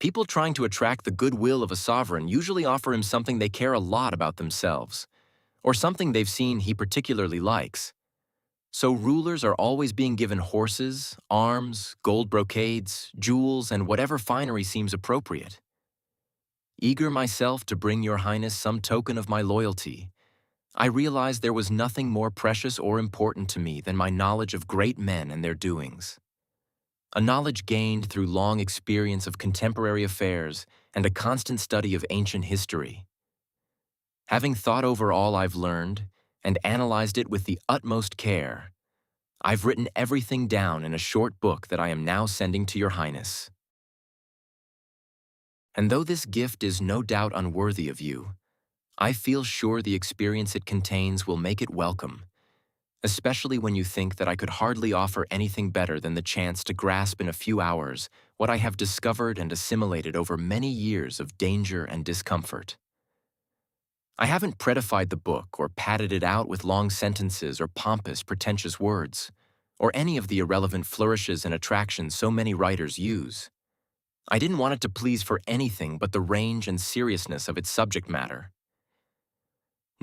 People trying to attract the goodwill of a sovereign usually offer him something they care a lot about themselves, or something they've seen he particularly likes. So rulers are always being given horses, arms, gold brocades, jewels, and whatever finery seems appropriate. Eager myself to bring your highness some token of my loyalty, I realized there was nothing more precious or important to me than my knowledge of great men and their doings. A knowledge gained through long experience of contemporary affairs and a constant study of ancient history. Having thought over all I've learned and analyzed it with the utmost care, I've written everything down in a short book that I am now sending to your highness. And though this gift is no doubt unworthy of you, I feel sure the experience it contains will make it welcome, especially when you think that I could hardly offer anything better than the chance to grasp in a few hours what I have discovered and assimilated over many years of danger and discomfort. I haven't predified the book or padded it out with long sentences or pompous, pretentious words, or any of the irrelevant flourishes and attractions so many writers use. I didn't want it to please for anything but the range and seriousness of its subject matter.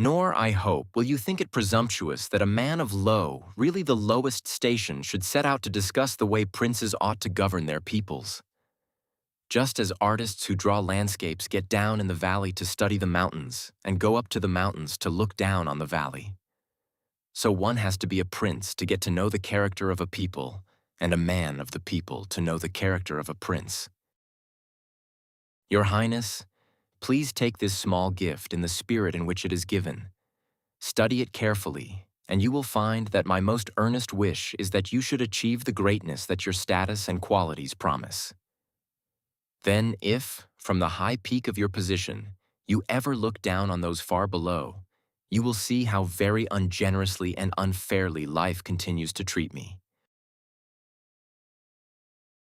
Nor, I hope, will you think it presumptuous that a man of low, really the lowest station, should set out to discuss the way princes ought to govern their peoples. Just as artists who draw landscapes get down in the valley to study the mountains and go up to the mountains to look down on the valley, so one has to be a prince to get to know the character of a people, and a man of the people to know the character of a prince. Your Highness, please take this small gift in the spirit in which it is given. Study it carefully, and you will find that my most earnest wish is that you should achieve the greatness that your status and qualities promise. Then if, from the high peak of your position, you ever look down on those far below, you will see how very ungenerously and unfairly life continues to treat me.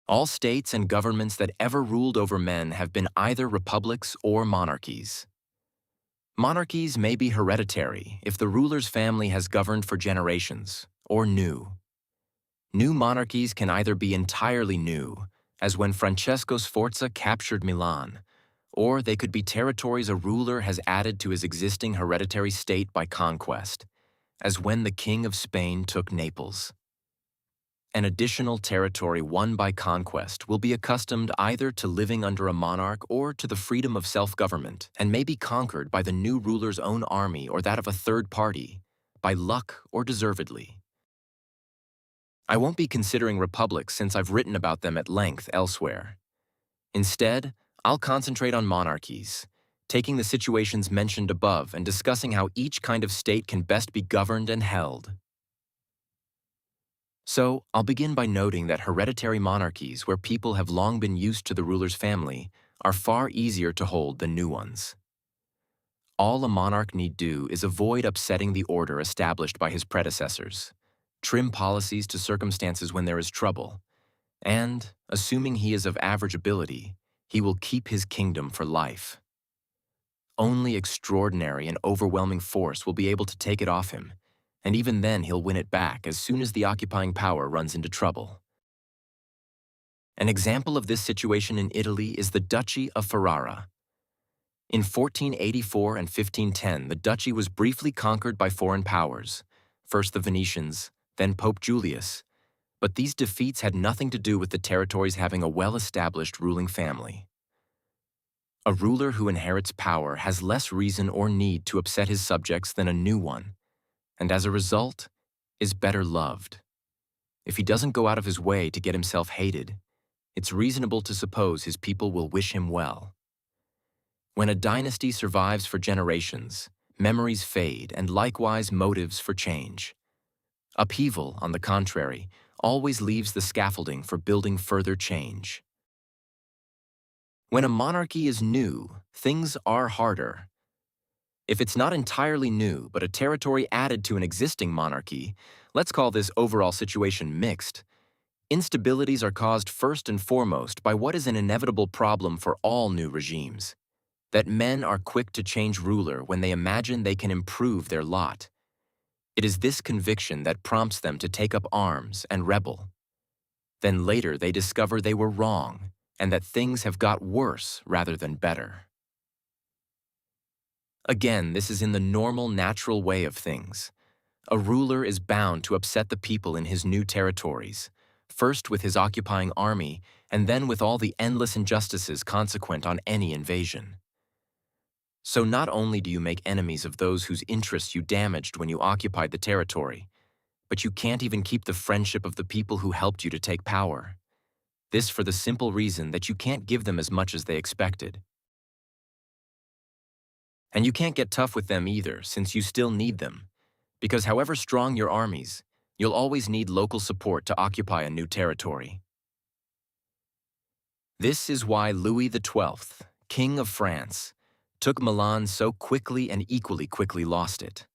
All states and governments that ever ruled over men have been either republics or monarchies. Monarchies may be hereditary if the ruler's family has governed for generations, or new. New monarchies can either be entirely new, as when Francesco Sforza captured Milan, or they could be territories a ruler has added to his existing hereditary state by conquest, as when the King of Spain took Naples. An additional territory won by conquest will be accustomed either to living under a monarch or to the freedom of self-government, and may be conquered by the new ruler's own army or that of a third party, by luck or deservedly. I won't be considering republics since I've written about them at length elsewhere. Instead, I'll concentrate on monarchies, taking the situations mentioned above and discussing how each kind of state can best be governed and held. So, I'll begin by noting that hereditary monarchies where people have long been used to the ruler's family are far easier to hold than new ones. All a monarch need do is avoid upsetting the order established by his predecessors, trim policies to circumstances when there is trouble, and, assuming he is of average ability, he will keep his kingdom for life. Only extraordinary and overwhelming force will be able to take it off him, and even then he'll win it back as soon as the occupying power runs into trouble. An example of this situation in Italy is the Duchy of Ferrara. In 1484 and 1510, the duchy was briefly conquered by foreign powers, first the Venetians, then Pope Julius, but these defeats had nothing to do with the territories having a well-established ruling family. A ruler who inherits power has less reason or need to upset his subjects than a new one, and as a result, is better loved. If he doesn't go out of his way to get himself hated, it's reasonable to suppose his people will wish him well. When a dynasty survives for generations, memories fade and likewise motives for change. Upheaval, on the contrary, always leaves the scaffolding for building further change. When a monarchy is new, things are harder. If it's not entirely new, but a territory added to an existing monarchy, let's call this overall situation mixed, instabilities are caused first and foremost by what is an inevitable problem for all new regimes, that men are quick to change ruler when they imagine they can improve their lot. It is this conviction that prompts them to take up arms and rebel. Then later they discover they were wrong, and that things have got worse rather than better. Again, this is in the normal, natural way of things. A ruler is bound to upset the people in his new territories, first with his occupying army, and then with all the endless injustices consequent on any invasion. So not only do you make enemies of those whose interests you damaged when you occupied the territory, but you can't even keep the friendship of the people who helped you to take power. This for the simple reason that you can't give them as much as they expected. And you can't get tough with them either, since you still need them. Because however strong your armies, you'll always need local support to occupy a new territory. This is why Louis XII, King of France, took Milan so quickly and equally quickly lost it.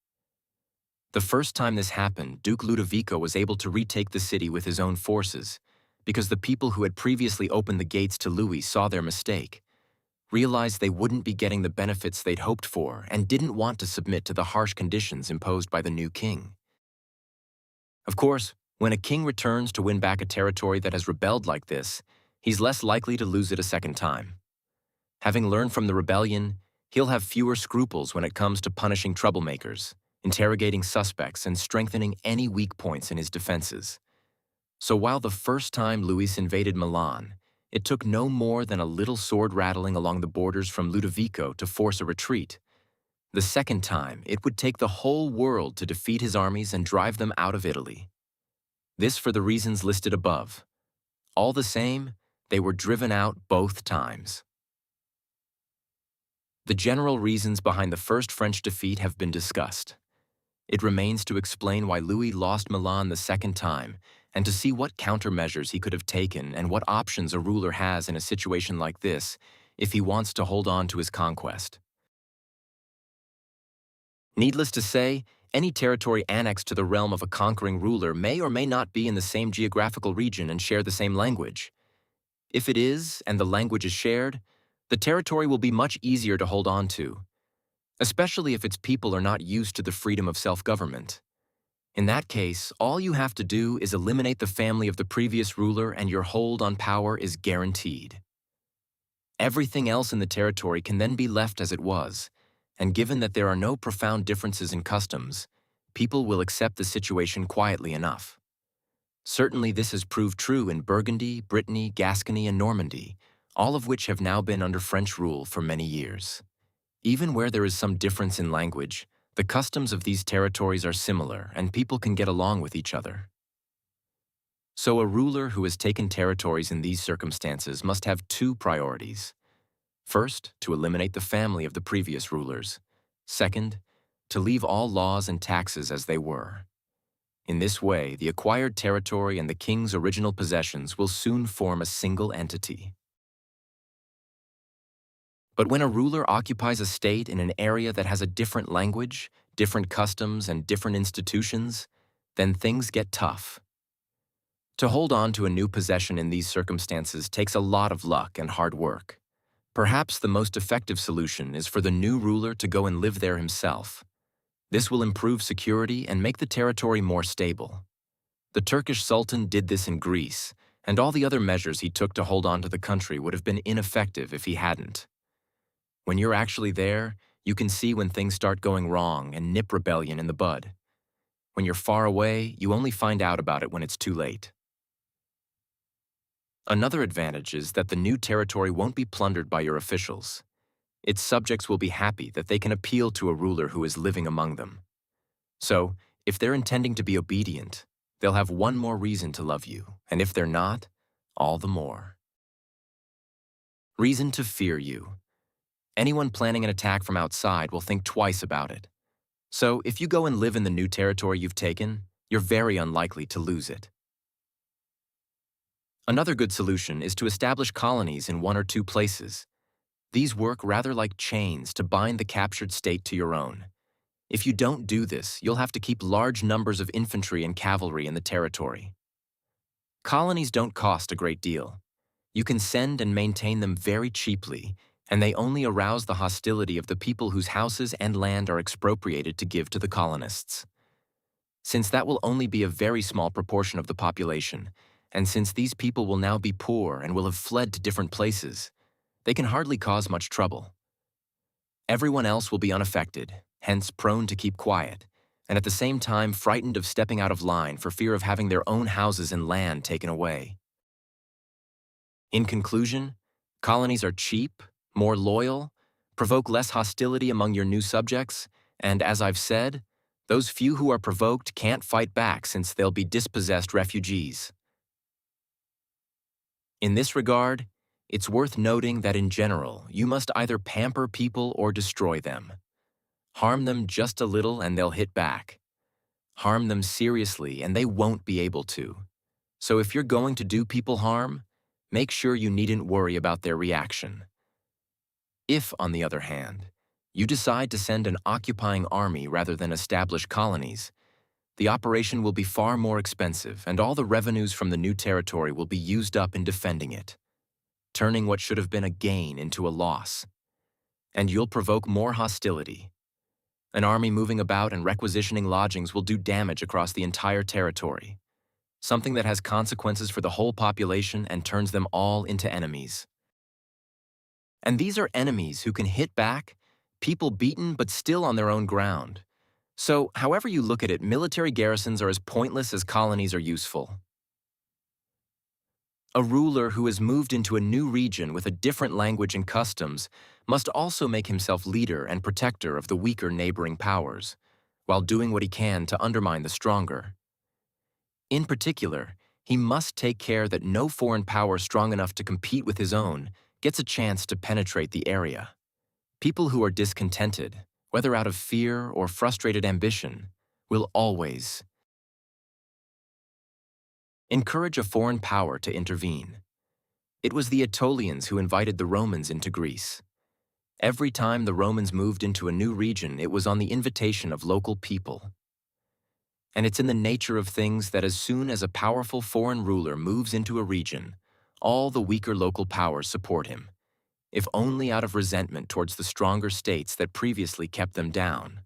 The first time this happened, Duke Ludovico was able to retake the city with his own forces, because the people who had previously opened the gates to Louis saw their mistake, realized they wouldn't be getting the benefits they'd hoped for, and didn't want to submit to the harsh conditions imposed by the new king. Of course, when a king returns to win back a territory that has rebelled like this, he's less likely to lose it a second time. Having learned from the rebellion, he'll have fewer scruples when it comes to punishing troublemakers, interrogating suspects, and strengthening any weak points in his defenses. So while the first time Louis invaded Milan, it took no more than a little sword rattling along the borders from Ludovico to force a retreat, the second time it would take the whole world to defeat his armies and drive them out of Italy. This for the reasons listed above. All the same, they were driven out both times. The general reasons behind the first French defeat have been discussed. It remains to explain why Louis lost Milan the second time, and to see what countermeasures he could have taken and what options a ruler has in a situation like this if he wants to hold on to his conquest. Needless to say, any territory annexed to the realm of a conquering ruler may or may not be in the same geographical region and share the same language. If it is, and the language is shared, the territory will be much easier to hold on to, especially if its people are not used to the freedom of self-government. In that case, all you have to do is eliminate the family of the previous ruler and your hold on power is guaranteed. Everything else in the territory can then be left as it was, and given that there are no profound differences in customs, people will accept the situation quietly enough. Certainly this has proved true in Burgundy, Brittany, Gascony, and Normandy, all of which have now been under French rule for many years. Even where there is some difference in language, the customs of these territories are similar and people can get along with each other. So a ruler who has taken territories in these circumstances must have two priorities. First, to eliminate the family of the previous rulers. Second, to leave all laws and taxes as they were. In this way, the acquired territory and the king's original possessions will soon form a single entity. But when a ruler occupies a state in an area that has a different language, different customs, and different institutions, then things get tough. To hold on to a new possession in these circumstances takes a lot of luck and hard work. Perhaps the most effective solution is for the new ruler to go and live there himself. This will improve security and make the territory more stable. The Turkish Sultan did this in Greece, and all the other measures he took to hold on to the country would have been ineffective if he hadn't. When you're actually there, you can see when things start going wrong and nip rebellion in the bud. When you're far away, you only find out about it when it's too late. Another advantage is that the new territory won't be plundered by your officials. Its subjects will be happy that they can appeal to a ruler who is living among them. So, if they're intending to be obedient, they'll have one more reason to love you, and if they're not, all the more. Reason to fear you. Anyone planning an attack from outside will think twice about it. So, if you go and live in the new territory you've taken, you're very unlikely to lose it. Another good solution is to establish colonies in one or two places. These work rather like chains to bind the captured state to your own. If you don't do this, you'll have to keep large numbers of infantry and cavalry in the territory. Colonies don't cost a great deal. You can send and maintain them very cheaply, and they only arouse the hostility of the people whose houses and land are expropriated to give to the colonists. Since that will only be a very small proportion of the population, and since these people will now be poor and will have fled to different places, they can hardly cause much trouble. Everyone else will be unaffected, hence prone to keep quiet, and at the same time frightened of stepping out of line for fear of having their own houses and land taken away. In conclusion, colonies are cheap, more loyal, provoke less hostility among your new subjects, and as I've said, those few who are provoked can't fight back since they'll be dispossessed refugees. In this regard, it's worth noting that in general, you must either pamper people or destroy them. Harm them just a little and they'll hit back. Harm them seriously and they won't be able to. So if you're going to do people harm, make sure you needn't worry about their reaction. If, on the other hand, you decide to send an occupying army rather than establish colonies, the operation will be far more expensive and all the revenues from the new territory will be used up in defending it, turning what should have been a gain into a loss. And you'll provoke more hostility. An army moving about and requisitioning lodgings will do damage across the entire territory, something that has consequences for the whole population and turns them all into enemies. And these are enemies who can hit back, people beaten but still on their own ground. So, however you look at it, military garrisons are as pointless as colonies are useful. A ruler who has moved into a new region with a different language and customs must also make himself leader and protector of the weaker neighboring powers, while doing what he can to undermine the stronger. In particular, he must take care that no foreign power strong enough to compete with his own gets a chance to penetrate the area. People who are discontented, whether out of fear or frustrated ambition, will always encourage a foreign power to intervene. It was the Aetolians who invited the Romans into Greece. Every time the Romans moved into a new region, it was on the invitation of local people. And it's in the nature of things that as soon as a powerful foreign ruler moves into a region, all the weaker local powers support him, if only out of resentment towards the stronger states that previously kept them down.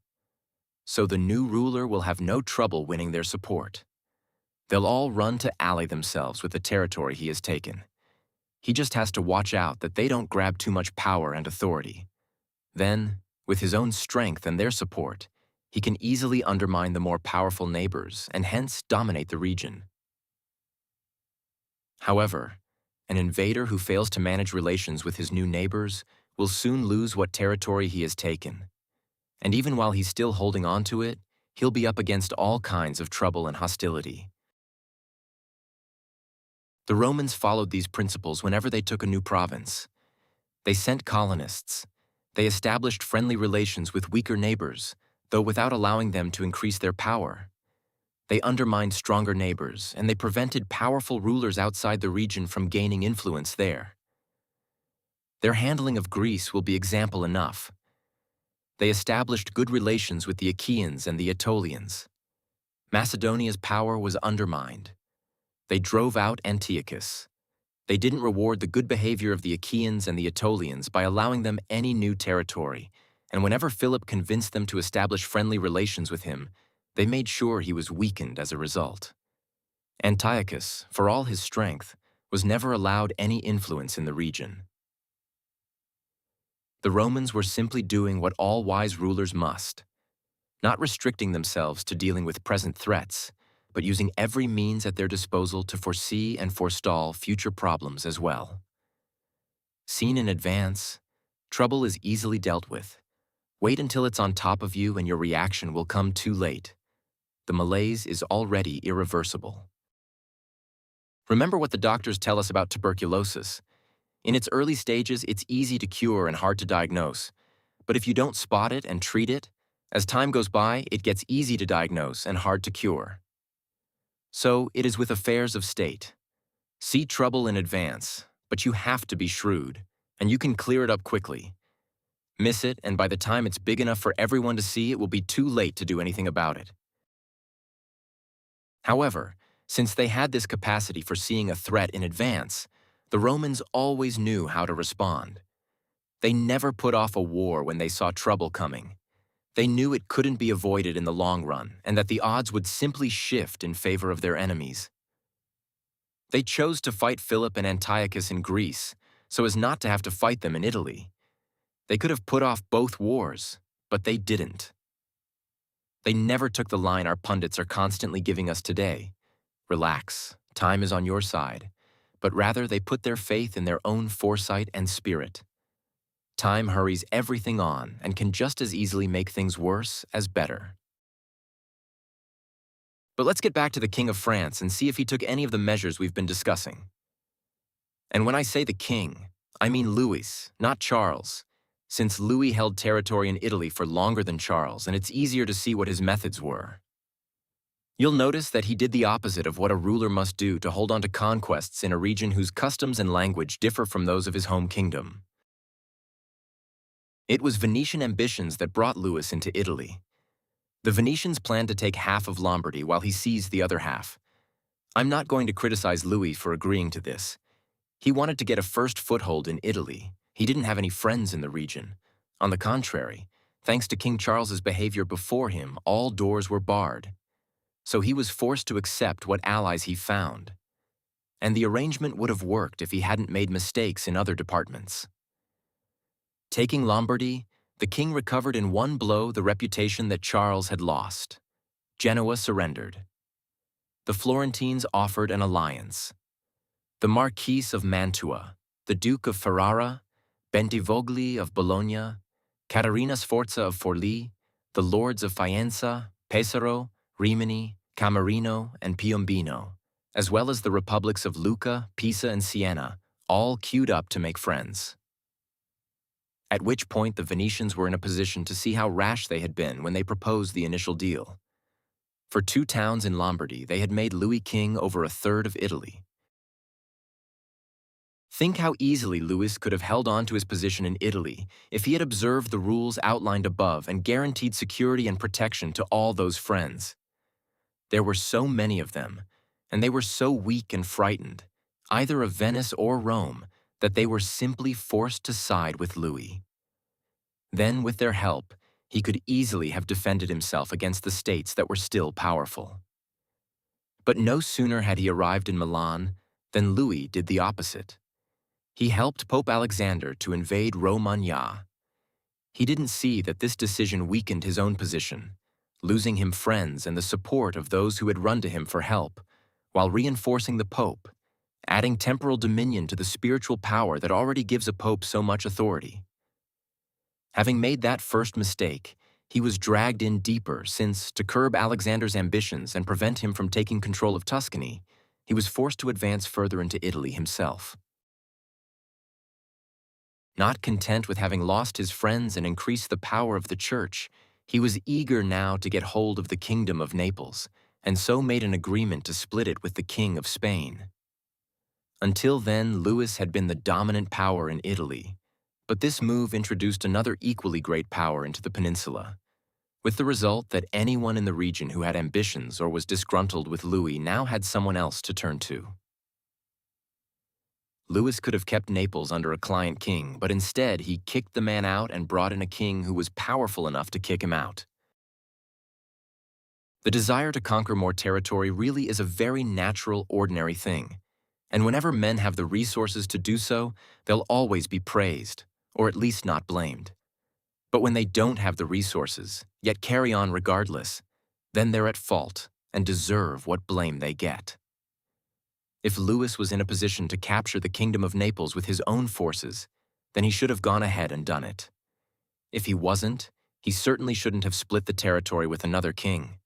So the new ruler will have no trouble winning their support. They'll all run to ally themselves with the territory he has taken. He just has to watch out that they don't grab too much power and authority. Then, with his own strength and their support, he can easily undermine the more powerful neighbors and hence dominate the region. However, an invader who fails to manage relations with his new neighbors will soon lose what territory he has taken. And even while he's still holding on to it, he'll be up against all kinds of trouble and hostility. The Romans followed these principles whenever they took a new province. They sent colonists. They established friendly relations with weaker neighbors, though without allowing them to increase their power. They undermined stronger neighbors, and they prevented powerful rulers outside the region from gaining influence there. Their handling of Greece will be example enough. They established good relations with the Achaeans and the Aetolians. Macedonia's power was undermined. They drove out Antiochus. They didn't reward the good behavior of the Achaeans and the Aetolians by allowing them any new territory, and whenever Philip convinced them to establish friendly relations with him, they made sure he was weakened as a result. Antiochus, for all his strength, was never allowed any influence in the region. The Romans were simply doing what all wise rulers must, not restricting themselves to dealing with present threats, but using every means at their disposal to foresee and forestall future problems as well. Seen in advance, trouble is easily dealt with. Wait until it's on top of you and your reaction will come too late. The malaise is already irreversible. Remember what the doctors tell us about tuberculosis. In its early stages, it's easy to cure and hard to diagnose. But if you don't spot it and treat it, as time goes by, it gets easy to diagnose and hard to cure. So it is with affairs of state. See trouble in advance, but you have to be shrewd, and you can clear it up quickly. Miss it, and by the time it's big enough for everyone to see, it will be too late to do anything about it. However, since they had this capacity for seeing a threat in advance, the Romans always knew how to respond. They never put off a war when they saw trouble coming. They knew it couldn't be avoided in the long run and that the odds would simply shift in favor of their enemies. They chose to fight Philip and Antiochus in Greece, so as not to have to fight them in Italy. They could have put off both wars, but they didn't. They never took the line our pundits are constantly giving us today. Relax, time is on your side. But rather, they put their faith in their own foresight and spirit. Time hurries everything on and can just as easily make things worse as better. But let's get back to the King of France and see if he took any of the measures we've been discussing. And when I say the king, I mean Louis, not Charles, since Louis held territory in Italy for longer than Charles, and it's easier to see what his methods were. You'll notice that he did the opposite of what a ruler must do to hold on to conquests in a region whose customs and language differ from those of his home kingdom. It was Venetian ambitions that brought Louis into Italy. The Venetians planned to take half of Lombardy while he seized the other half. I'm not going to criticize Louis for agreeing to this. He wanted to get a first foothold in Italy. He didn't have any friends in the region. On the contrary, thanks to King Charles's behavior before him, all doors were barred. So he was forced to accept what allies he found. And the arrangement would have worked if he hadn't made mistakes in other departments. Taking Lombardy, the king recovered in one blow the reputation that Charles had lost. Genoa surrendered. The Florentines offered an alliance. The Marquis of Mantua, the Duke of Ferrara, Bentivogli of Bologna, Caterina Sforza of Forlì, the lords of Faenza, Pesaro, Rimini, Camerino, and Piombino, as well as the republics of Lucca, Pisa, and Siena, all queued up to make friends. At which point the Venetians were in a position to see how rash they had been when they proposed the initial deal. For 2 towns in Lombardy, they had made Louis king over a third of Italy. Think how easily Louis could have held on to his position in Italy if he had observed the rules outlined above and guaranteed security and protection to all those friends. There were so many of them, and they were so weak and frightened, either of Venice or Rome, that they were simply forced to side with Louis. Then, with their help, he could easily have defended himself against the states that were still powerful. But no sooner had he arrived in Milan than Louis did the opposite. He helped Pope Alexander to invade Romagna. He didn't see that this decision weakened his own position, losing him friends and the support of those who had run to him for help, while reinforcing the Pope, adding temporal dominion to the spiritual power that already gives a pope so much authority. Having made that first mistake, he was dragged in deeper since, to curb Alexander's ambitions and prevent him from taking control of Tuscany, he was forced to advance further into Italy himself. Not content with having lost his friends and increased the power of the church, he was eager now to get hold of the kingdom of Naples, and so made an agreement to split it with the King of Spain. Until then, Louis had been the dominant power in Italy, but this move introduced another equally great power into the peninsula, with the result that anyone in the region who had ambitions or was disgruntled with Louis now had someone else to turn to. Louis could have kept Naples under a client king, but instead he kicked the man out and brought in a king who was powerful enough to kick him out. The desire to conquer more territory really is a very natural, ordinary thing, and whenever men have the resources to do so, they'll always be praised, or at least not blamed. But when they don't have the resources, yet carry on regardless, then they're at fault and deserve what blame they get. If Louis was in a position to capture the Kingdom of Naples with his own forces, then he should have gone ahead and done it. If he wasn't, he certainly shouldn't have split the territory with another king.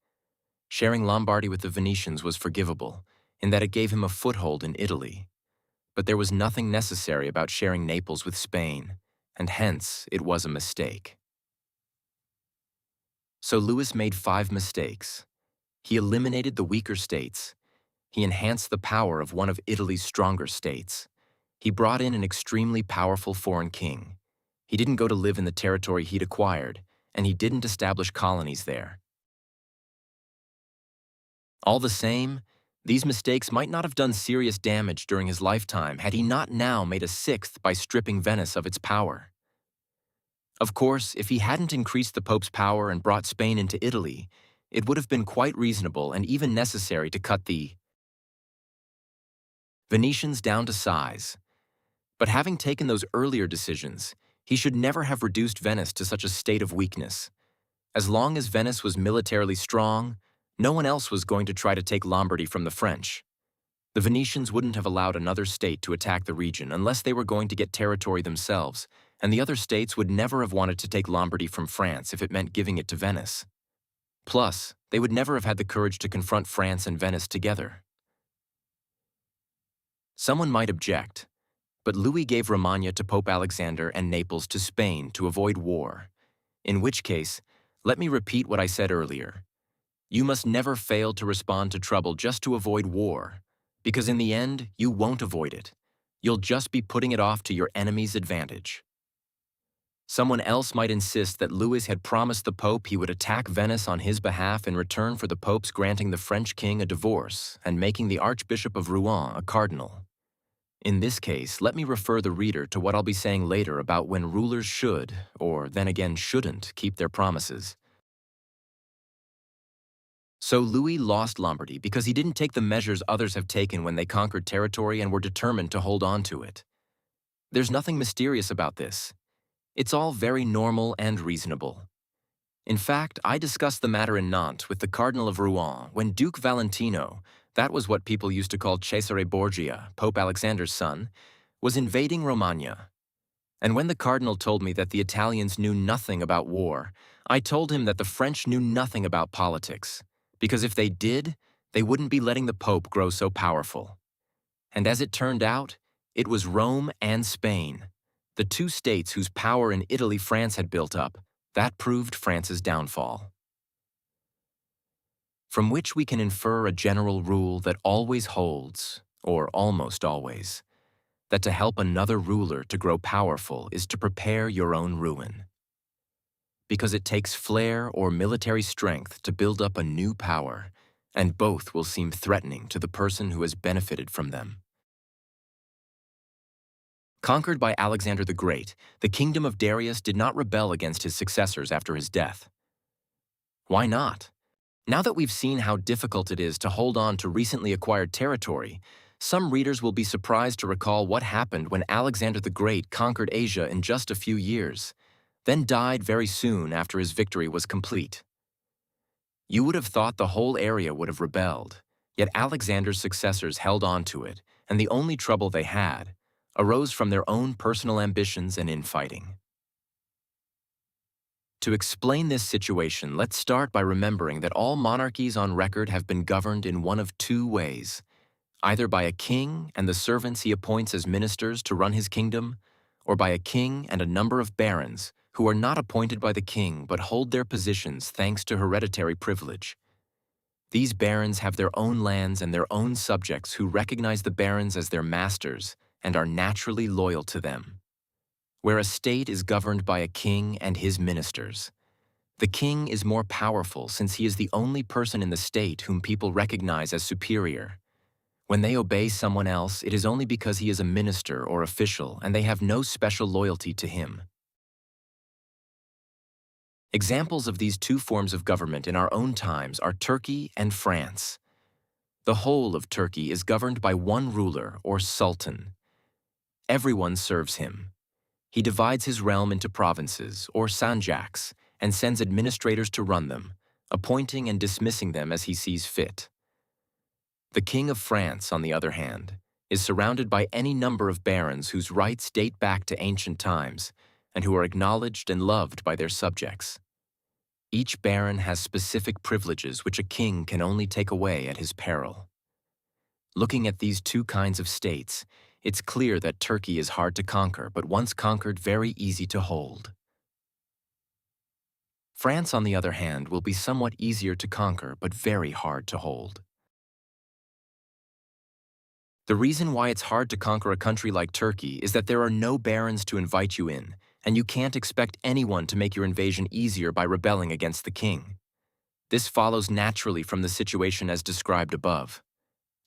Sharing Lombardy with the Venetians was forgivable, in that it gave him a foothold in Italy. But there was nothing necessary about sharing Naples with Spain, and hence it was a mistake. So Louis made 5 mistakes. He eliminated the weaker states. He enhanced the power of one of Italy's stronger states. He brought in an extremely powerful foreign king. He didn't go to live in the territory he'd acquired, and he didn't establish colonies there. All the same, these mistakes might not have done serious damage during his lifetime had he not now made a 6th by stripping Venice of its power. Of course, if he hadn't increased the Pope's power and brought Spain into Italy, it would have been quite reasonable and even necessary to cut the Venetians down to size. But having taken those earlier decisions, he should never have reduced Venice to such a state of weakness. As long as Venice was militarily strong, no one else was going to try to take Lombardy from the French. The Venetians wouldn't have allowed another state to attack the region unless they were going to get territory themselves, and the other states would never have wanted to take Lombardy from France if it meant giving it to Venice. Plus, they would never have had the courage to confront France and Venice together. Someone might object, but Louis gave Romagna to Pope Alexander and Naples to Spain to avoid war. In which case, let me repeat what I said earlier. You must never fail to respond to trouble just to avoid war, because in the end, you won't avoid it. You'll just be putting it off to your enemy's advantage. Someone else might insist that Louis had promised the Pope he would attack Venice on his behalf in return for the Pope's granting the French king a divorce and making the Archbishop of Rouen a cardinal. In this case, let me refer the reader to what I'll be saying later about when rulers should, or then again shouldn't, keep their promises. So Louis lost Lombardy because he didn't take the measures others have taken when they conquered territory and were determined to hold on to it. There's nothing mysterious about this. It's all very normal and reasonable. In fact, I discussed the matter in Nantes with the Cardinal of Rouen when Duke Valentino, that was what people used to call Cesare Borgia, Pope Alexander's son, was invading Romagna. And when the Cardinal told me that the Italians knew nothing about war, I told him that the French knew nothing about politics, because if they did, they wouldn't be letting the Pope grow so powerful. And as it turned out, it was Rome and Spain, the two states whose power in Italy France had built up, that proved France's downfall. From which we can infer a general rule that always holds, or almost always, that to help another ruler to grow powerful is to prepare your own ruin. Because it takes flair or military strength to build up a new power, and both will seem threatening to the person who has benefited from them. Conquered by Alexander the Great, the kingdom of Darius did not rebel against his successors after his death. Why not? Now that we've seen how difficult it is to hold on to recently acquired territory, some readers will be surprised to recall what happened when Alexander the Great conquered Asia in just a few years, then died very soon after his victory was complete. You would have thought the whole area would have rebelled, yet Alexander's successors held on to it, and the only trouble they had arose from their own personal ambitions and infighting. To explain this situation, let's start by remembering that all monarchies on record have been governed in one of two ways, either by a king and the servants he appoints as ministers to run his kingdom, or by a king and a number of barons who are not appointed by the king but hold their positions thanks to hereditary privilege. These barons have their own lands and their own subjects who recognize the barons as their masters and are naturally loyal to them. Where a state is governed by a king and his ministers, the king is more powerful since he is the only person in the state whom people recognize as superior. When they obey someone else, it is only because he is a minister or official and they have no special loyalty to him. Examples of these two forms of government in our own times are Turkey and France. The whole of Turkey is governed by one ruler or sultan. Everyone serves him. He divides his realm into provinces, or sanjaks, and sends administrators to run them, appointing and dismissing them as he sees fit. The King of France, on the other hand, is surrounded by any number of barons whose rights date back to ancient times, and who are acknowledged and loved by their subjects. Each baron has specific privileges which a king can only take away at his peril. Looking at these two kinds of states, it's clear that Turkey is hard to conquer, but once conquered, very easy to hold. France, on the other hand, will be somewhat easier to conquer, but very hard to hold. The reason why it's hard to conquer a country like Turkey is that there are no barons to invite you in, and you can't expect anyone to make your invasion easier by rebelling against the king. This follows naturally from the situation as described above.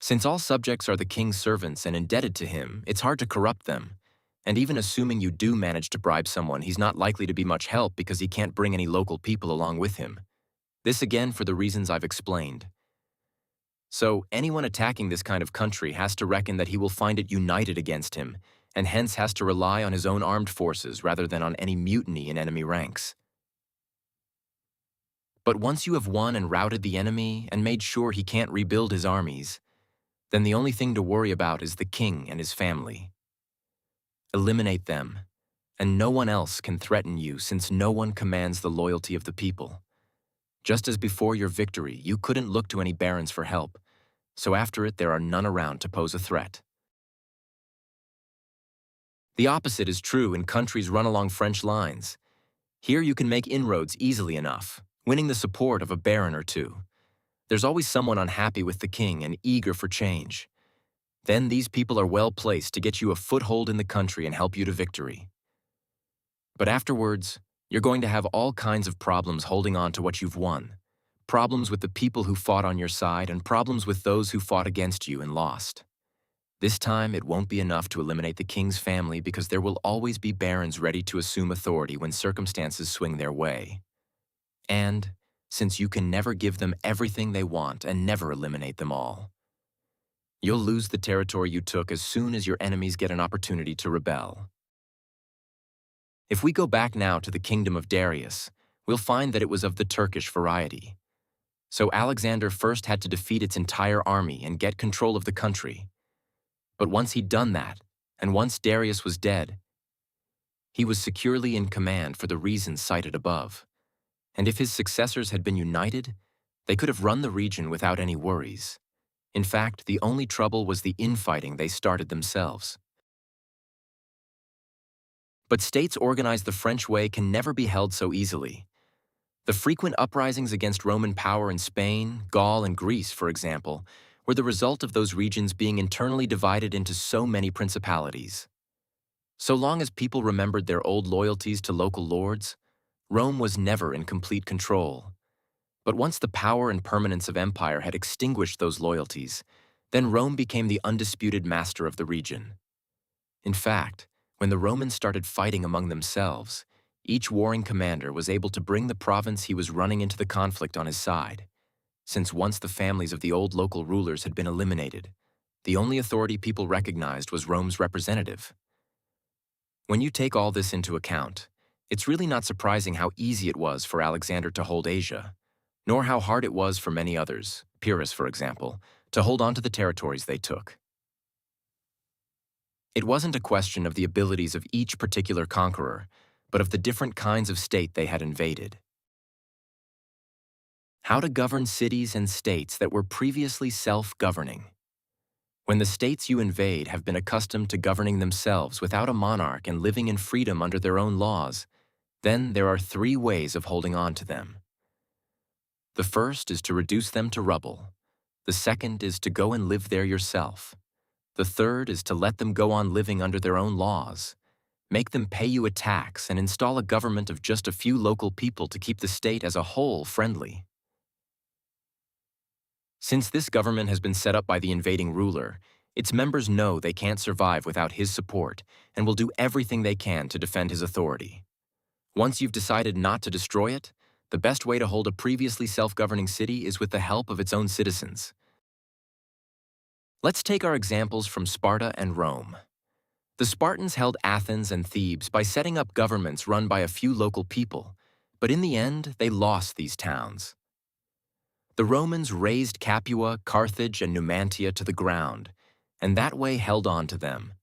Since all subjects are the king's servants and indebted to him, it's hard to corrupt them. And even assuming you do manage to bribe someone, he's not likely to be much help because he can't bring any local people along with him. This again for the reasons I've explained. So anyone attacking this kind of country has to reckon that he will find it united against him, and hence has to rely on his own armed forces rather than on any mutiny in enemy ranks. But once you have won and routed the enemy and made sure he can't rebuild his armies, then the only thing to worry about is the king and his family. Eliminate them, and no one else can threaten you since no one commands the loyalty of the people. Just as before your victory, you couldn't look to any barons for help, so after it there are none around to pose a threat. The opposite is true in countries run along French lines. Here you can make inroads easily enough, winning the support of a baron or two. There's always someone unhappy with the king and eager for change. Then these people are well placed to get you a foothold in the country and help you to victory. But afterwards, you're going to have all kinds of problems holding on to what you've won. Problems with the people who fought on your side and problems with those who fought against you and lost. This time, it won't be enough to eliminate the king's family because there will always be barons ready to assume authority when circumstances swing their way. And, since you can never give them everything they want and never eliminate them all, you'll lose the territory you took as soon as your enemies get an opportunity to rebel. If we go back now to the kingdom of Darius, we'll find that it was of the Turkish variety. So Alexander first had to defeat its entire army and get control of the country. But once he'd done that, and once Darius was dead, he was securely in command for the reasons cited above. And if his successors had been united, they could have run the region without any worries. In fact, the only trouble was the infighting they started themselves. But states organized the French way can never be held so easily. The frequent uprisings against Roman power in Spain, Gaul, and Greece, for example, were the result of those regions being internally divided into so many principalities. So long as people remembered their old loyalties to local lords, Rome was never in complete control. But once the power and permanence of empire had extinguished those loyalties, then Rome became the undisputed master of the region. In fact, when the Romans started fighting among themselves, each warring commander was able to bring the province he was running into the conflict on his side. Since once the families of the old local rulers had been eliminated, the only authority people recognized was Rome's representative. When you take all this into account, it's really not surprising how easy it was for Alexander to hold Asia, nor how hard it was for many others, Pyrrhus for example, to hold on to the territories they took. It wasn't a question of the abilities of each particular conqueror, but of the different kinds of state they had invaded. How to govern cities and states that were previously self-governing. When the states you invade have been accustomed to governing themselves without a monarch and living in freedom under their own laws, then there are 3 ways of holding on to them. The first is to reduce them to rubble. The second is to go and live there yourself. The third is to let them go on living under their own laws. Make them pay you a tax and install a government of just a few local people to keep the state as a whole friendly. Since this government has been set up by the invading ruler, its members know they can't survive without his support and will do everything they can to defend his authority. Once you've decided not to destroy it, the best way to hold a previously self-governing city is with the help of its own citizens. Let's take our examples from Sparta and Rome. The Spartans held Athens and Thebes by setting up governments run by a few local people, but in the end, they lost these towns. The Romans razed Capua, Carthage, and Numantia to the ground, and that way held on to them.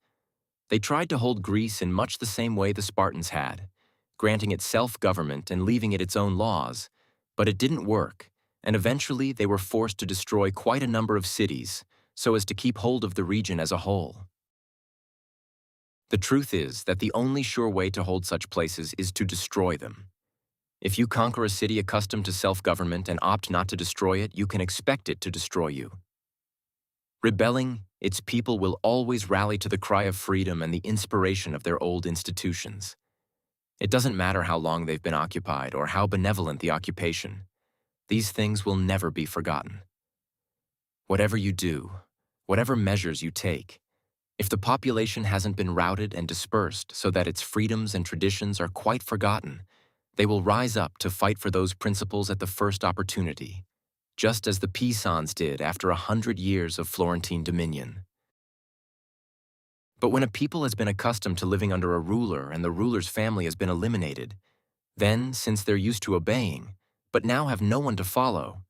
They tried to hold Greece in much the same way the Spartans had, granting it self-government and leaving it its own laws, but it didn't work, and eventually they were forced to destroy quite a number of cities so as to keep hold of the region as a whole. The truth is that the only sure way to hold such places is to destroy them. If you conquer a city accustomed to self-government and opt not to destroy it, you can expect it to destroy you. Rebelling, its people will always rally to the cry of freedom and the inspiration of their old institutions. It doesn't matter how long they've been occupied or how benevolent the occupation. These things will never be forgotten. Whatever you do, whatever measures you take, if the population hasn't been routed and dispersed so that its freedoms and traditions are quite forgotten, they will rise up to fight for those principles at the first opportunity. just as the Pisans did after 100 years of Florentine dominion. But when a people has been accustomed to living under a ruler and the ruler's family has been eliminated, then, since they're used to obeying, but now have no one to follow,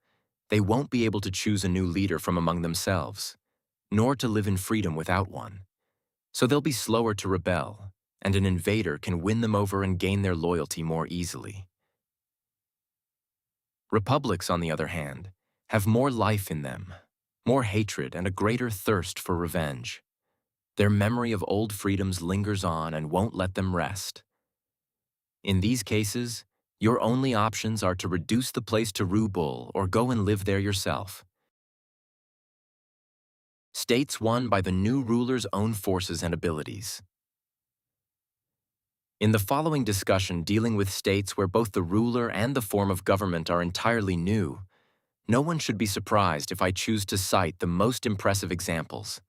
they won't be able to choose a new leader from among themselves, nor to live in freedom without one. So they'll be slower to rebel, and an invader can win them over and gain their loyalty more easily. Republics, on the other hand, have more life in them, more hatred and a greater thirst for revenge. Their memory of old freedoms lingers on and won't let them rest. In these cases, your only options are to reduce the place to Rubul or go and live there yourself. States won by the new ruler's own forces and abilities. In the following discussion dealing with states where both the ruler and the form of government are entirely new, no one should be surprised if I choose to cite the most impressive examples.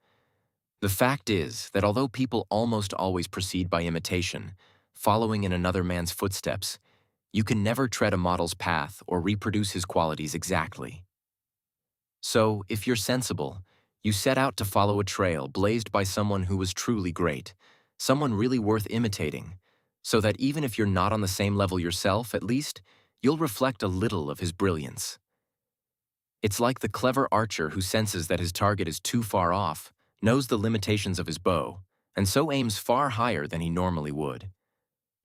The fact is that although people almost always proceed by imitation, following in another man's footsteps, you can never tread a model's path or reproduce his qualities exactly. So, if you're sensible, you set out to follow a trail blazed by someone who was truly great, someone really worth imitating, so that even if you're not on the same level yourself, at least, you'll reflect a little of his brilliance. It's like the clever archer who senses that his target is too far off, knows the limitations of his bow, and so aims far higher than he normally would.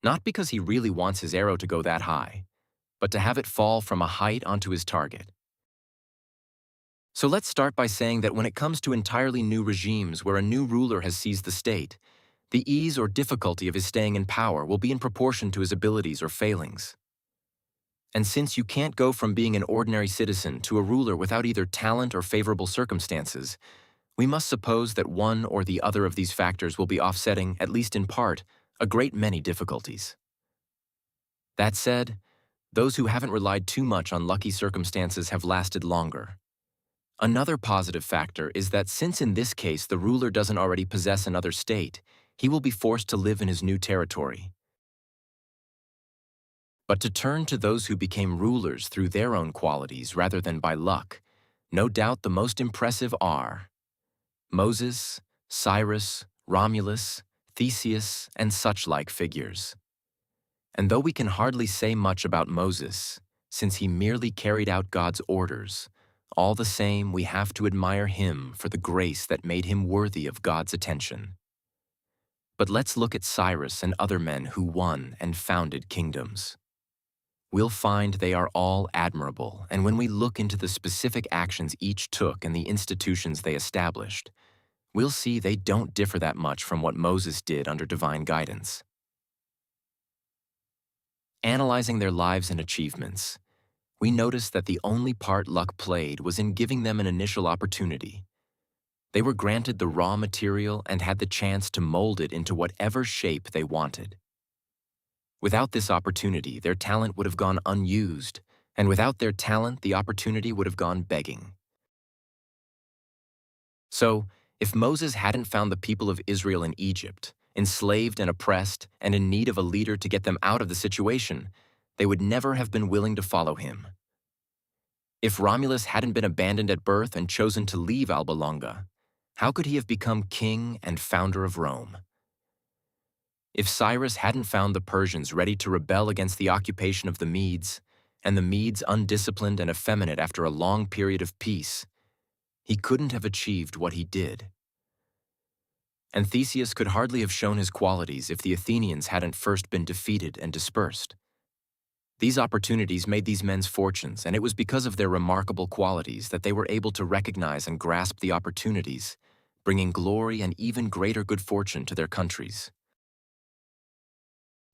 Not because he really wants his arrow to go that high, but to have it fall from a height onto his target. So let's start by saying that when it comes to entirely new regimes where a new ruler has seized the state, the ease or difficulty of his staying in power will be in proportion to his abilities or failings. And since you can't go from being an ordinary citizen to a ruler without either talent or favorable circumstances, we must suppose that one or the other of these factors will be offsetting, at least in part, a great many difficulties. That said, those who haven't relied too much on lucky circumstances have lasted longer. Another positive factor is that since in this case the ruler doesn't already possess another state, he will be forced to live in his new territory. But to turn to those who became rulers through their own qualities rather than by luck, no doubt the most impressive are Moses, Cyrus, Romulus, Theseus, and such-like figures. And though we can hardly say much about Moses, since he merely carried out God's orders, all the same we have to admire him for the grace that made him worthy of God's attention. But let's look at Cyrus and other men who won and founded kingdoms. We'll find they are all admirable, and when we look into the specific actions each took and the institutions they established, we'll see they don't differ that much from what Moses did under divine guidance. Analyzing their lives and achievements, we notice that the only part luck played was in giving them an initial opportunity. They were granted the raw material and had the chance to mold it into whatever shape they wanted. Without this opportunity, their talent would have gone unused, and without their talent, the opportunity would have gone begging. So, if Moses hadn't found the people of Israel in Egypt, enslaved and oppressed, and in need of a leader to get them out of the situation, they would never have been willing to follow him. If Romulus hadn't been abandoned at birth and chosen to leave Alba Longa, how could he have become king and founder of Rome? If Cyrus hadn't found the Persians ready to rebel against the occupation of the Medes, and the Medes undisciplined and effeminate after a long period of peace, he couldn't have achieved what he did. And Theseus could hardly have shown his qualities if the Athenians hadn't first been defeated and dispersed. These opportunities made these men's fortunes, and it was because of their remarkable qualities that they were able to recognize and grasp the opportunities, bringing glory and even greater good fortune to their countries.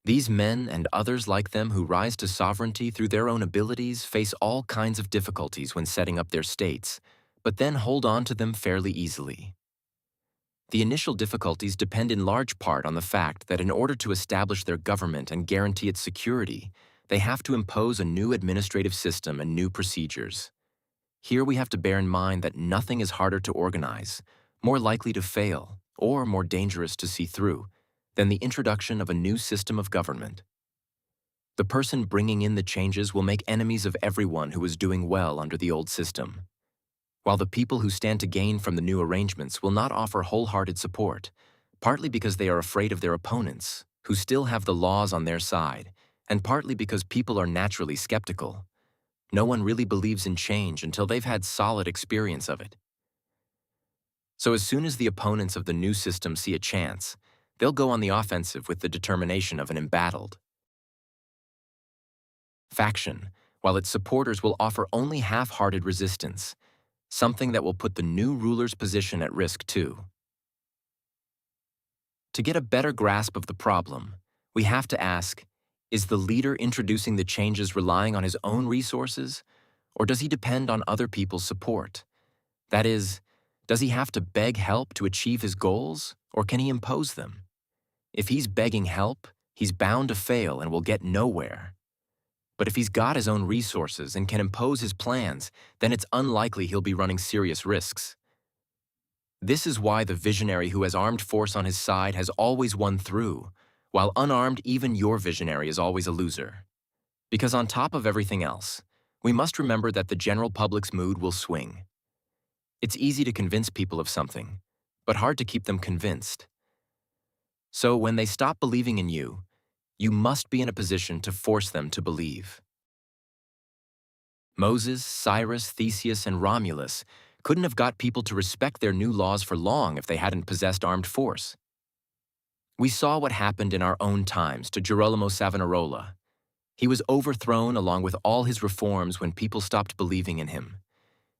These men and others like them who rise to sovereignty through their own abilities face all kinds of difficulties when setting up their states, but then hold on to them fairly easily. The initial difficulties depend in large part on the fact that in order to establish their government and guarantee its security, they have to impose a new administrative system and new procedures. Here we have to bear in mind that nothing is harder to organize, more likely to fail, or more dangerous to see through, than the introduction of a new system of government. The person bringing in the changes will make enemies of everyone who is doing well under the old system, while the people who stand to gain from the new arrangements will not offer wholehearted support, partly because they are afraid of their opponents, who still have the laws on their side, and partly because people are naturally skeptical. No one really believes in change until they've had solid experience of it. So as soon as the opponents of the new system see a chance, they'll go on the offensive with the determination of an embattled faction, while its supporters will offer only half-hearted resistance, something that will put the new ruler's position at risk too. To get a better grasp of the problem, we have to ask, is the leader introducing the changes relying on his own resources, or does he depend on other people's support? That is, does he have to beg help to achieve his goals, or can he impose them? If he's begging help, he's bound to fail and will get nowhere. But if he's got his own resources and can impose his plans, then it's unlikely he'll be running serious risks. This is why the visionary who has armed force on his side has always won through, while unarmed, even your visionary is always a loser. Because on top of everything else, we must remember that the general public's mood will swing. It's easy to convince people of something, but hard to keep them convinced. So when they stop believing in you, you must be in a position to force them to believe. Moses, Cyrus, Theseus, and Romulus couldn't have got people to respect their new laws for long if they hadn't possessed armed force. We saw what happened in our own times to Girolamo Savonarola. He was overthrown along with all his reforms when people stopped believing in him.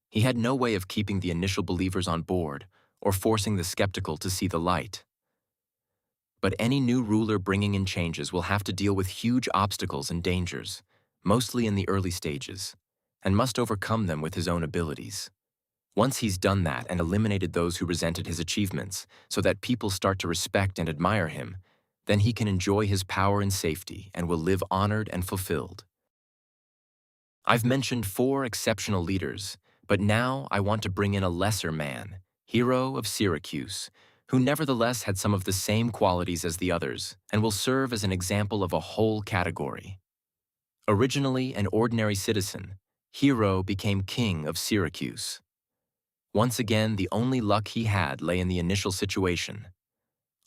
He had no way of keeping the initial believers on board or forcing the skeptical to see the light. But any new ruler bringing in changes will have to deal with huge obstacles and dangers, mostly in the early stages, and must overcome them with his own abilities. Once he's done that and eliminated those who resented his achievements so that people start to respect and admire him, then he can enjoy his power in safety and will live honored and fulfilled. I've mentioned 4 exceptional leaders, but now I want to bring in a lesser man, Hero of Syracuse, who nevertheless had some of the same qualities as the others and will serve as an example of a whole category. Originally an ordinary citizen, Hero became king of Syracuse. Once again, the only luck he had lay in the initial situation.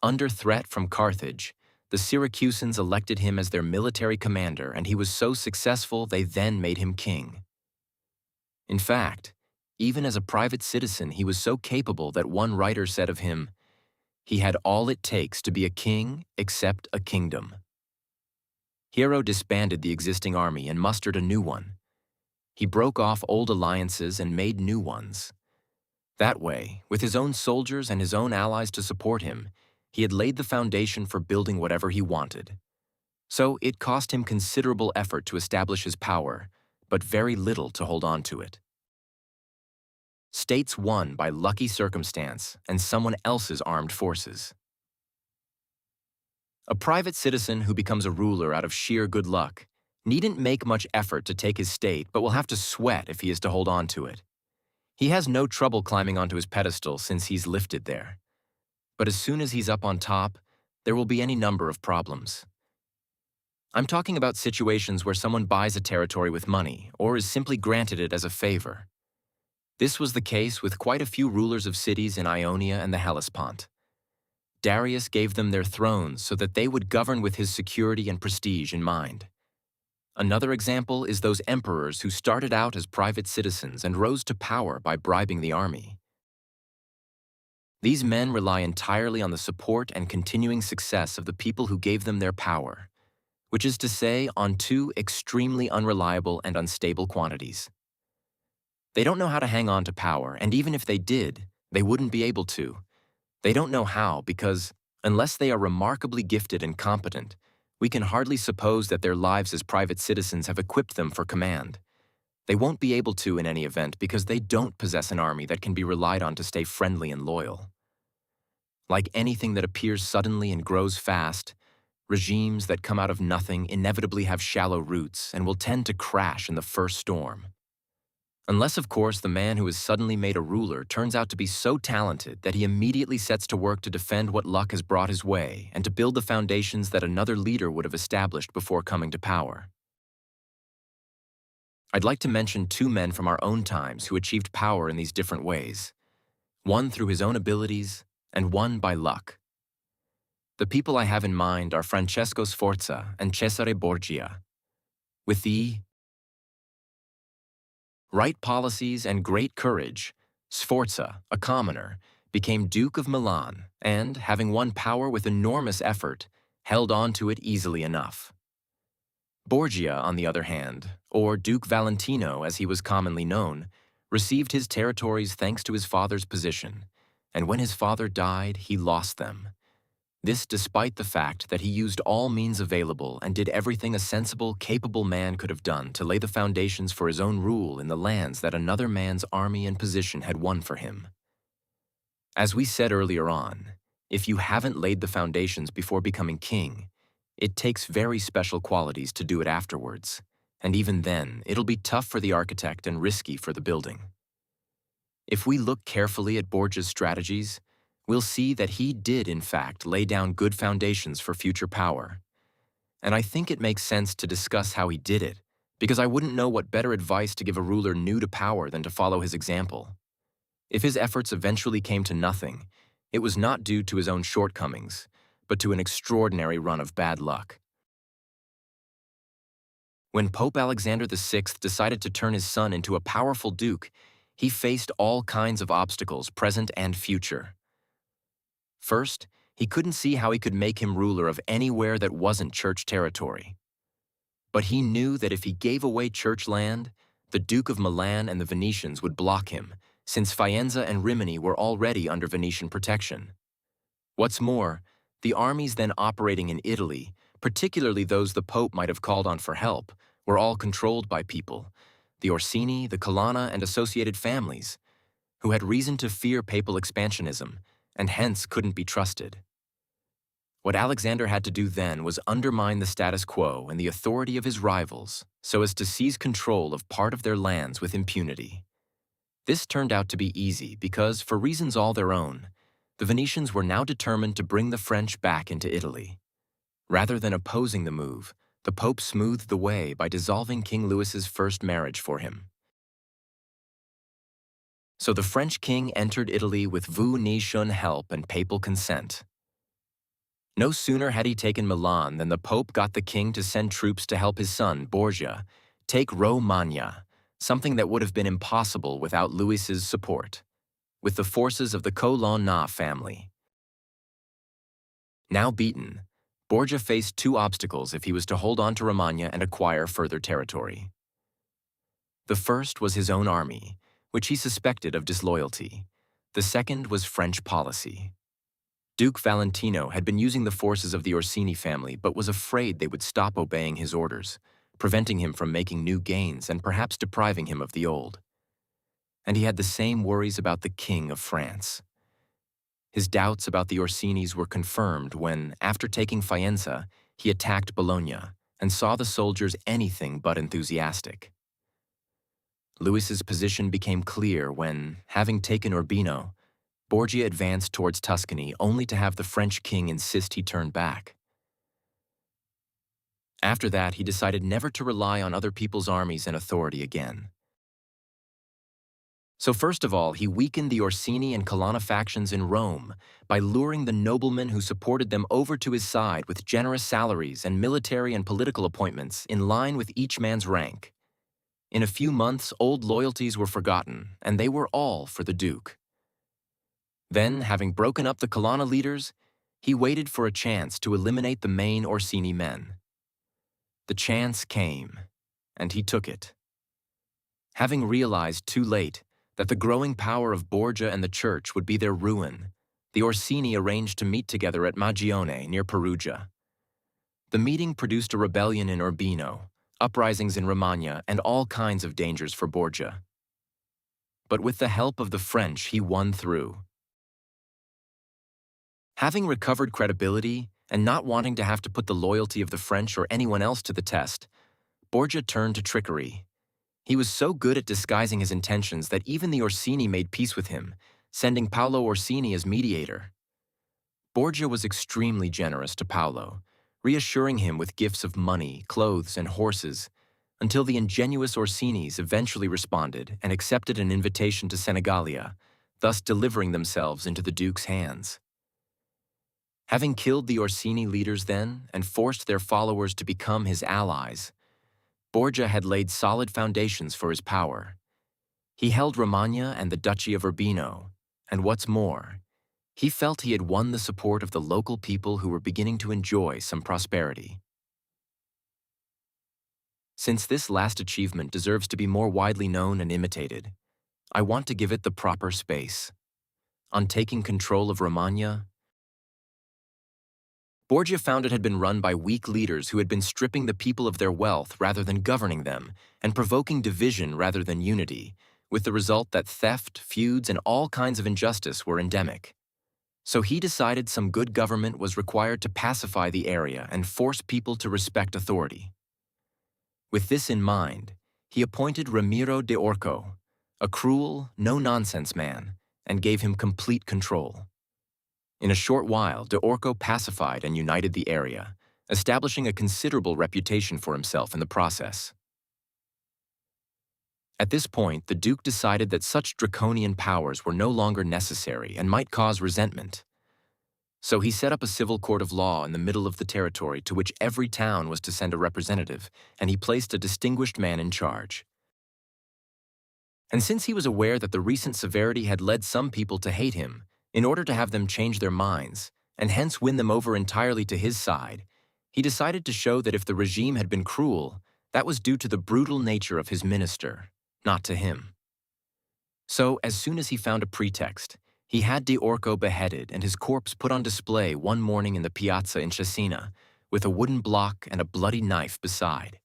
Under threat from Carthage, the Syracusans elected him as their military commander, and he was so successful they then made him king. In fact, even as a private citizen, he was so capable that one writer said of him, "He had all it takes to be a king except a kingdom." Hero disbanded the existing army and mustered a new one. He broke off old alliances and made new ones. That way, with his own soldiers and his own allies to support him, he had laid the foundation for building whatever he wanted. So it cost him considerable effort to establish his power, but very little to hold on to it. States won by lucky circumstance and someone else's armed forces. A private citizen who becomes a ruler out of sheer good luck needn't make much effort to take his state, but will have to sweat if he is to hold on to it. He has no trouble climbing onto his pedestal since he's lifted there. But as soon as he's up on top, there will be any number of problems. I'm talking about situations where someone buys a territory with money or is simply granted it as a favor. This was the case with quite a few rulers of cities in Ionia and the Hellespont. Darius gave them their thrones so that they would govern with his security and prestige in mind. Another example is those emperors who started out as private citizens and rose to power by bribing the army. These men rely entirely on the support and continuing success of the people who gave them their power, which is to say, on 2 extremely unreliable and unstable quantities. They don't know how to hang on to power, and even if they did, they wouldn't be able to. They don't know how because, unless they are remarkably gifted and competent, we can hardly suppose that their lives as private citizens have equipped them for command. They won't be able to in any event because they don't possess an army that can be relied on to stay friendly and loyal. Like anything that appears suddenly and grows fast, regimes that come out of nothing inevitably have shallow roots and will tend to crash in the first storm. Unless, of course, the man who is suddenly made a ruler turns out to be so talented that he immediately sets to work to defend what luck has brought his way and to build the foundations that another leader would have established before coming to power. I'd like to mention two men from our own times who achieved power in these different ways, one through his own abilities and one by luck. The people I have in mind are Francesco Sforza and Cesare Borgia. With the right policies and great courage, Sforza, a commoner, became Duke of Milan and, having won power with enormous effort, held on to it easily enough. Borgia, on the other hand, or Duke Valentino as he was commonly known, received his territories thanks to his father's position, and when his father died, he lost them. This despite the fact that he used all means available and did everything a sensible, capable man could have done to lay the foundations for his own rule in the lands that another man's army and position had won for him. As we said earlier on, if you haven't laid the foundations before becoming king, it takes very special qualities to do it afterwards, and even then, it'll be tough for the architect and risky for the building. If we look carefully at Borgia's strategies, we'll see that he did, in fact, lay down good foundations for future power. And I think it makes sense to discuss how he did it, because I wouldn't know what better advice to give a ruler new to power than to follow his example. If his efforts eventually came to nothing, it was not due to his own shortcomings, but to an extraordinary run of bad luck. When Pope Alexander VI decided to turn his son into a powerful duke, he faced all kinds of obstacles, present and future. First, he couldn't see how he could make him ruler of anywhere that wasn't church territory. But he knew that if he gave away church land, the Duke of Milan and the Venetians would block him, since Faenza and Rimini were already under Venetian protection. What's more, the armies then operating in Italy, particularly those the Pope might have called on for help, were all controlled by people, the Orsini, the Colonna, and associated families, who had reason to fear papal expansionism, and hence couldn't be trusted. What Alexander had to do then was undermine the status quo and the authority of his rivals so as to seize control of part of their lands with impunity. This turned out to be easy because, for reasons all their own, the Venetians were now determined to bring the French back into Italy. Rather than opposing the move, the Pope smoothed the way by dissolving King Louis's first marriage for him. So the French king entered Italy with Venetian help and papal consent. No sooner had he taken Milan than the Pope got the king to send troops to help his son, Borgia, take Romagna, something that would have been impossible without Louis's support, with the forces of the Colonna family. Now beaten, Borgia faced two obstacles if he was to hold on to Romagna and acquire further territory. The first was his own army, which he suspected of disloyalty. The second was French policy. Duke Valentino had been using the forces of the Orsini family but was afraid they would stop obeying his orders, preventing him from making new gains and perhaps depriving him of the old. And he had the same worries about the King of France. His doubts about the Orsinis were confirmed when, after taking Faenza, he attacked Bologna and saw the soldiers anything but enthusiastic. Louis's position became clear when, having taken Urbino, Borgia advanced towards Tuscany only to have the French king insist he turn back. After that, he decided never to rely on other people's armies and authority again. So first of all, he weakened the Orsini and Colonna factions in Rome by luring the noblemen who supported them over to his side with generous salaries and military and political appointments in line with each man's rank. In a few months, old loyalties were forgotten, and they were all for the Duke. Then, having broken up the Colonna leaders, he waited for a chance to eliminate the main Orsini men. The chance came, and he took it. Having realized too late that the growing power of Borgia and the church would be their ruin, the Orsini arranged to meet together at Magione near Perugia. The meeting produced a rebellion in Urbino, uprisings in Romagna, and all kinds of dangers for Borgia. But with the help of the French, he won through. Having recovered credibility and not wanting to have to put the loyalty of the French or anyone else to the test, Borgia turned to trickery. He was so good at disguising his intentions that even the Orsini made peace with him, sending Paolo Orsini as mediator. Borgia was extremely generous to Paolo, reassuring him with gifts of money, clothes, and horses, until the ingenuous Orsinis eventually responded and accepted an invitation to Senegalia, thus delivering themselves into the Duke's hands. Having killed the Orsini leaders then and forced their followers to become his allies, Borgia had laid solid foundations for his power. He held Romagna and the Duchy of Urbino, and what's more, he felt he had won the support of the local people who were beginning to enjoy some prosperity. Since this last achievement deserves to be more widely known and imitated, I want to give it the proper space. On taking control of Romagna, Borgia found it had been run by weak leaders who had been stripping the people of their wealth rather than governing them, and provoking division rather than unity, with the result that theft, feuds, and all kinds of injustice were endemic. So he decided some good government was required to pacify the area and force people to respect authority. With this in mind, he appointed Ramiro de Orco, a cruel, no-nonsense man, and gave him complete control. In a short while, de Orco pacified and united the area, establishing a considerable reputation for himself in the process. At this point, the Duke decided that such draconian powers were no longer necessary and might cause resentment. So he set up a civil court of law in the middle of the territory to which every town was to send a representative, and he placed a distinguished man in charge. And since he was aware that the recent severity had led some people to hate him, in order to have them change their minds, and hence win them over entirely to his side, he decided to show that if the regime had been cruel, that was due to the brutal nature of his minister, not to him. So, as soon as he found a pretext, he had de Orco beheaded and his corpse put on display one morning in the piazza in Cesena, with a wooden block and a bloody knife beside.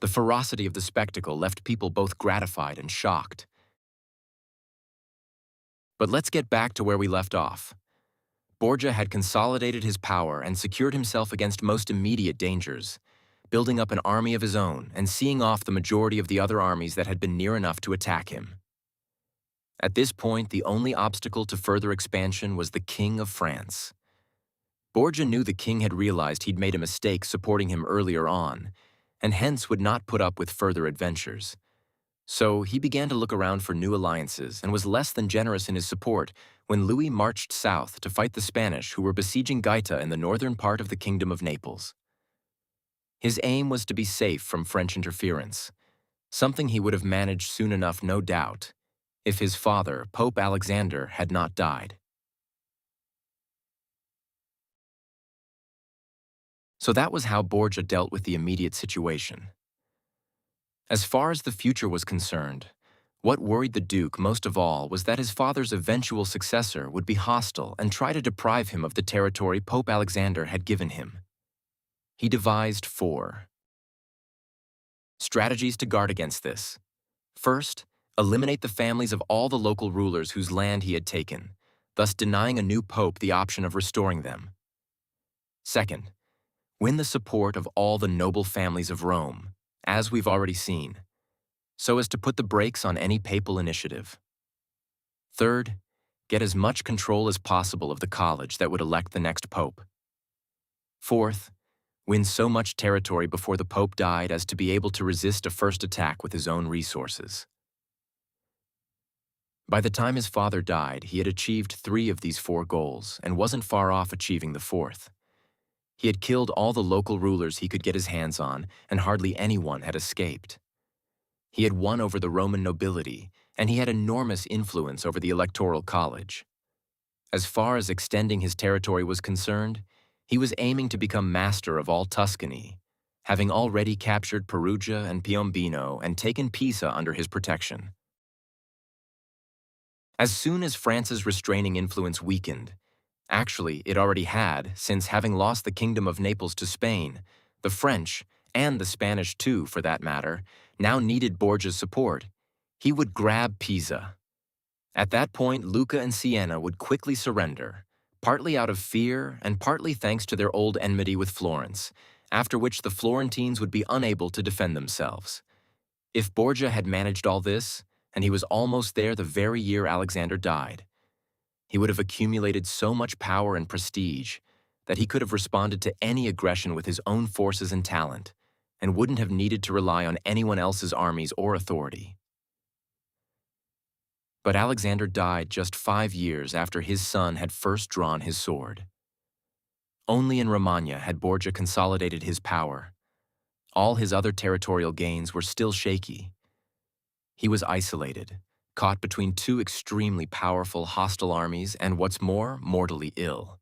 The ferocity of the spectacle left people both gratified and shocked. But let's get back to where we left off. Borgia had consolidated his power and secured himself against most immediate dangers, building up an army of his own and seeing off the majority of the other armies that had been near enough to attack him. At this point, the only obstacle to further expansion was the King of France. Borgia knew the king had realized he'd made a mistake supporting him earlier on, and hence would not put up with further adventures. So he began to look around for new alliances and was less than generous in his support when Louis marched south to fight the Spanish who were besieging Gaeta in the northern part of the Kingdom of Naples. His aim was to be safe from French interference, something he would have managed soon enough, no doubt, if his father, Pope Alexander, had not died. So that was how Borgia dealt with the immediate situation. As far as the future was concerned, what worried the Duke most of all was that his father's eventual successor would be hostile and try to deprive him of the territory Pope Alexander had given him. He devised 4 strategies to guard against this. First, eliminate the families of all the local rulers whose land he had taken, thus denying a new pope the option of restoring them. Second, win the support of all the noble families of Rome, as we've already seen, so as to put the brakes on any papal initiative. Third, get as much control as possible of the college that would elect the next pope. Fourth, win so much territory before the pope died as to be able to resist a first attack with his own resources. By the time his father died, he had achieved 3 of these 4 goals and wasn't far off achieving the 4th. He had killed all the local rulers he could get his hands on, and hardly anyone had escaped. He had won over the Roman nobility, and he had enormous influence over the electoral college. As far as extending his territory was concerned, he was aiming to become master of all Tuscany, having already captured Perugia and Piombino and taken Pisa under his protection. As soon as France's restraining influence weakened, actually it already had, since having lost the Kingdom of Naples to Spain, the French, and the Spanish too for that matter, now needed Borgia's support, he would grab Pisa. At that point, Lucca and Siena would quickly surrender, partly out of fear and partly thanks to their old enmity with Florence, after which the Florentines would be unable to defend themselves. If Borgia had managed all this, and he was almost there the very year Alexander died, he would have accumulated so much power and prestige that he could have responded to any aggression with his own forces and talent, and wouldn't have needed to rely on anyone else's armies or authority. But Alexander died just 5 years after his son had first drawn his sword. Only in Romagna had Borgia consolidated his power. All his other territorial gains were still shaky. He was isolated, caught between two extremely powerful hostile armies and, what's more, mortally ill.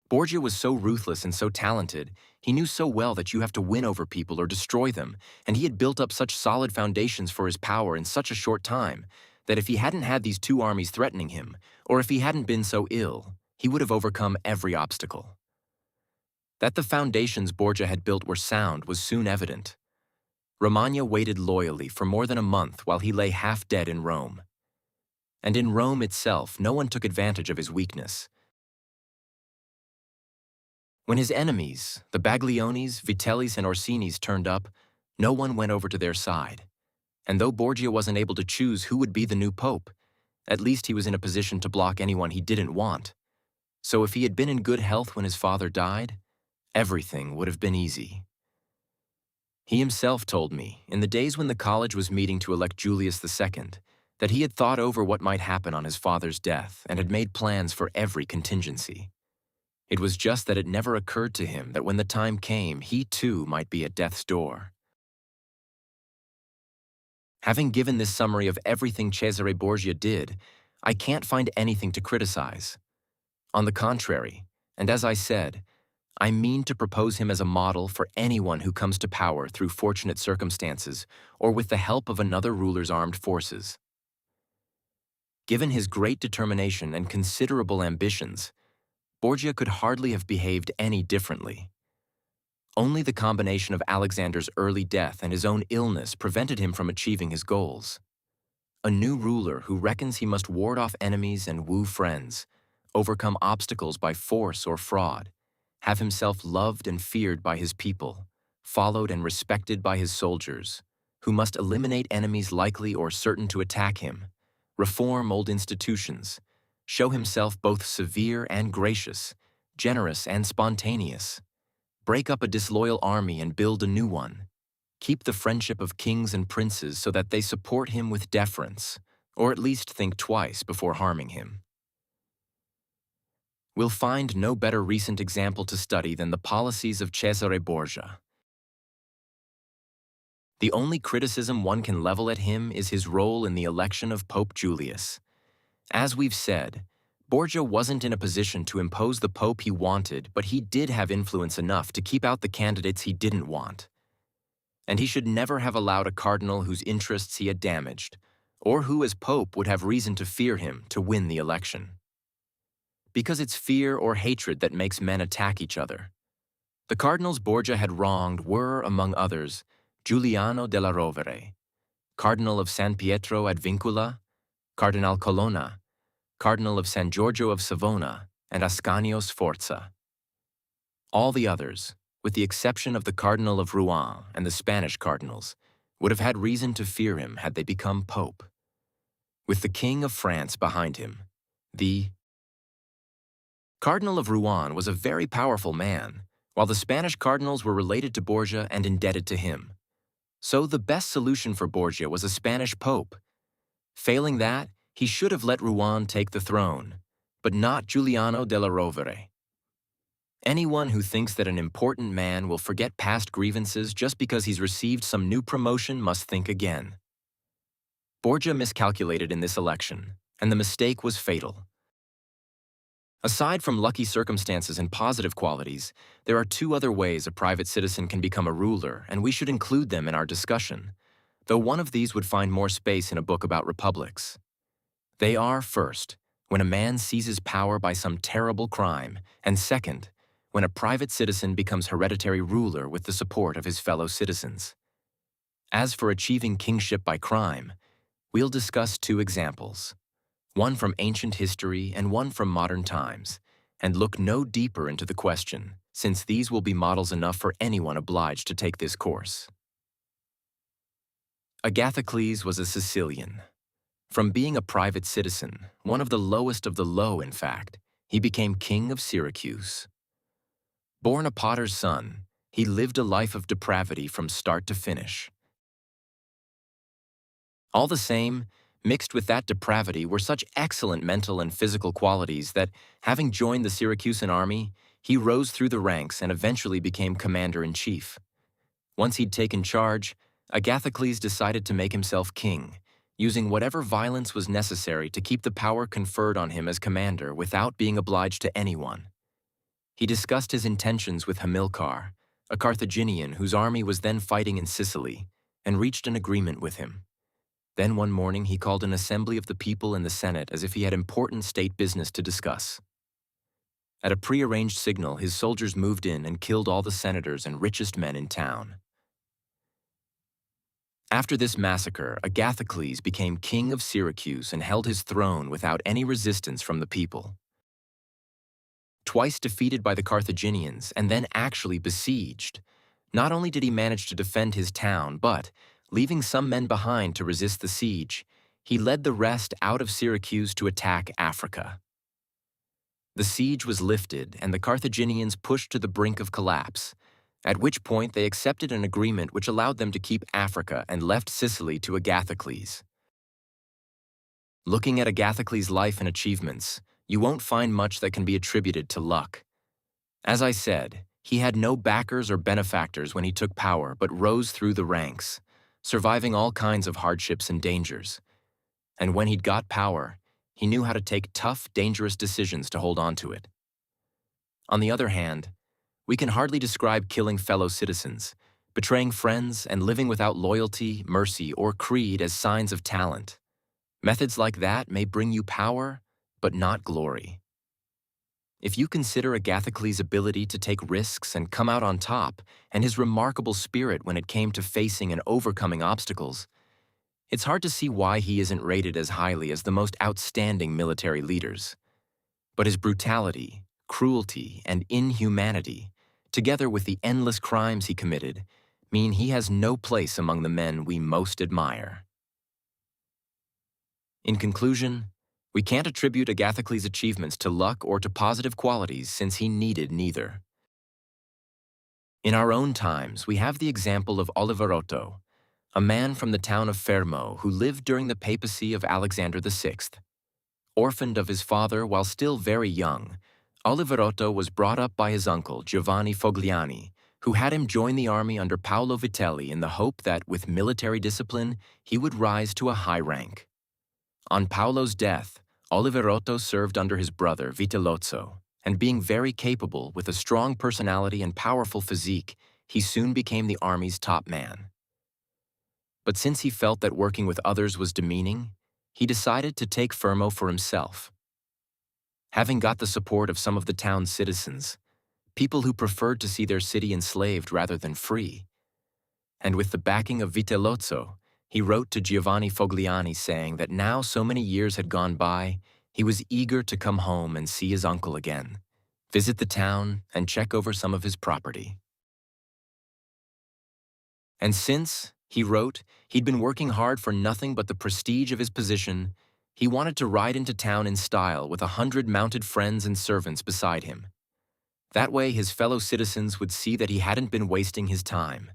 Borgia was so ruthless and so talented, he knew so well that you have to win over people or destroy them, and he had built up such solid foundations for his power in such a short time that if he hadn't had these two armies threatening him, or if he hadn't been so ill, he would have overcome every obstacle. That the foundations Borgia had built were sound was soon evident. Romagna waited loyally for more than a month while he lay half dead in Rome. And in Rome itself, no one took advantage of his weakness. When his enemies, the Baglionis, Vitellis, and Orsinis, turned up, no one went over to their side. And though Borgia wasn't able to choose who would be the new pope, at least he was in a position to block anyone he didn't want. So if he had been in good health when his father died, everything would have been easy. He himself told me, in the days when the college was meeting to elect Julius II, that he had thought over what might happen on his father's death and had made plans for every contingency. It was just that it never occurred to him that when the time came, he too might be at death's door. Having given this summary of everything Cesare Borgia did, I can't find anything to criticize. On the contrary, and as I said, I mean to propose him as a model for anyone who comes to power through fortunate circumstances or with the help of another ruler's armed forces. Given his great determination and considerable ambitions, Borgia could hardly have behaved any differently. Only the combination of Alexander's early death and his own illness prevented him from achieving his goals. A new ruler who reckons he must ward off enemies and woo friends, overcome obstacles by force or fraud, have himself loved and feared by his people, followed and respected by his soldiers, who must eliminate enemies likely or certain to attack him, reform old institutions, show himself both severe and gracious, generous and spontaneous, break up a disloyal army and build a new one, keep the friendship of kings and princes so that they support him with deference, or at least think twice before harming him. We'll find no better recent example to study than the policies of Cesare Borgia. The only criticism one can level at him is his role in the election of Pope Julius. As we've said, Borgia wasn't in a position to impose the pope he wanted, but he did have influence enough to keep out the candidates he didn't want. And he should never have allowed a cardinal whose interests he had damaged, or who as pope would have reason to fear him, to win the election. Because it's fear or hatred that makes men attack each other. The cardinals Borgia had wronged were, among others, Giuliano della Rovere, Cardinal of San Pietro ad Vincula, Cardinal Colonna, Cardinal of San Giorgio of Savona, and Ascanio Sforza. All the others, with the exception of the Cardinal of Rouen and the Spanish cardinals, would have had reason to fear him had they become pope. With the King of France behind him, the Cardinal of Rouen was a very powerful man, while the Spanish cardinals were related to Borgia and indebted to him. So the best solution for Borgia was a Spanish pope. Failing that, he should have let Rouen take the throne, but not Giuliano della Rovere. Anyone who thinks that an important man will forget past grievances just because he's received some new promotion must think again. Borgia miscalculated in this election, and the mistake was fatal. Aside from lucky circumstances and positive qualities, there are two other ways a private citizen can become a ruler, and we should include them in our discussion, though one of these would find more space in a book about republics. They are, first, when a man seizes power by some terrible crime, and second, when a private citizen becomes hereditary ruler with the support of his fellow citizens. As for achieving kingship by crime, we'll discuss two examples, one from ancient history and one from modern times, and look no deeper into the question, since these will be models enough for anyone obliged to take this course. Agathocles was a Sicilian. From being a private citizen, one of the lowest of the low in fact, he became king of Syracuse. Born a potter's son, he lived a life of depravity from start to finish. All the same, mixed with that depravity were such excellent mental and physical qualities that, having joined the Syracusan army, he rose through the ranks and eventually became commander-in-chief. Once he'd taken charge, Agathocles decided to make himself king, using whatever violence was necessary to keep the power conferred on him as commander without being obliged to anyone. He discussed his intentions with Hamilcar, a Carthaginian whose army was then fighting in Sicily, and reached an agreement with him. Then one morning he called an assembly of the people in the Senate as if he had important state business to discuss. At a prearranged signal, his soldiers moved in and killed all the senators and richest men in town. After this massacre, Agathocles became king of Syracuse and held his throne without any resistance from the people. Twice defeated by the Carthaginians and then actually besieged, not only did he manage to defend his town, but, leaving some men behind to resist the siege, he led the rest out of Syracuse to attack Africa. The siege was lifted and the Carthaginians pushed to the brink of collapse, at which point they accepted an agreement which allowed them to keep Africa and left Sicily to Agathocles. Looking at Agathocles' life and achievements, you won't find much that can be attributed to luck. As I said, he had no backers or benefactors when he took power but rose through the ranks, surviving all kinds of hardships and dangers. And when he'd got power, he knew how to take tough, dangerous decisions to hold on to it. On the other hand, we can hardly describe killing fellow citizens, betraying friends, and living without loyalty, mercy, or creed as signs of talent. Methods like that may bring you power, but not glory. If you consider Agathocles' ability to take risks and come out on top, and his remarkable spirit when it came to facing and overcoming obstacles, it's hard to see why he isn't rated as highly as the most outstanding military leaders. But his brutality, cruelty, and inhumanity, together with the endless crimes he committed, mean he has no place among the men we most admire. In conclusion, we can't attribute Agathocles' achievements to luck or to positive qualities since he needed neither. In our own times, we have the example of Oliverotto, a man from the town of Fermo who lived during the papacy of Alexander VI. Orphaned of his father while still very young, Oliverotto was brought up by his uncle Giovanni Fogliani, who had him join the army under Paolo Vitelli in the hope that, with military discipline, he would rise to a high rank. On Paolo's death, Oliverotto served under his brother Vitellozzo, and being very capable with a strong personality and powerful physique, he soon became the army's top man. But since he felt that working with others was demeaning, he decided to take Fermo for himself. Having got the support of some of the town's citizens, people who preferred to see their city enslaved rather than free, and with the backing of Vitellozzo, he wrote to Giovanni Fogliani saying that now so many years had gone by, he was eager to come home and see his uncle again, visit the town, and check over some of his property. And since, he wrote, he'd been working hard for nothing but the prestige of his position, he wanted to ride into town in style with 100 mounted friends and servants beside him. That way his fellow citizens would see that he hadn't been wasting his time.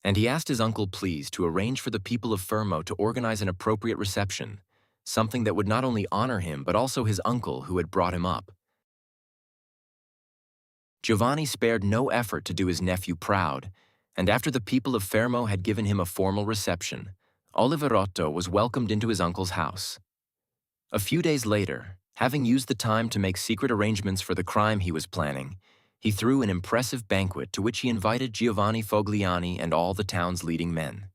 And he asked his uncle please to arrange for the people of Fermo to organize an appropriate reception, something that would not only honor him but also his uncle who had brought him up. Giovanni spared no effort to do his nephew proud, and after the people of Fermo had given him a formal reception, Oliverotto was welcomed into his uncle's house. A few days later, having used the time to make secret arrangements for the crime he was planning, he threw an impressive banquet to which he invited Giovanni Fogliani and all the town's leading men.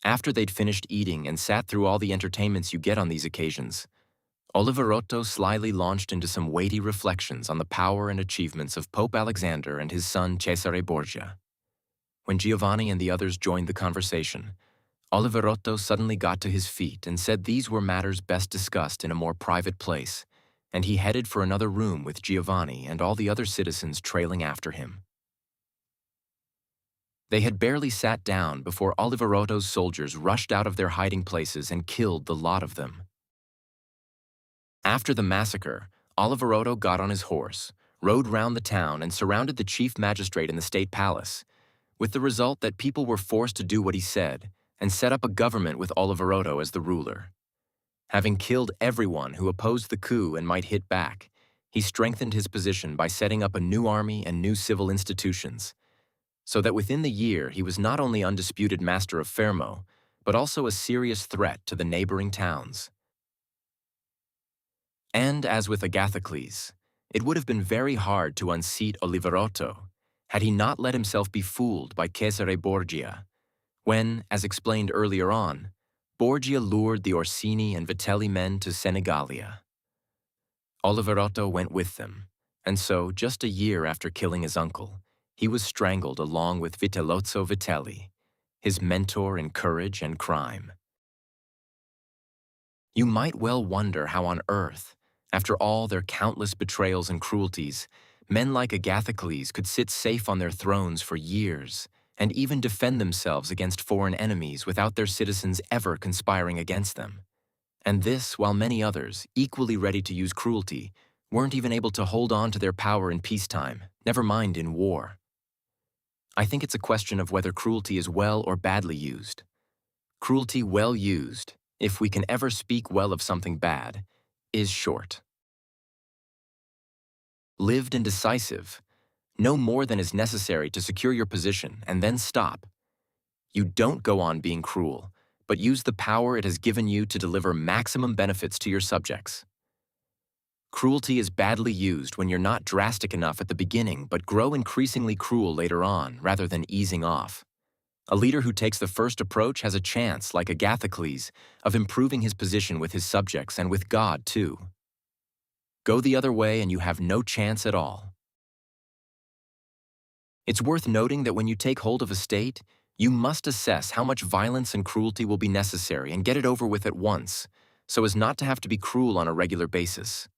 After they'd finished eating and sat through all the entertainments you get on these occasions, Oliverotto slyly launched into some weighty reflections on the power and achievements of Pope Alexander and his son Cesare Borgia. When Giovanni and the others joined the conversation, Oliverotto suddenly got to his feet and said these were matters best discussed in a more private place, and he headed for another room with Giovanni and all the other citizens trailing after him. They had barely sat down before Oliverotto's soldiers rushed out of their hiding places and killed the lot of them. After the massacre, Oliverotto got on his horse, rode round the town, and surrounded the chief magistrate in the state palace, with the result that people were forced to do what he said and set up a government with Oliverotto as the ruler. Having killed everyone who opposed the coup and might hit back, he strengthened his position by setting up a new army and new civil institutions, so that within the year he was not only undisputed master of Fermo, but also a serious threat to the neighboring towns. And as with Agathocles, it would have been very hard to unseat Oliverotto had he not let himself be fooled by Cesare Borgia, when, as explained earlier on, Borgia lured the Orsini and Vitelli men to Senegalia. Oliverotto went with them, and so, just a year after killing his uncle, he was strangled along with Vitellozzo Vitelli, his mentor in courage and crime. You might well wonder how on earth, after all their countless betrayals and cruelties, men like Agathocles could sit safe on their thrones for years and even defend themselves against foreign enemies without their citizens ever conspiring against them. And this while many others, equally ready to use cruelty, weren't even able to hold on to their power in peacetime, never mind in war. I think it's a question of whether cruelty is well or badly used. Cruelty well used, if we can ever speak well of something bad, is short. Lived and decisive, no more than is necessary to secure your position and then stop. You don't go on being cruel, but use the power it has given you to deliver maximum benefits to your subjects. Cruelty is badly used when you're not drastic enough at the beginning but grow increasingly cruel later on rather than easing off. A leader who takes the first approach has a chance, like Agathocles, of improving his position with his subjects and with God too. Go the other way and you have no chance at all. It's worth noting that when you take hold of a state, you must assess how much violence and cruelty will be necessary and get it over with at once, so as not to have to be cruel on a regular basis.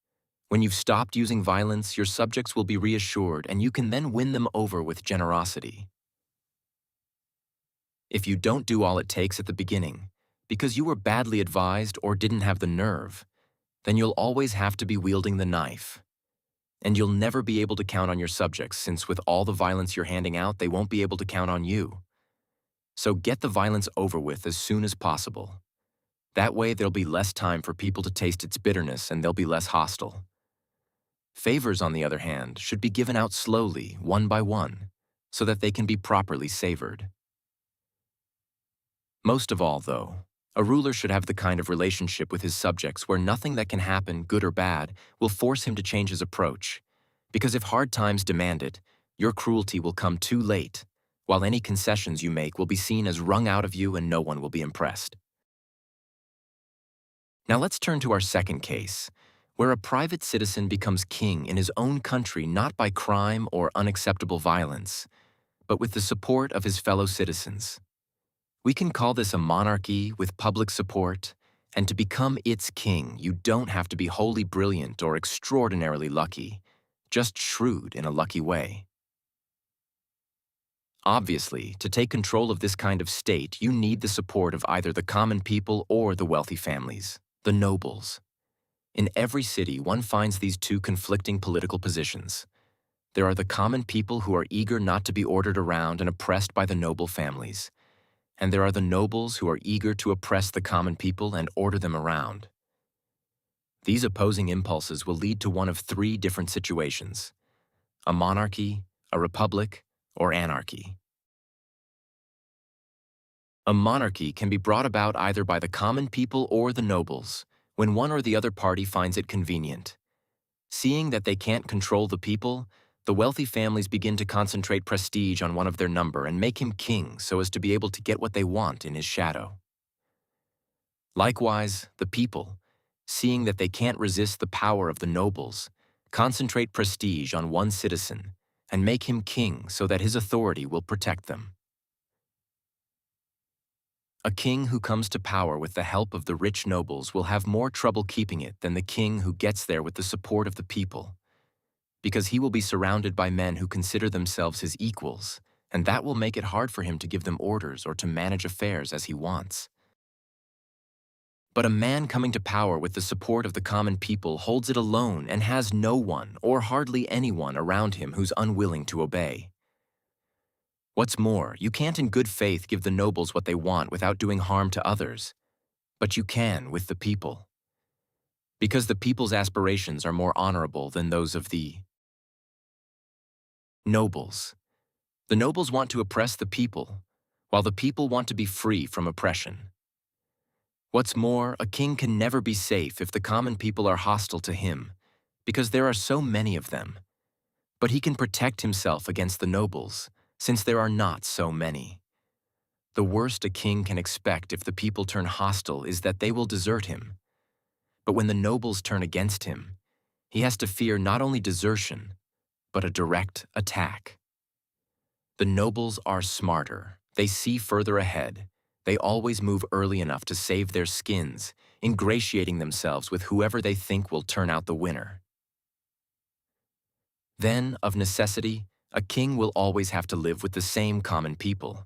When you've stopped using violence, your subjects will be reassured and you can then win them over with generosity. If you don't do all it takes at the beginning, because you were badly advised or didn't have the nerve, then you'll always have to be wielding the knife. And you'll never be able to count on your subjects, since with all the violence you're handing out, they won't be able to count on you. So get the violence over with as soon as possible. That way there'll be less time for people to taste its bitterness and they'll be less hostile. Favors, on the other hand, should be given out slowly, one by one, so that they can be properly savored. Most of all, though, a ruler should have the kind of relationship with his subjects where nothing that can happen, good or bad, will force him to change his approach. Because if hard times demand it, your cruelty will come too late, while any concessions you make will be seen as wrung out of you and no one will be impressed. Now let's turn to our second case, where a private citizen becomes king in his own country not by crime or unacceptable violence, but with the support of his fellow citizens. We can call this a monarchy with public support, and to become its king, you don't have to be wholly brilliant or extraordinarily lucky, just shrewd in a lucky way. Obviously, to take control of this kind of state, you need the support of either the common people or the wealthy families, the nobles. In every city, one finds these two conflicting political positions. There are the common people who are eager not to be ordered around and oppressed by the noble families. And there are the nobles who are eager to oppress the common people and order them around. These opposing impulses will lead to one of three different situations: a monarchy, a republic, or anarchy. A monarchy can be brought about either by the common people or the nobles, when one or the other party finds it convenient. Seeing that they can't control the people, the wealthy families begin to concentrate prestige on one of their number and make him king so as to be able to get what they want in his shadow. Likewise, the people, seeing that they can't resist the power of the nobles, concentrate prestige on one citizen and make him king so that his authority will protect them. A king who comes to power with the help of the rich nobles will have more trouble keeping it than the king who gets there with the support of the people, because he will be surrounded by men who consider themselves his equals and that will make it hard for him to give them orders or to manage affairs as he wants. But a man coming to power with the support of the common people holds it alone and has no one or hardly anyone around him who's unwilling to obey. What's more, you can't in good faith give the nobles what they want without doing harm to others, but you can with the people. Because the people's aspirations are more honorable than those of the nobles. The nobles want to oppress the people, while the people want to be free from oppression. What's more, a king can never be safe if the common people are hostile to him, because there are so many of them. But he can protect himself against the nobles, since there are not so many. The worst a king can expect if the people turn hostile is that they will desert him. But when the nobles turn against him, he has to fear not only desertion, but a direct attack. The nobles are smarter. They see further ahead. They always move early enough to save their skins, ingratiating themselves with whoever they think will turn out the winner. Then, of necessity, a king will always have to live with the same common people.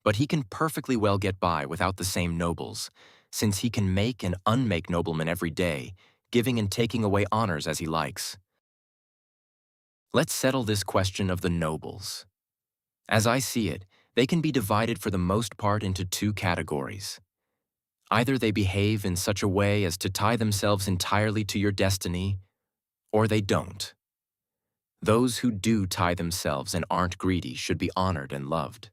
But he can perfectly well get by without the same nobles, since he can make and unmake noblemen every day, giving and taking away honors as he likes. Let's settle this question of the nobles. As I see it, they can be divided for the most part into two categories. Either they behave in such a way as to tie themselves entirely to your destiny, or they don't. Those who do tie themselves and aren't greedy should be honored and loved.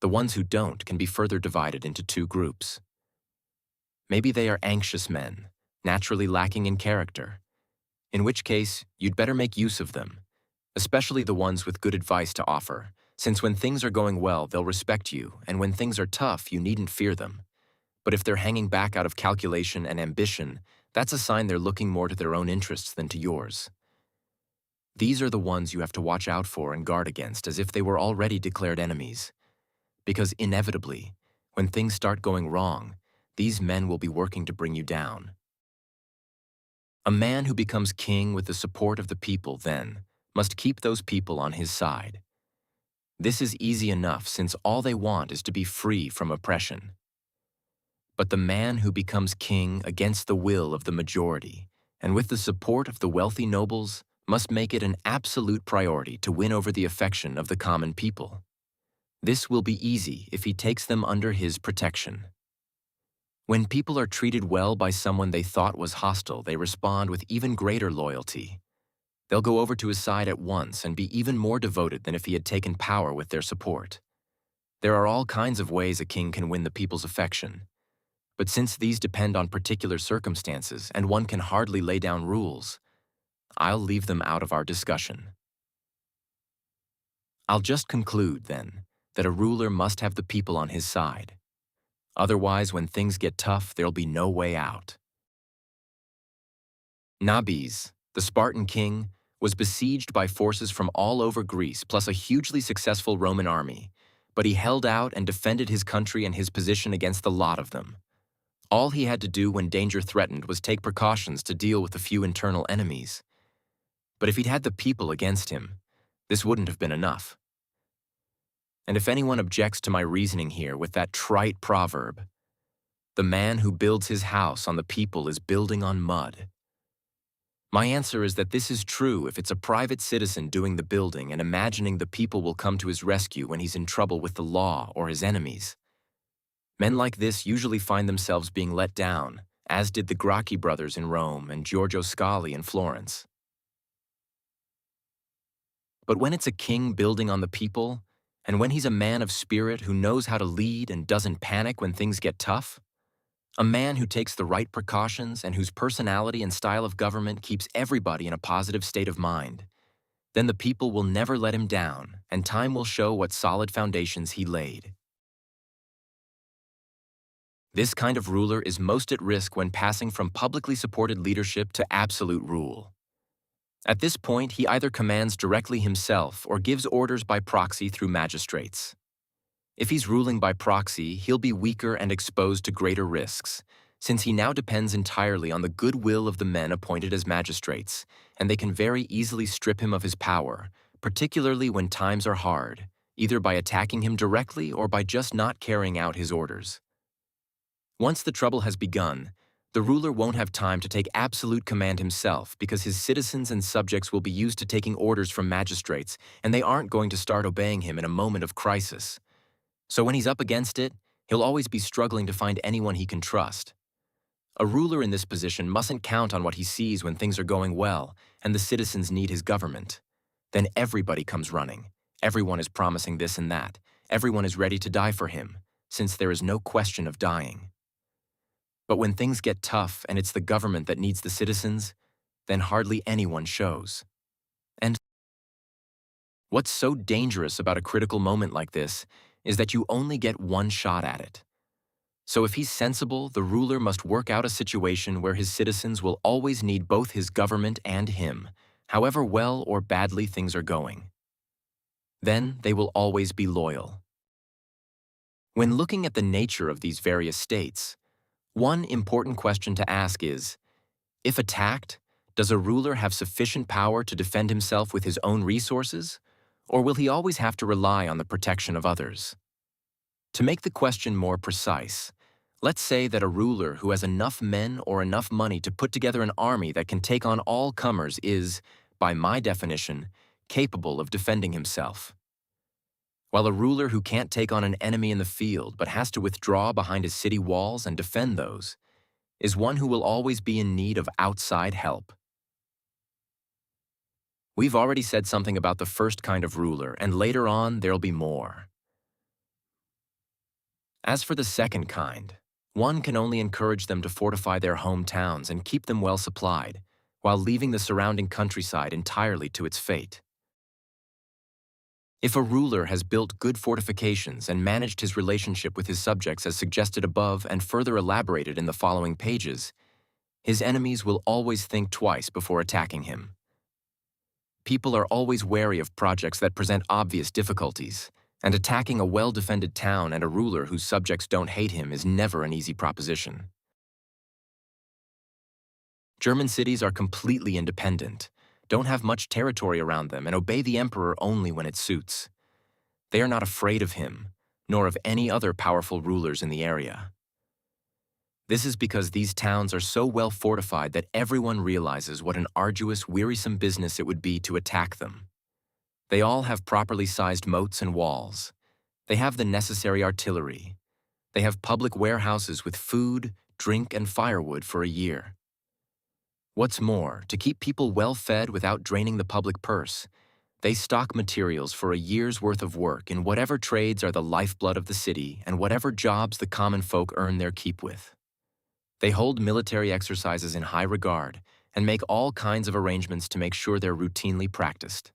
The ones who don't can be further divided into two groups. Maybe they are anxious men, naturally lacking in character, in which case you'd better make use of them, especially the ones with good advice to offer, since when things are going well, they'll respect you, and when things are tough, you needn't fear them. But if they're hanging back out of calculation and ambition, that's a sign they're looking more to their own interests than to yours. These are the ones you have to watch out for and guard against as if they were already declared enemies. Because inevitably, when things start going wrong, these men will be working to bring you down. A man who becomes king with the support of the people, then, must keep those people on his side. This is easy enough since all they want is to be free from oppression. But the man who becomes king against the will of the majority and with the support of the wealthy nobles must make it an absolute priority to win over the affection of the common people. This will be easy if he takes them under his protection. When people are treated well by someone they thought was hostile, they respond with even greater loyalty. They'll go over to his side at once and be even more devoted than if he had taken power with their support. There are all kinds of ways a king can win the people's affection. But since these depend on particular circumstances and one can hardly lay down rules, I'll leave them out of our discussion. I'll just conclude, then, that a ruler must have the people on his side. Otherwise, when things get tough, there'll be no way out. Nabis, the Spartan king, was besieged by forces from all over Greece, plus a hugely successful Roman army, but he held out and defended his country and his position against the lot of them. All he had to do when danger threatened was take precautions to deal with a few internal enemies. But if he'd had the people against him, this wouldn't have been enough. And if anyone objects to my reasoning here with that trite proverb, "The man who builds his house on the people is building on mud," my answer is that this is true if it's a private citizen doing the building and imagining the people will come to his rescue when he's in trouble with the law or his enemies. Men like this usually find themselves being let down, as did the Gracchi brothers in Rome and Giorgio Scali in Florence. But when it's a king building on the people, and when he's a man of spirit who knows how to lead and doesn't panic when things get tough, a man who takes the right precautions and whose personality and style of government keeps everybody in a positive state of mind, then the people will never let him down, and time will show what solid foundations he laid. This kind of ruler is most at risk when passing from publicly supported leadership to absolute rule. At this point, he either commands directly himself or gives orders by proxy through magistrates. If he's ruling by proxy, he'll be weaker and exposed to greater risks, since he now depends entirely on the goodwill of the men appointed as magistrates, and they can very easily strip him of his power, particularly when times are hard, either by attacking him directly or by just not carrying out his orders. Once the trouble has begun, the ruler won't have time to take absolute command himself because his citizens and subjects will be used to taking orders from magistrates, and they aren't going to start obeying him in a moment of crisis. So when he's up against it, he'll always be struggling to find anyone he can trust. A ruler in this position mustn't count on what he sees when things are going well and the citizens need his government. Then everybody comes running. Everyone is promising this and that. Everyone is ready to die for him, since there is no question of dying. But when things get tough and it's the government that needs the citizens, then hardly anyone shows. And what's so dangerous about a critical moment like this is that you only get one shot at it. So if he's sensible, the ruler must work out a situation where his citizens will always need both his government and him, however well or badly things are going. Then they will always be loyal. When looking at the nature of these various states, one important question to ask is, if attacked, does a ruler have sufficient power to defend himself with his own resources, or will he always have to rely on the protection of others? To make the question more precise, let's say that a ruler who has enough men or enough money to put together an army that can take on all comers is, by my definition, capable of defending himself. While a ruler who can't take on an enemy in the field but has to withdraw behind his city walls and defend those, is one who will always be in need of outside help. We've already said something about the first kind of ruler, and later on there'll be more. As for the second kind, one can only encourage them to fortify their hometowns and keep them well supplied, while leaving the surrounding countryside entirely to its fate. If a ruler has built good fortifications and managed his relationship with his subjects as suggested above and further elaborated in the following pages, his enemies will always think twice before attacking him. People are always wary of projects that present obvious difficulties, and attacking a well-defended town and a ruler whose subjects don't hate him is never an easy proposition. German cities are completely independent, don't have much territory around them, and obey the emperor only when it suits. They are not afraid of him, nor of any other powerful rulers in the area. This is because these towns are so well fortified that everyone realizes what an arduous, wearisome business it would be to attack them. They all have properly sized moats and walls. They have the necessary artillery. They have public warehouses with food, drink, and firewood for a year. What's more, to keep people well fed without draining the public purse, they stock materials for a year's worth of work in whatever trades are the lifeblood of the city and whatever jobs the common folk earn their keep with. They hold military exercises in high regard and make all kinds of arrangements to make sure they're routinely practiced.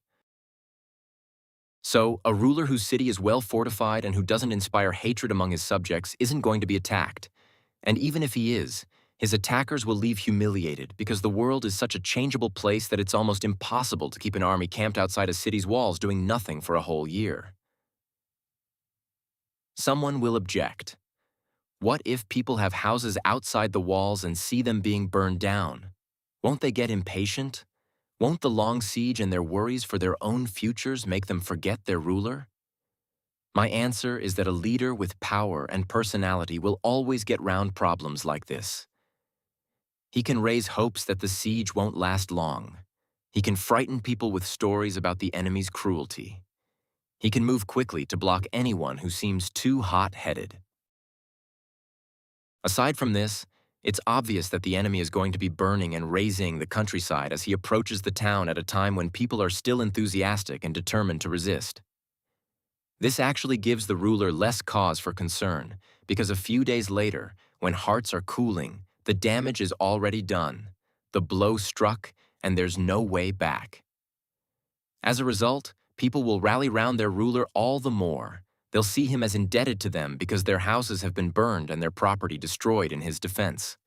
So, a ruler whose city is well fortified and who doesn't inspire hatred among his subjects isn't going to be attacked. And even if he is, his attackers will leave humiliated because the world is such a changeable place that it's almost impossible to keep an army camped outside a city's walls doing nothing for a whole year. Someone will object. What if people have houses outside the walls and see them being burned down? Won't they get impatient? Won't the long siege and their worries for their own futures make them forget their ruler? My answer is that a leader with power and personality will always get round problems like this. He can raise hopes that the siege won't last long. He can frighten people with stories about the enemy's cruelty. He can move quickly to block anyone who seems too hot-headed. Aside from this, it's obvious that the enemy is going to be burning and razing the countryside as he approaches the town at a time when people are still enthusiastic and determined to resist. This actually gives the ruler less cause for concern, because a few days later, when hearts are cooling, the damage is already done, the blow struck, and there's no way back. As a result, people will rally round their ruler all the more. They'll see him as indebted to them because their houses have been burned and their property destroyed in his defense.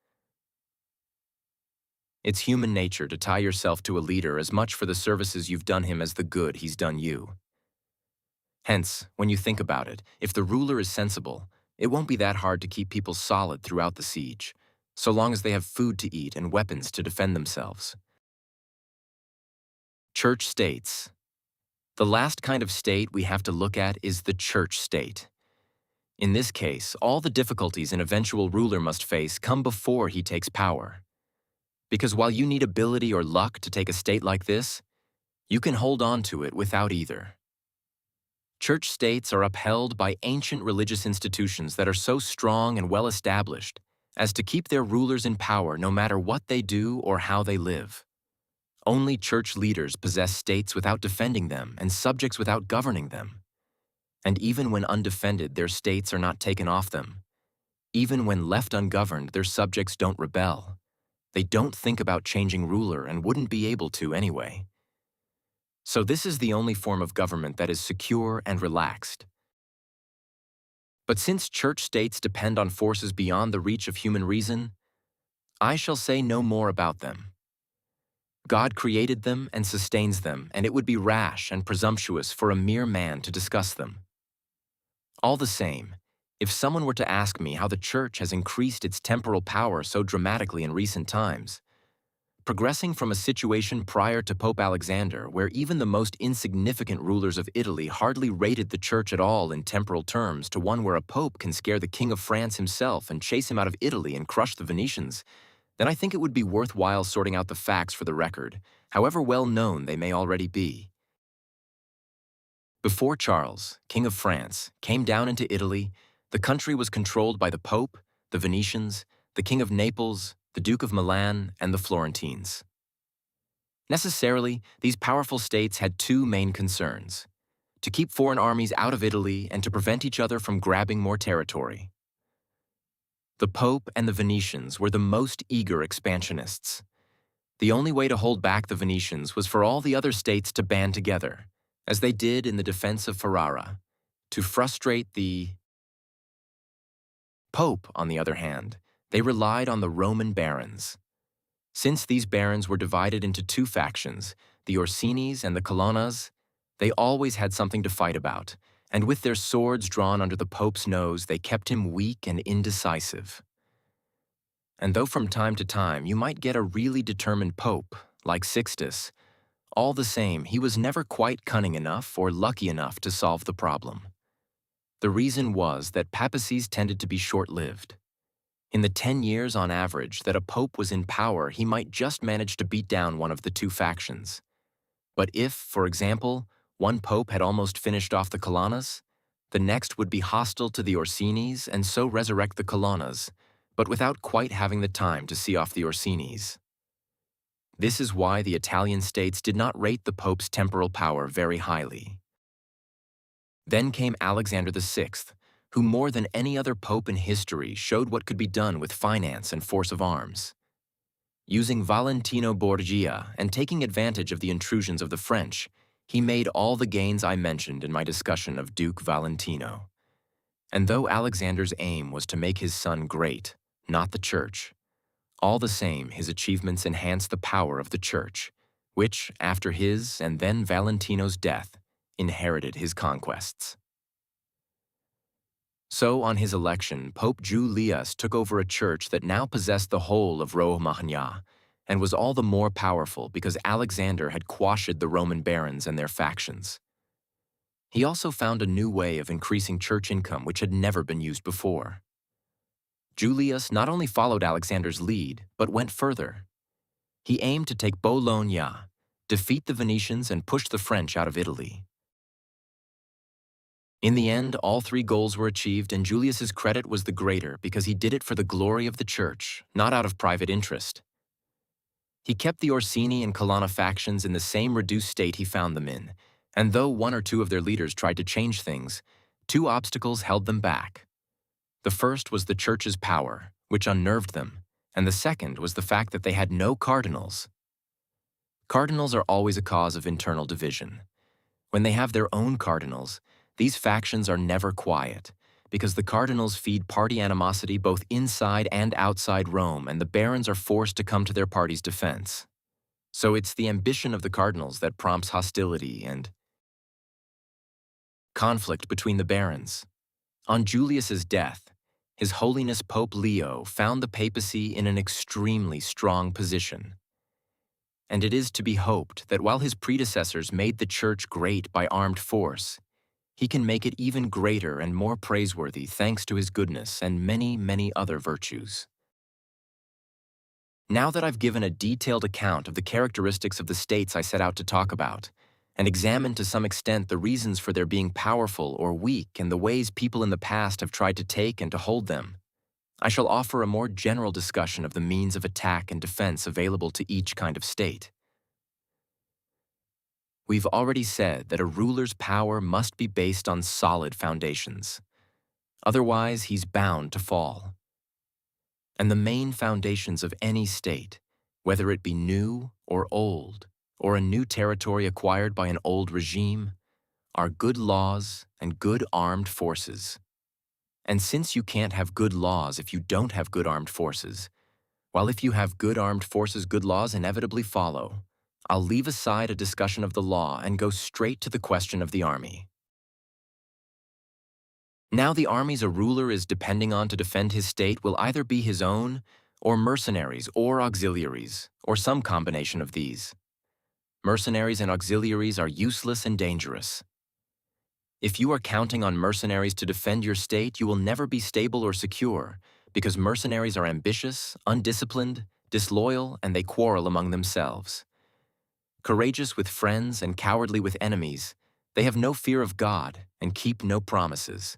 It's human nature to tie yourself to a leader as much for the services you've done him as the good he's done you. Hence, when you think about it, if the ruler is sensible, it won't be that hard to keep people solid throughout the siege, so long as they have food to eat and weapons to defend themselves. Church states, The last kind of state we have to look at is the church state. In this case, all the difficulties an eventual ruler must face come before he takes power. Because while you need ability or luck to take a state like this, you can hold on to it without either. Church states are upheld by ancient religious institutions that are so strong and well established as to keep their rulers in power no matter what they do or how they live. Only church leaders possess states without defending them and subjects without governing them. And even when undefended, their states are not taken off them. Even when left ungoverned, their subjects don't rebel. They don't think about changing ruler and wouldn't be able to anyway. So this is the only form of government that is secure and relaxed. But since church states depend on forces beyond the reach of human reason, I shall say no more about them. God created them and sustains them, and it would be rash and presumptuous for a mere man to discuss them. All the same, if someone were to ask me how the church has increased its temporal power so dramatically in recent times, progressing from a situation prior to Pope Alexander where even the most insignificant rulers of Italy hardly rated the church at all in temporal terms to one where a pope can scare the King of France himself and chase him out of Italy and crush the Venetians, then I think it would be worthwhile sorting out the facts for the record, however well known they may already be. Before Charles, King of France, came down into Italy, the country was controlled by the Pope, the Venetians, the King of Naples, the Duke of Milan, and the Florentines. Necessarily, these powerful states had two main concerns: to keep foreign armies out of Italy and to prevent each other from grabbing more territory. The Pope and the Venetians were the most eager expansionists. The only way to hold back the Venetians was for all the other states to band together, as they did in the defense of Ferrara, to frustrate the Pope. On the other hand, they relied on the Roman barons. Since these barons were divided into two factions, the Orsinis and the Colonnas, they always had something to fight about, and with their swords drawn under the Pope's nose, they kept him weak and indecisive. And though from time to time you might get a really determined Pope, like Sixtus, all the same, he was never quite cunning enough or lucky enough to solve the problem. The reason was that papacies tended to be short-lived. In the 10 years on average that a pope was in power, he might just manage to beat down one of the two factions. But if, for example, one pope had almost finished off the Colonnas, the next would be hostile to the Orsinis and so resurrect the Colonnas, but without quite having the time to see off the Orsinis. This is why the Italian states did not rate the pope's temporal power very highly. Then came Alexander VI, who more than any other pope in history showed what could be done with finance and force of arms. Using Valentino Borgia and taking advantage of the intrusions of the French, he made all the gains I mentioned in my discussion of Duke Valentino. And though Alexander's aim was to make his son great, not the church, all the same his achievements enhanced the power of the church, which, after his and then Valentino's death, inherited his conquests. So, on his election, Pope Julius took over a church that now possessed the whole of Romagna and was all the more powerful because Alexander had quashed the Roman barons and their factions. He also found a new way of increasing church income which had never been used before. Julius not only followed Alexander's lead, but went further. He aimed to take Bologna, defeat the Venetians, and push the French out of Italy. In the end, all three goals were achieved, and Julius's credit was the greater because he did it for the glory of the church, not out of private interest. He kept the Orsini and Colonna factions in the same reduced state he found them in, and though one or two of their leaders tried to change things, two obstacles held them back. The first was the church's power, which unnerved them, and the second was the fact that they had no cardinals. Cardinals are always a cause of internal division. When they have their own cardinals, these factions are never quiet, because the cardinals feed party animosity both inside and outside Rome, and the barons are forced to come to their party's defense. So it's the ambition of the cardinals that prompts hostility and conflict between the barons. On Julius's death, His Holiness Pope Leo found the papacy in an extremely strong position. and it is to be hoped that while his predecessors made the Church great by armed force, he can make it even greater and more praiseworthy thanks to his goodness and many, many other virtues. Now that I've given a detailed account of the characteristics of the states I set out to talk about, and examined to some extent the reasons for their being powerful or weak and the ways people in the past have tried to take and to hold them, I shall offer a more general discussion of the means of attack and defense available to each kind of state. We've already said that a ruler's power must be based on solid foundations. Otherwise, he's bound to fall. And the main foundations of any state, whether it be new or old, or a new territory acquired by an old regime, are good laws and good armed forces. And since you can't have good laws if you don't have good armed forces, while if you have good armed forces, good laws inevitably follow, I'll leave aside a discussion of the law and go straight to the question of the army. Now the armies a ruler is depending on to defend his state will either be his own, or mercenaries, or auxiliaries, or some combination of these. Mercenaries and auxiliaries are useless and dangerous. If you are counting on mercenaries to defend your state, you will never be stable or secure, because mercenaries are ambitious, undisciplined, disloyal, and they quarrel among themselves. Courageous with friends and cowardly with enemies, they have no fear of God and keep no promises.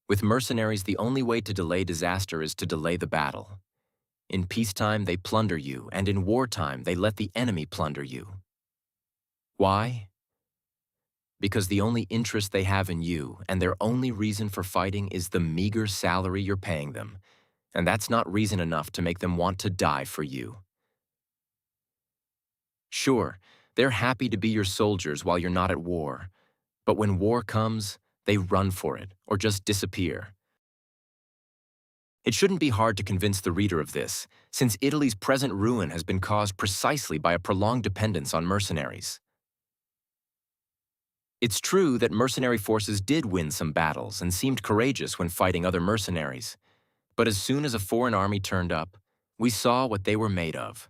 With mercenaries, the only way to delay disaster is to delay the battle. In peacetime, they plunder you, and in wartime, they let the enemy plunder you. Why? Because the only interest they have in you and their only reason for fighting is the meager salary you're paying them, and that's not reason enough to make them want to die for you. Sure, they're happy to be your soldiers while you're not at war, but when war comes, they run for it or just disappear. It shouldn't be hard to convince the reader of this, since Italy's present ruin has been caused precisely by a prolonged dependence on mercenaries. It's true that mercenary forces did win some battles and seemed courageous when fighting other mercenaries, but as soon as a foreign army turned up, we saw what they were made of.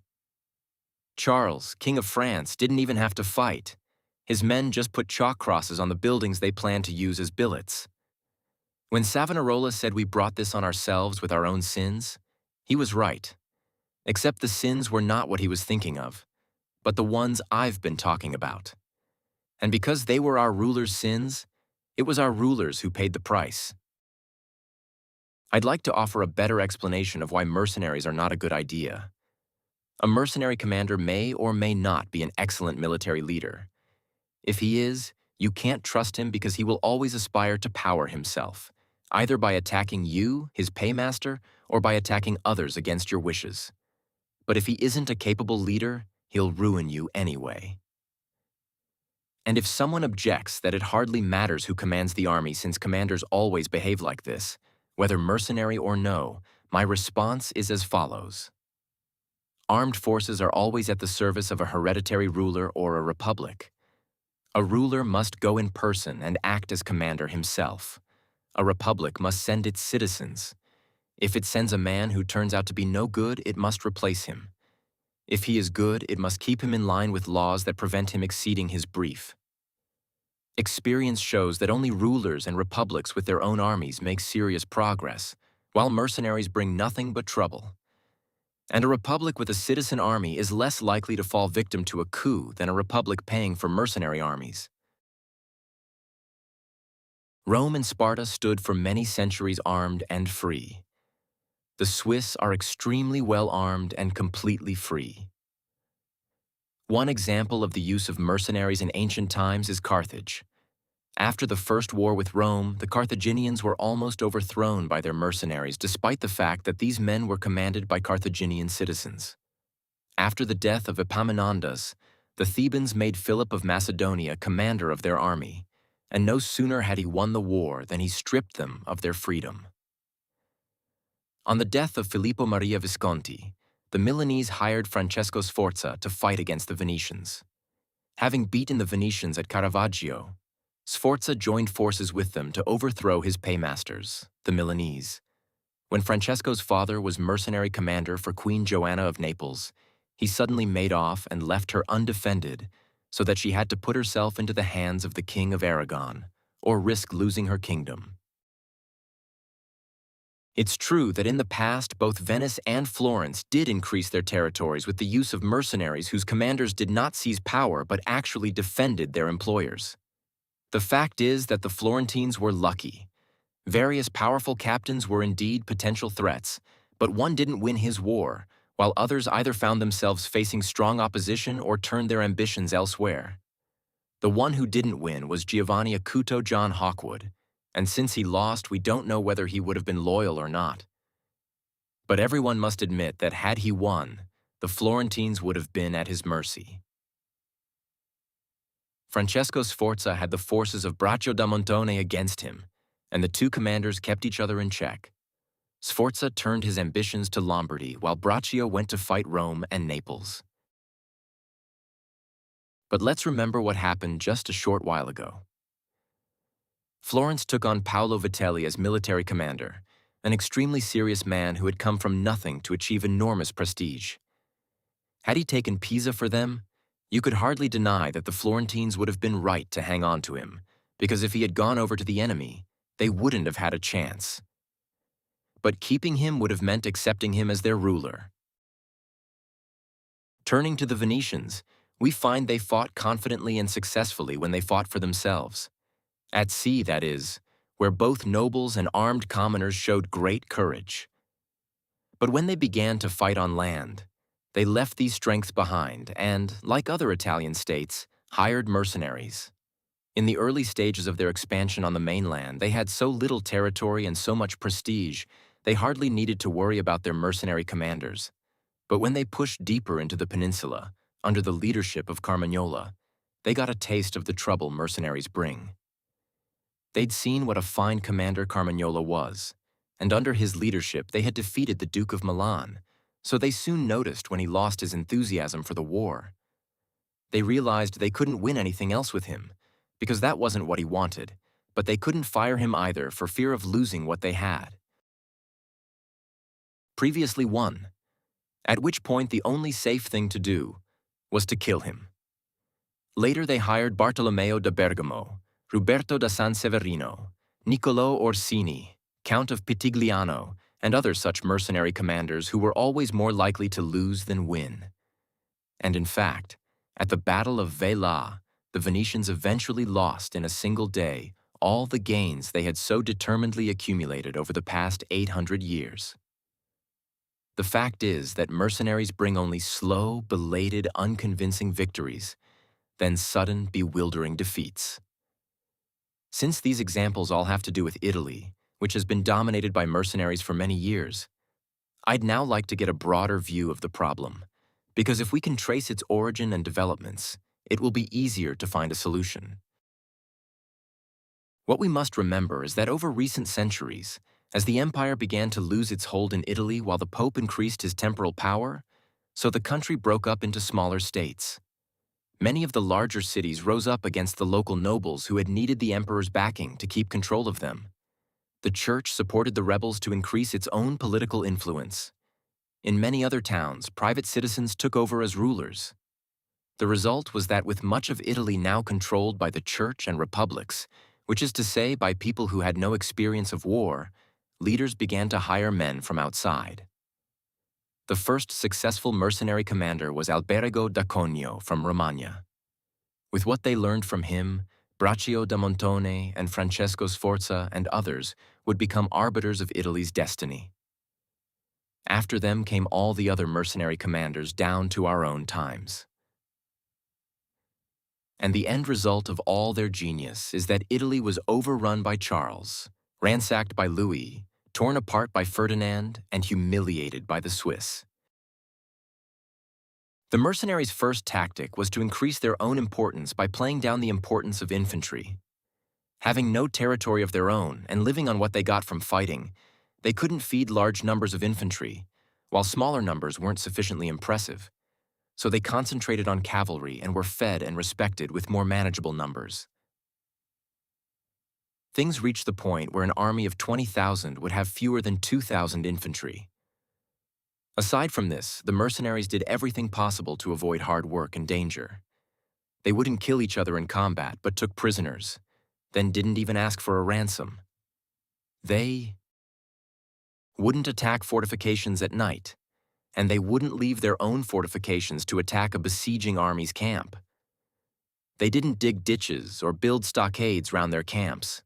Charles, King of France, didn't even have to fight. His men just put chalk crosses on the buildings they planned to use as billets. When Savonarola said we brought this on ourselves with our own sins, he was right. Except the sins were not what he was thinking of, but the ones I've been talking about. And because they were our rulers' sins, it was our rulers who paid the price. I'd like to offer a better explanation of why mercenaries are not a good idea. A mercenary commander may or may not be an excellent military leader. If he is, you can't trust him because he will always aspire to power himself, either by attacking you, his paymaster, or by attacking others against your wishes. But if he isn't a capable leader, he'll ruin you anyway. And if someone objects that it hardly matters who commands the army since commanders always behave like this, whether mercenary or no, my response is as follows. Armed forces are always at the service of a hereditary ruler or a republic. A ruler must go in person and act as commander himself. A republic must send its citizens. If it sends a man who turns out to be no good, it must replace him. If he is good, it must keep him in line with laws that prevent him exceeding his brief. Experience shows that only rulers and republics with their own armies make serious progress, while mercenaries bring nothing but trouble. And a republic with a citizen army is less likely to fall victim to a coup than a republic paying for mercenary armies. Rome and Sparta stood for many centuries armed and free. The Swiss are extremely well armed and completely free. One example of the use of mercenaries in ancient times is Carthage. After the first war with Rome, the Carthaginians were almost overthrown by their mercenaries despite the fact that these men were commanded by Carthaginian citizens. After the death of Epaminondas, the Thebans made Philip of Macedonia commander of their army, and no sooner had he won the war than he stripped them of their freedom. On the death of Filippo Maria Visconti, the Milanese hired Francesco Sforza to fight against the Venetians. Having beaten the Venetians at Caravaggio, Sforza joined forces with them to overthrow his paymasters, the Milanese. When Francesco's father was mercenary commander for Queen Joanna of Naples, he suddenly made off and left her undefended, so that she had to put herself into the hands of the King of Aragon, or risk losing her kingdom. It's true that in the past, both Venice and Florence did increase their territories with the use of mercenaries whose commanders did not seize power but actually defended their employers. The fact is that the Florentines were lucky. Various powerful captains were indeed potential threats, but one didn't win his war, while others either found themselves facing strong opposition or turned their ambitions elsewhere. The one who didn't win was Giovanni Acuto John Hawkwood, and since he lost, we don't know whether he would have been loyal or not. But everyone must admit that had he won, the Florentines would have been at his mercy. Francesco Sforza had the forces of Braccio da Montone against him, and the two commanders kept each other in check. Sforza turned his ambitions to Lombardy, while Braccio went to fight Rome and Naples. But let's remember what happened just a short while ago. Florence took on Paolo Vitelli as military commander, an extremely serious man who had come from nothing to achieve enormous prestige. Had he taken Pisa for them, you could hardly deny that the Florentines would have been right to hang on to him, because if he had gone over to the enemy, they wouldn't have had a chance. But keeping him would have meant accepting him as their ruler. Turning to the Venetians, we find they fought confidently and successfully when they fought for themselves. At sea, that is, where both nobles and armed commoners showed great courage. But when they began to fight on land, they left these strengths behind and, like other Italian states, hired mercenaries. In the early stages of their expansion on the mainland, they had so little territory and so much prestige, they hardly needed to worry about their mercenary commanders. But when they pushed deeper into the peninsula, under the leadership of Carmagnola, they got a taste of the trouble mercenaries bring. They'd seen what a fine commander Carmagnola was, and under his leadership they had defeated the Duke of Milan, so they soon noticed when he lost his enthusiasm for the war. They realized they couldn't win anything else with him, because that wasn't what he wanted, but they couldn't fire him either for fear of losing what they had previously won, at which point the only safe thing to do was to kill him. Later they hired Bartolomeo da Bergamo, Ruberto da San Severino, Niccolo Orsini, Count of Pitigliano, and other such mercenary commanders who were always more likely to lose than win. And in fact, at the Battle of Vela, the Venetians eventually lost in a single day all the gains they had so determinedly accumulated over the past 800 years. The fact is that mercenaries bring only slow, belated, unconvincing victories, then sudden, bewildering defeats. Since these examples all have to do with Italy, which has been dominated by mercenaries for many years, I'd now like to get a broader view of the problem, because if we can trace its origin and developments, it will be easier to find a solution. What we must remember is that over recent centuries, as the empire began to lose its hold in Italy while the Pope increased his temporal power, so the country broke up into smaller states. Many of the larger cities rose up against the local nobles who had needed the emperor's backing to keep control of them. The church supported the rebels to increase its own political influence. In many other towns, private citizens took over as rulers. The result was that with much of Italy now controlled by the church and republics, which is to say by people who had no experience of war, leaders began to hire men from outside. The first successful mercenary commander was Alberigo da Cogno from Romagna. With what they learned from him, Braccio da Montone and Francesco Sforza and others would become arbiters of Italy's destiny. After them came all the other mercenary commanders down to our own times. And the end result of all their genius is that Italy was overrun by Charles, ransacked by Louis, torn apart by Ferdinand, and humiliated by the Swiss. The mercenaries' first tactic was to increase their own importance by playing down the importance of infantry. Having no territory of their own and living on what they got from fighting, they couldn't feed large numbers of infantry, while smaller numbers weren't sufficiently impressive. So they concentrated on cavalry and were fed and respected with more manageable numbers. Things reached the point where an army of 20,000 would have fewer than 2,000 infantry. Aside from this, the mercenaries did everything possible to avoid hard work and danger. They wouldn't kill each other in combat, but took prisoners, then didn't even ask for a ransom. They wouldn't attack fortifications at night, and they wouldn't leave their own fortifications to attack a besieging army's camp. They didn't dig ditches or build stockades round their camps.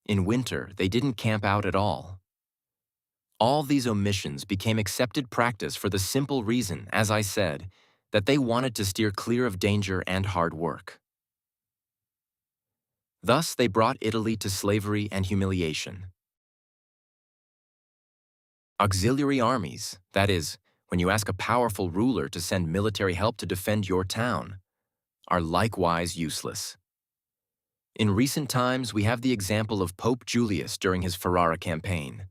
In winter, they didn't camp out at all. All these omissions became accepted practice for the simple reason, as I said, that they wanted to steer clear of danger and hard work. Thus, they brought Italy to slavery and humiliation. Auxiliary armies, that is, when you ask a powerful ruler to send military help to defend your town, are likewise useless. In recent times, we have the example of Pope Julius during his Ferrara campaign.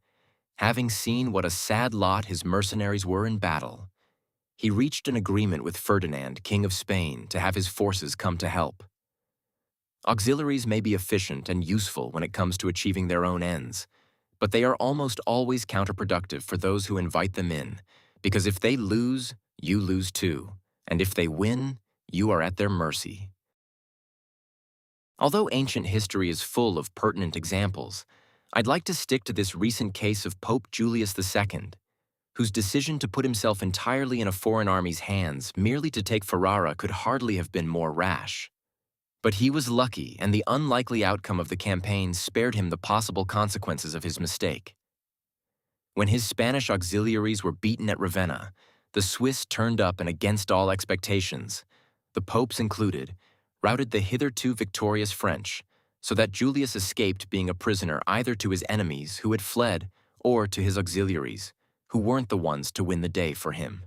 Having seen what a sad lot his mercenaries were in battle, he reached an agreement with Ferdinand, King of Spain, to have his forces come to help. Auxiliaries may be efficient and useful when it comes to achieving their own ends, but they are almost always counterproductive for those who invite them in, because if they lose, you lose too, and if they win, you are at their mercy. Although ancient history is full of pertinent examples, I'd like to stick to this recent case of Pope Julius II, whose decision to put himself entirely in a foreign army's hands merely to take Ferrara could hardly have been more rash. But he was lucky, and the unlikely outcome of the campaign spared him the possible consequences of his mistake. When his Spanish auxiliaries were beaten at Ravenna, the Swiss turned up and against all expectations, the popes included, routed the hitherto victorious French, so that Julius escaped being a prisoner either to his enemies who had fled or to his auxiliaries, who weren't the ones to win the day for him.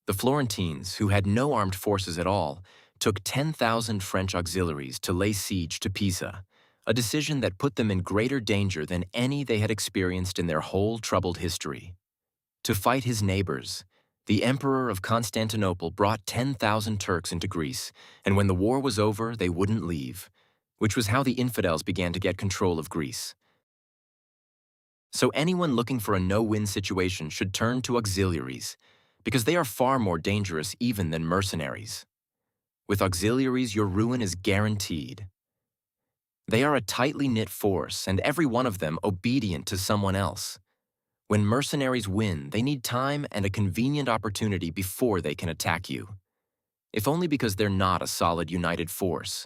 The Florentines, who had no armed forces at all, took 10,000 French auxiliaries to lay siege to Pisa, a decision that put them in greater danger than any they had experienced in their whole troubled history. To fight his neighbors, the Emperor of Constantinople brought 10,000 Turks into Greece, and when the war was over, they wouldn't leave, which was how the infidels began to get control of Greece. So anyone looking for a no-win situation should turn to auxiliaries, because they are far more dangerous even than mercenaries. With auxiliaries, your ruin is guaranteed. They are a tightly knit force, and every one of them obedient to someone else. When mercenaries win, they need time and a convenient opportunity before they can attack you, if only because they're not a solid united force.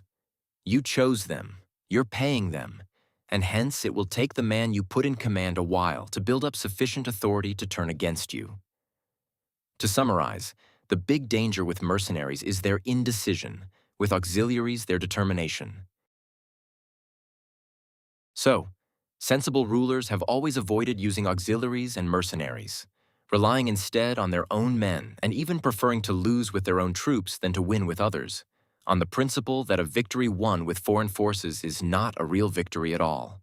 You chose them, you're paying them, and hence it will take the man you put in command a while to build up sufficient authority to turn against you. To summarize, the big danger with mercenaries is their indecision, with auxiliaries their determination. So, sensible rulers have always avoided using auxiliaries and mercenaries, relying instead on their own men and even preferring to lose with their own troops than to win with others, on the principle that a victory won with foreign forces is not a real victory at all.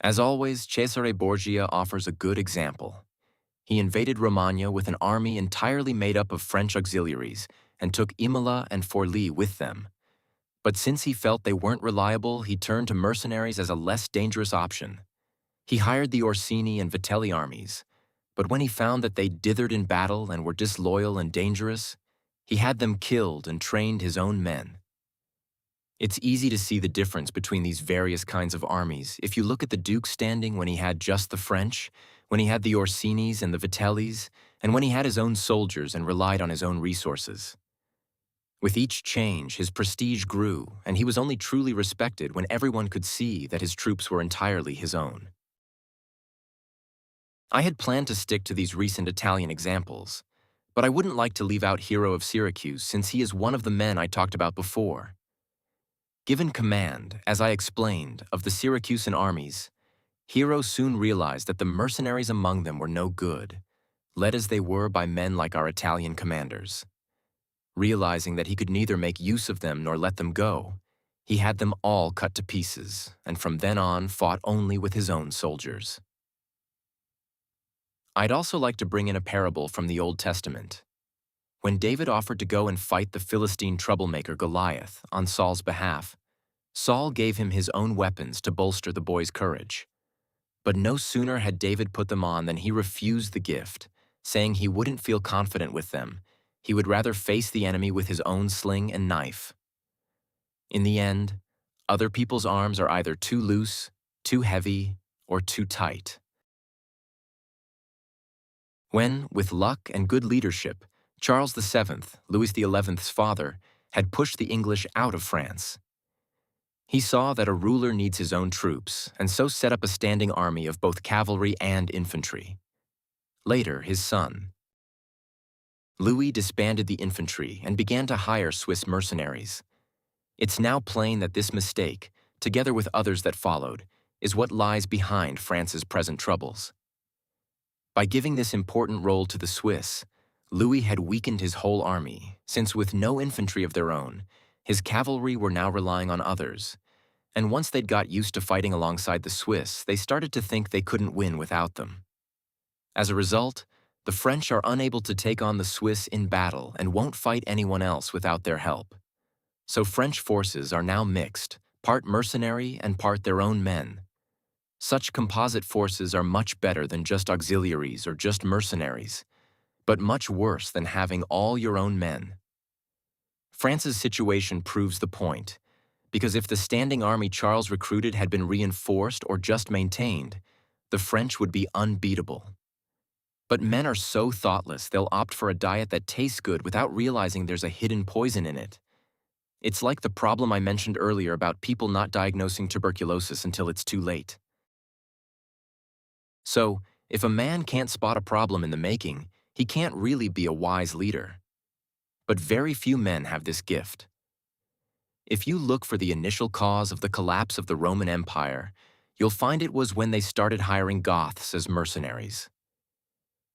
As always, Cesare Borgia offers a good example. He invaded Romagna with an army entirely made up of French auxiliaries and took Imola and Forlì with them. But since he felt they weren't reliable, he turned to mercenaries as a less dangerous option. He hired the Orsini and Vitelli armies, but when he found that they dithered in battle and were disloyal and dangerous, he had them killed and trained his own men. It's easy to see the difference between these various kinds of armies if you look at the Duke standing when he had just the French, when he had the Orsinis and the Vitellis, and when he had his own soldiers and relied on his own resources. With each change, his prestige grew, and he was only truly respected when everyone could see that his troops were entirely his own. I had planned to stick to these recent Italian examples, but I wouldn't like to leave out Hero of Syracuse since he is one of the men I talked about before. Given command, as I explained, of the Syracusan armies, Hero soon realized that the mercenaries among them were no good, led as they were by men like our Italian commanders. Realizing that he could neither make use of them nor let them go, he had them all cut to pieces, and from then on fought only with his own soldiers. I'd also like to bring in a parable from the Old Testament. When David offered to go and fight the Philistine troublemaker Goliath on Saul's behalf, Saul gave him his own weapons to bolster the boy's courage. But no sooner had David put them on than he refused the gift, saying he wouldn't feel confident with them. He would rather face the enemy with his own sling and knife. In the end, other people's arms are either too loose, too heavy, or too tight. When, with luck and good leadership, Charles VII, Louis XI's father, had pushed the English out of France, he saw that a ruler needs his own troops, and so set up a standing army of both cavalry and infantry. Later, his son, Louis, disbanded the infantry and began to hire Swiss mercenaries. It's now plain that this mistake, together with others that followed, is what lies behind France's present troubles. By giving this important role to the Swiss, Louis had weakened his whole army, since with no infantry of their own, his cavalry were now relying on others, and once they'd got used to fighting alongside the Swiss, they started to think they couldn't win without them. As a result, the French are unable to take on the Swiss in battle and won't fight anyone else without their help. So French forces are now mixed, part mercenary and part their own men. Such composite forces are much better than just auxiliaries or just mercenaries, but much worse than having all your own men. France's situation proves the point, because if the standing army Charles recruited had been reinforced or just maintained, the French would be unbeatable. But men are so thoughtless they'll opt for a diet that tastes good without realizing there's a hidden poison in it. It's like the problem I mentioned earlier about people not diagnosing tuberculosis until it's too late. So, if a man can't spot a problem in the making, he can't really be a wise leader. But very few men have this gift. If you look for the initial cause of the collapse of the Roman Empire, you'll find it was when they started hiring Goths as mercenaries.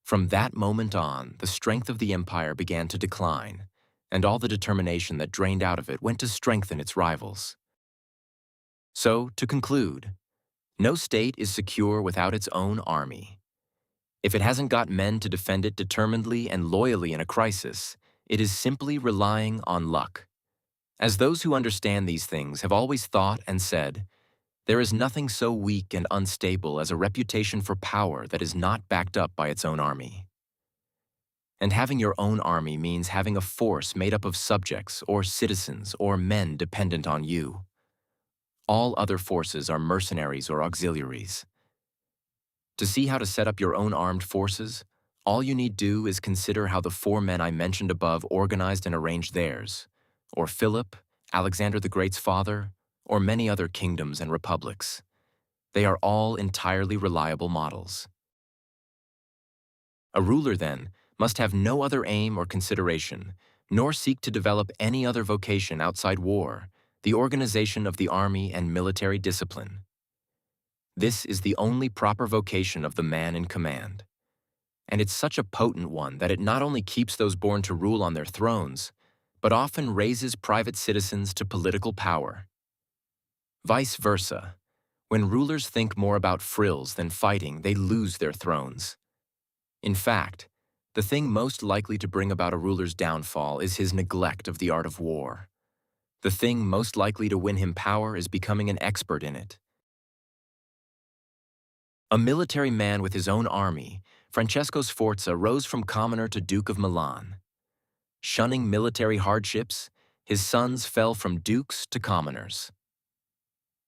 From that moment on, the strength of the empire began to decline, and all the determination that drained out of it went to strengthen its rivals. So, to conclude, no state is secure without its own army. If it hasn't got men to defend it determinedly and loyally in a crisis, it is simply relying on luck. As those who understand these things have always thought and said, there is nothing so weak and unstable as a reputation for power that is not backed up by its own army. And having your own army means having a force made up of subjects or citizens or men dependent on you. All other forces are mercenaries or auxiliaries. To see how to set up your own armed forces, all you need do is consider how the 4 men I mentioned above organized and arranged theirs, or Philip, Alexander the Great's father, or many other kingdoms and republics. They are all entirely reliable models. A ruler, then, must have no other aim or consideration, nor seek to develop any other vocation outside war, the organization of the army and military discipline. This is the only proper vocation of the man in command. And it's such a potent one that it not only keeps those born to rule on their thrones, but often raises private citizens to political power. Vice versa, when rulers think more about frills than fighting, they lose their thrones. In fact, the thing most likely to bring about a ruler's downfall is his neglect of the art of war. The thing most likely to win him power is becoming an expert in it. A military man with his own army, Francesco Sforza rose from commoner to Duke of Milan. Shunning military hardships, his sons fell from dukes to commoners.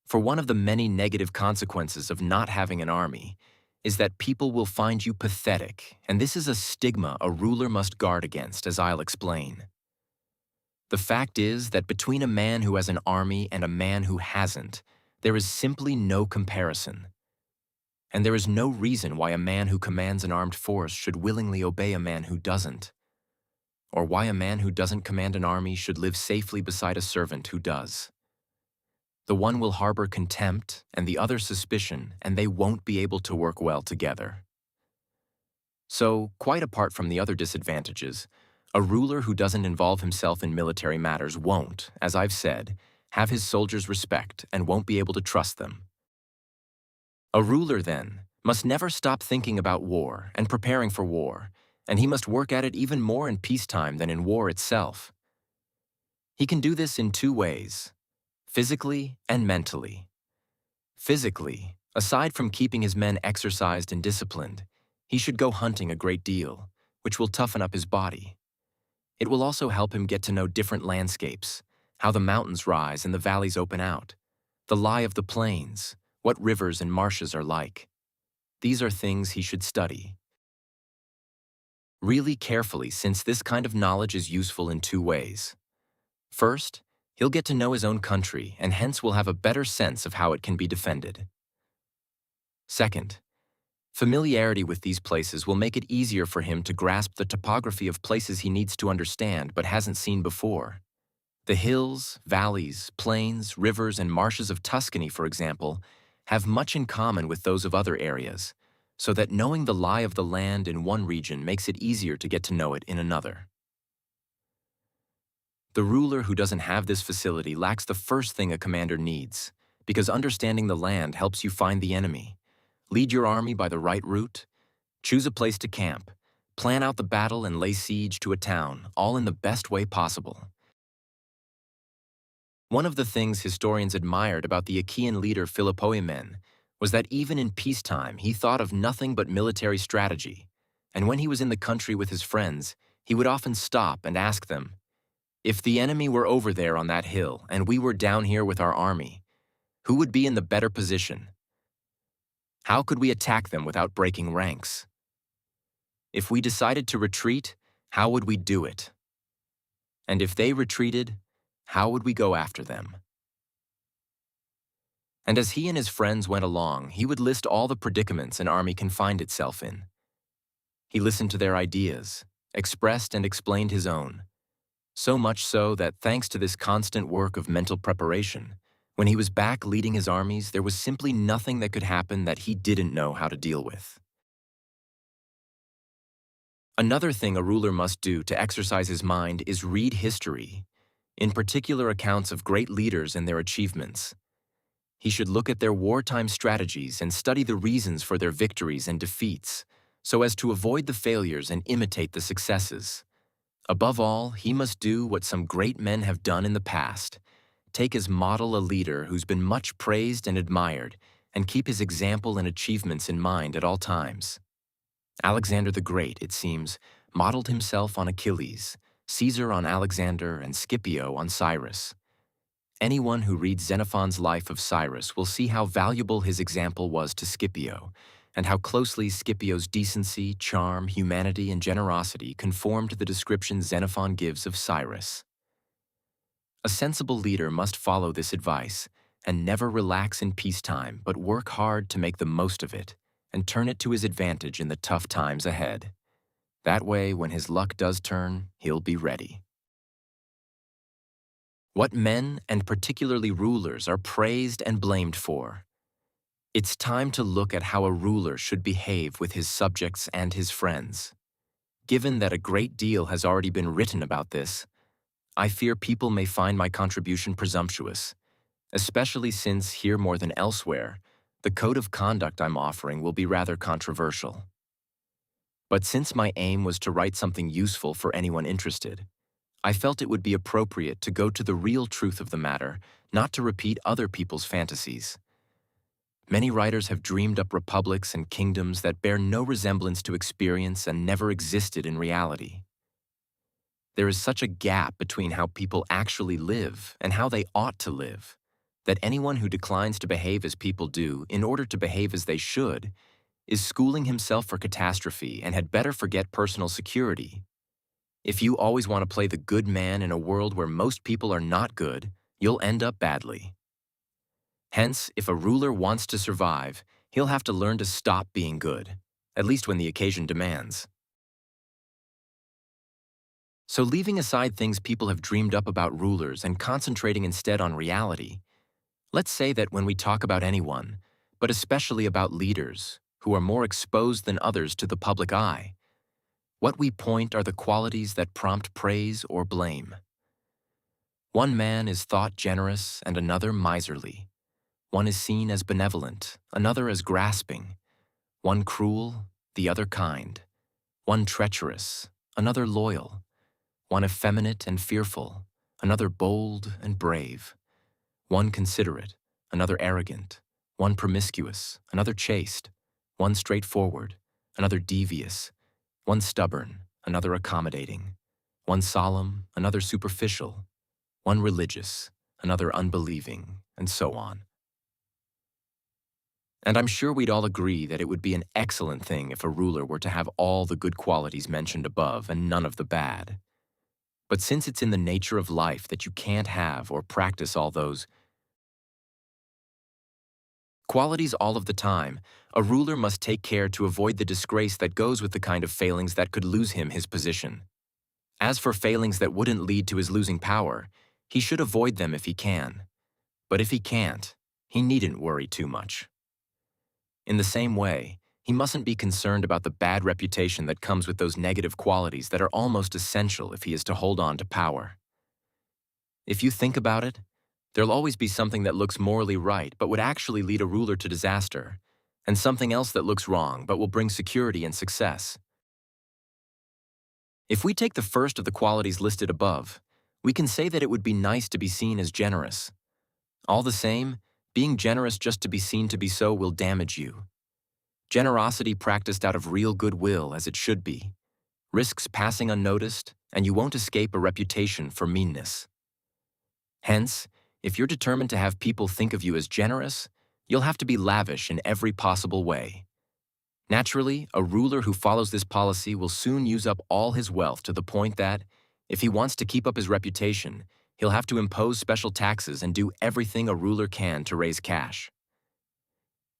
For one of the many negative consequences of not having an army is that people will find you pathetic, and this is a stigma a ruler must guard against, as I'll explain. The fact is that between a man who has an army and a man who hasn't, there is simply no comparison. And there is no reason why a man who commands an armed force should willingly obey a man who doesn't, or why a man who doesn't command an army should live safely beside a servant who does. The one will harbor contempt and the other suspicion, and they won't be able to work well together. So, quite apart from the other disadvantages, a ruler who doesn't involve himself in military matters won't, as I've said, have his soldiers' respect and won't be able to trust them. A ruler, then, must never stop thinking about war and preparing for war, and he must work at it even more in peacetime than in war itself. He can do this in 2 ways: physically and mentally. Physically, Aside from keeping his men exercised and disciplined, he should go hunting a great deal, which will toughen up his body. It will also help him get to know different landscapes, how the mountains rise and the valleys open out, the lie of the plains, what rivers and marshes are like. These are things he should study really carefully, since this kind of knowledge is useful in two ways. First, he'll get to know his own country and hence will have a better sense of how it can be defended. Second, familiarity with these places will make it easier for him to grasp the topography of places he needs to understand but hasn't seen before. The hills, valleys, plains, rivers, and marshes of Tuscany, for example, have much in common with those of other areas, so that knowing the lie of the land in one region makes it easier to get to know it in another. The ruler who doesn't have this facility lacks the first thing a commander needs, because understanding the land helps you find the enemy, lead your army by the right route, choose a place to camp, plan out the battle and lay siege to a town, all in the best way possible. One of the things historians admired about the Achaean leader Philopoemen was that even in peacetime he thought of nothing but military strategy, and when he was in the country with his friends, he would often stop and ask them, "If the enemy were over there on that hill and we were down here with our army, who would be in the better position? How could we attack them without breaking ranks? If we decided to retreat, how would we do it? And if they retreated, how would we go after them?" And as he and his friends went along, he would list all the predicaments an army can find itself in. He listened to their ideas, expressed and explained his own, so much so that thanks to this constant work of mental preparation, when he was back leading his armies, there was simply nothing that could happen that he didn't know how to deal with. Another thing a ruler must do to exercise his mind is read history, in particular accounts of great leaders and their achievements. He should look at their wartime strategies and study the reasons for their victories and defeats, so as to avoid the failures and imitate the successes. Above all, he must do what some great men have done in the past: take as model a leader who's been much praised and admired, and keep his example and achievements in mind at all times. Alexander the Great, it seems, modeled himself on Achilles, Caesar on Alexander, and Scipio on Cyrus. Anyone who reads Xenophon's life of Cyrus will see how valuable his example was to Scipio, and how closely Scipio's decency, charm, humanity, and generosity conform to the description Xenophon gives of Cyrus. A sensible leader must follow this advice, and never relax in peacetime, but work hard to make the most of it, and turn it to his advantage in the tough times ahead. That way, when his luck does turn, he'll be ready. What men, and particularly rulers, are praised and blamed for. It's time to look at how a ruler should behave with his subjects and his friends. Given that a great deal has already been written about this, I fear people may find my contribution presumptuous, especially since, here more than elsewhere, the code of conduct I'm offering will be rather controversial. But since my aim was to write something useful for anyone interested, I felt it would be appropriate to go to the real truth of the matter, not to repeat other people's fantasies. Many writers have dreamed up republics and kingdoms that bear no resemblance to experience and never existed in reality. There is such a gap between how people actually live and how they ought to live, that anyone who declines to behave as people do in order to behave as they should is schooling himself for catastrophe and had better forget personal security. If you always want to play the good man in a world where most people are not good, you'll end up badly. Hence, if a ruler wants to survive, he'll have to learn to stop being good, at least when the occasion demands. So, leaving aside things people have dreamed up about rulers and concentrating instead on reality, let's say that when we talk about anyone, but especially about leaders, who are more exposed than others to the public eye, what we point are the qualities that prompt praise or blame. One man is thought generous and another miserly. One is seen as benevolent, another as grasping. One cruel, the other kind. One treacherous, another loyal. One effeminate and fearful, another bold and brave. One considerate, another arrogant. one promiscuous, another chaste, one straightforward, another devious, one stubborn, another accommodating, one solemn, another superficial, one religious, another unbelieving, and so on. And I'm sure we'd all agree that it would be an excellent thing if a ruler were to have all the good qualities mentioned above and none of the bad. But since it's in the nature of life that you can't have or practice all those qualities all of the time, a ruler must take care to avoid the disgrace that goes with the kind of failings that could lose him his position. As for failings that wouldn't lead to his losing power, he should avoid them if he can. But if he can't, he needn't worry too much. In the same way, he mustn't be concerned about the bad reputation that comes with those negative qualities that are almost essential if he is to hold on to power. If you think about it, there'll always be something that looks morally right but would actually lead a ruler to disaster, and something else that looks wrong but will bring security and success. If we take the first of the qualities listed above, we can say that it would be nice to be seen as generous. All the same, being generous just to be seen to be so will damage you. Generosity practiced out of real goodwill, as it should be, risks passing unnoticed, and you won't escape a reputation for meanness. Hence, if you're determined to have people think of you as generous, you'll have to be lavish in every possible way. Naturally, a ruler who follows this policy will soon use up all his wealth to the point that, if he wants to keep up his reputation, he'll have to impose special taxes and do everything a ruler can to raise cash.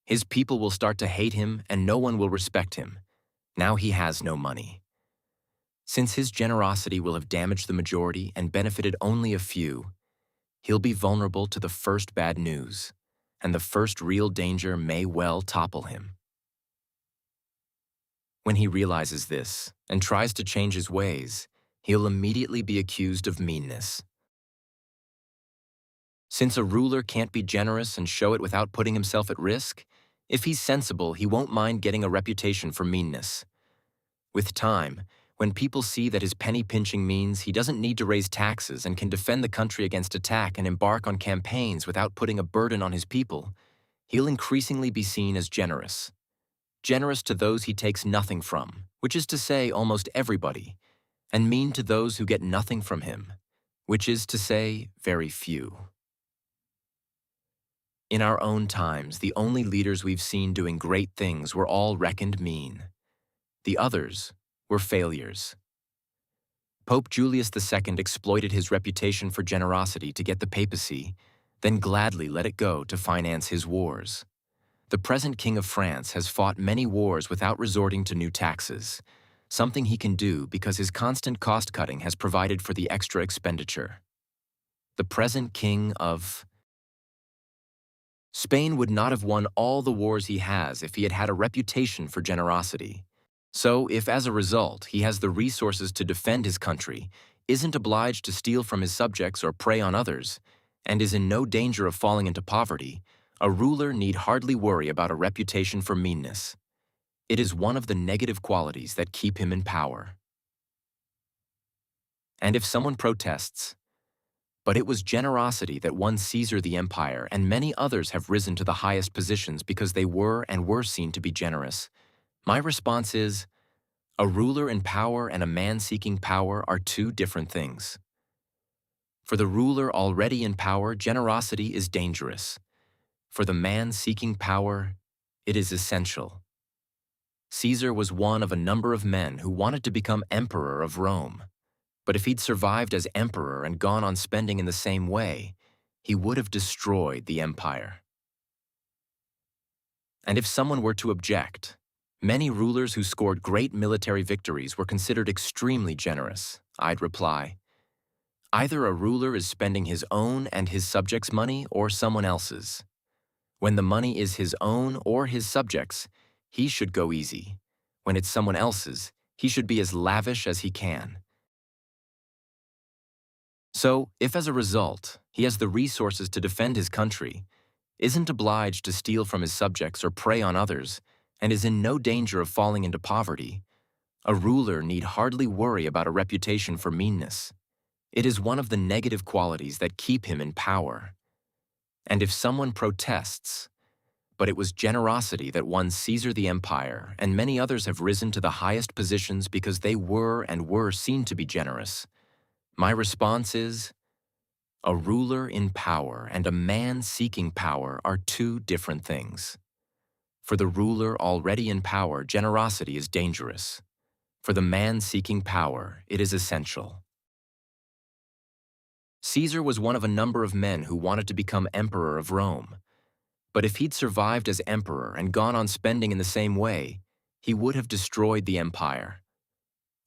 His people will start to hate him and no one will respect him. Now he has no money. Since his generosity will have damaged the majority and benefited only a few, he'll be vulnerable to the first bad news, and the first real danger may well topple him. When he realizes this and tries to change his ways, he'll immediately be accused of meanness. Since a ruler can't be generous and show it without putting himself at risk, if he's sensible, he won't mind getting a reputation for meanness. With time, when people see that his penny-pinching means he doesn't need to raise taxes and can defend the country against attack and embark on campaigns without putting a burden on his people, he'll increasingly be seen as generous. Generous to those he takes nothing from, which is to say almost everybody, and mean to those who get nothing from him, which is to say very few. In our own times, the only leaders we've seen doing great things were all reckoned mean. The others were failures. Pope Julius II exploited his reputation for generosity to get the papacy, then gladly let it go to finance his wars. The present King of France has fought many wars without resorting to new taxes, something he can do because his constant cost-cutting has provided for the extra expenditure. The present King of Spain would not have won all the wars he has if he had had a reputation for generosity. So, if as a result he has the resources to defend his country, isn't obliged to steal from his subjects or prey on others, and is in no danger of falling into poverty, a ruler need hardly worry about a reputation for meanness. It is one of the negative qualities that keep him in power. And if someone protests, "But it was generosity that won Caesar the empire, and many others have risen to the highest positions because they were seen to be generous," my response is, a ruler in power and a man seeking power are two different things. For the ruler already in power, generosity is dangerous. For the man seeking power, it is essential. Caesar was one of a number of men who wanted to become emperor of Rome. But if he'd survived as emperor and gone on spending in the same way, he would have destroyed the empire. And if someone were to object, many rulers who scored great military victories were considered extremely generous, I'd reply, either a ruler is spending his own and his subjects' money or someone else's. When the money is his own or his subjects', he should go easy. When it's someone else's, he should be as lavish as he can. So, if as a result, he has the resources to defend his country, isn't obliged to steal from his subjects or prey on others, and is in no danger of falling into poverty, a ruler need hardly worry about a reputation for meanness. It is one of the negative qualities that keep him in power. And if someone protests, But it was generosity that won Caesar the empire, and many others have risen to the highest positions because they were seen to be generous. My response is, a ruler in power and a man seeking power are two different things. For the ruler already in power, generosity is dangerous. For the man seeking power, it is essential. Caesar was one of a number of men who wanted to become emperor of Rome. But if he'd survived as emperor and gone on spending in the same way, he would have destroyed the empire.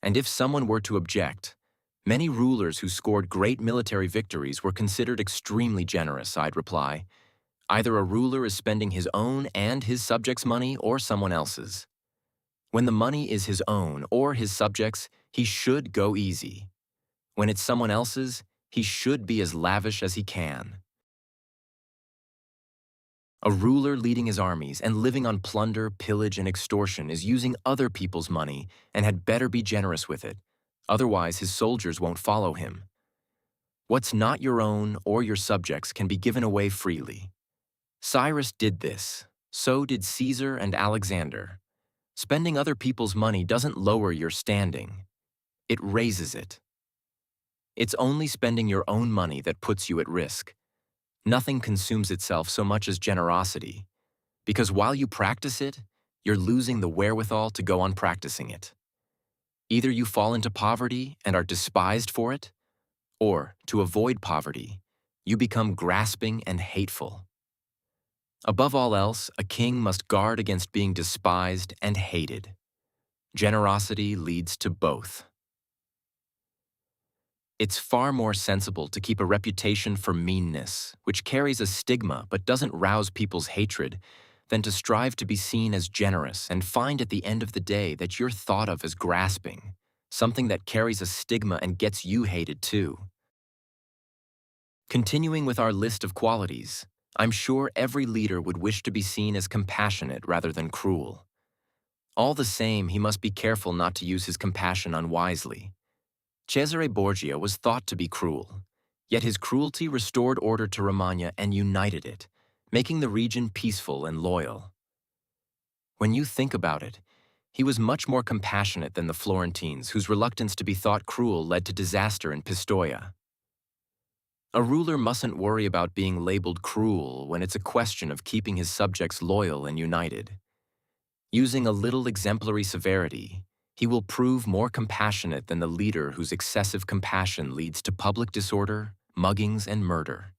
And if someone were to object, many rulers who scored great military victories were considered extremely generous, I'd reply. Either a ruler is spending his own and his subjects' money or someone else's. When the money is his own or his subjects', he should go easy. When it's someone else's, he should be as lavish as he can. A ruler leading his armies and living on plunder, pillage, and extortion is using other people's money and had better be generous with it. Otherwise, his soldiers won't follow him. What's not your own or your subjects can be given away freely. Cyrus did this. So did Caesar and Alexander. Spending other people's money doesn't lower your standing. It raises it. It's only spending your own money that puts you at risk. Nothing consumes itself so much as generosity, because while you practice it, you're losing the wherewithal to go on practicing it. Either you fall into poverty and are despised for it, or, to avoid poverty, you become grasping and hateful. Above all else, a king must guard against being despised and hated. Generosity leads to both. It's far more sensible to keep a reputation for meanness, which carries a stigma but doesn't rouse people's hatred, than to strive to be seen as generous and find at the end of the day that you're thought of as grasping, something that carries a stigma and gets you hated too. Continuing with our list of qualities, I'm sure every leader would wish to be seen as compassionate rather than cruel. All the same, he must be careful not to use his compassion unwisely. Cesare Borgia was thought to be cruel, yet his cruelty restored order to Romagna and united it, making the region peaceful and loyal. When you think about it, he was much more compassionate than the Florentines, whose reluctance to be thought cruel led to disaster in Pistoia. A ruler mustn't worry about being labeled cruel when it's a question of keeping his subjects loyal and united. Using a little exemplary severity, he will prove more compassionate than the leader whose excessive compassion leads to public disorder, muggings, and murder.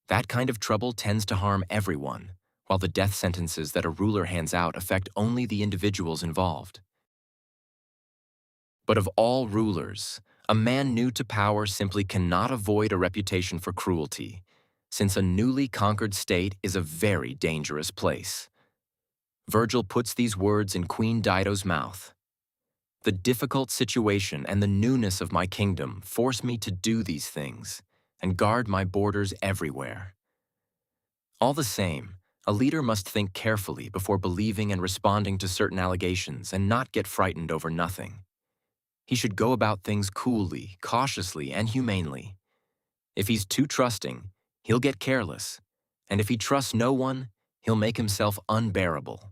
That kind of trouble tends to harm everyone, while the death sentences that a ruler hands out affect only the individuals involved. But of all rulers, a man new to power simply cannot avoid a reputation for cruelty, since a newly conquered state is a very dangerous place. Virgil puts these words in Queen Dido's mouth. The difficult situation and the newness of my kingdom force me to do these things and guard my borders everywhere. All the same, a leader must think carefully before believing and responding to certain allegations and not get frightened over nothing. He should go about things coolly, cautiously, and humanely. If he's too trusting, he'll get careless, and if he trusts no one, he'll make himself unbearable.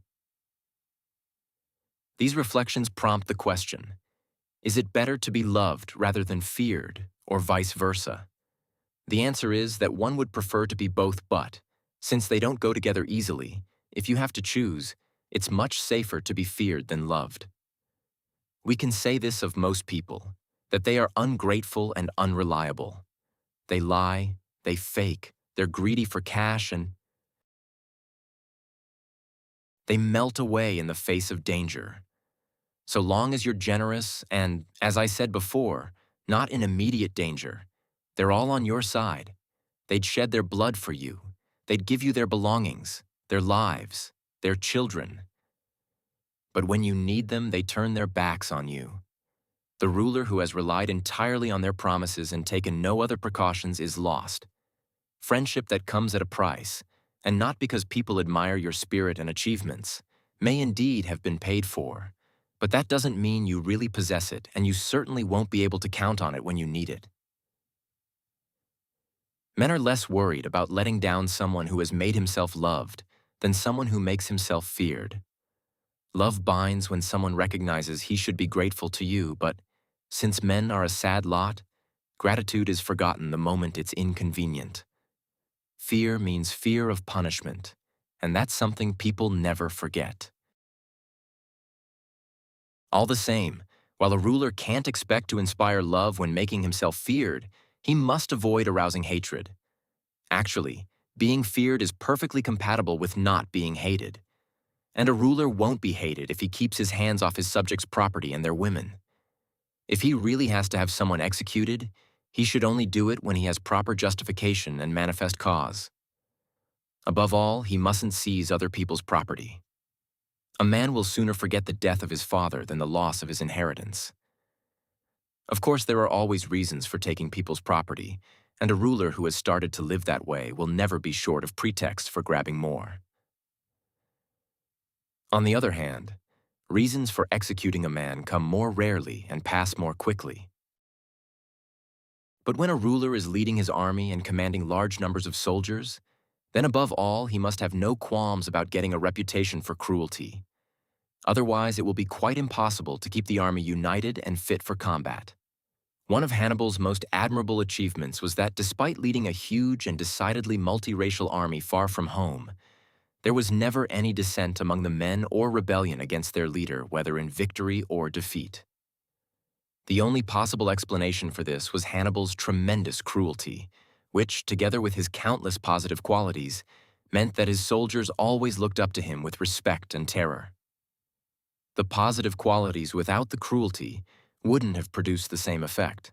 These reflections prompt the question, is it better to be loved rather than feared, or vice versa? The answer is that one would prefer to be both, but, since they don't go together easily, if you have to choose, it's much safer to be feared than loved. We can say this of most people, that they are ungrateful and unreliable. They lie, they fake, they're greedy for cash, and they melt away in the face of danger. So long as you're generous and, as I said before, not in immediate danger, they're all on your side. They'd shed their blood for you. They'd give you their belongings, their lives, their children. But when you need them, they turn their backs on you. The ruler who has relied entirely on their promises and taken no other precautions is lost. Friendship that comes at a price, and not because people admire your spirit and achievements, may indeed have been paid for. But that doesn't mean you really possess it, and you certainly won't be able to count on it when you need it. Men are less worried about letting down someone who has made himself loved than someone who makes himself feared. Love binds when someone recognizes he should be grateful to you, but since men are a sad lot, gratitude is forgotten the moment it's inconvenient. Fear means fear of punishment, and that's something people never forget. All the same, while a ruler can't expect to inspire love when making himself feared, he must avoid arousing hatred. Actually, being feared is perfectly compatible with not being hated. And a ruler won't be hated if he keeps his hands off his subjects' property and their women. If he really has to have someone executed, he should only do it when he has proper justification and manifest cause. Above all, he mustn't seize other people's property. A man will sooner forget the death of his father than the loss of his inheritance. Of course, there are always reasons for taking people's property, and a ruler who has started to live that way will never be short of pretexts for grabbing more. On the other hand, reasons for executing a man come more rarely and pass more quickly. But when a ruler is leading his army and commanding large numbers of soldiers, then above all he must have no qualms about getting a reputation for cruelty. Otherwise, it will be quite impossible to keep the army united and fit for combat. One of Hannibal's most admirable achievements was that despite leading a huge and decidedly multiracial army far from home, there was never any dissent among the men or rebellion against their leader, whether in victory or defeat. The only possible explanation for this was Hannibal's tremendous cruelty, which, together with his countless positive qualities, meant that his soldiers always looked up to him with respect and terror. The positive qualities without the cruelty wouldn't have produced the same effect.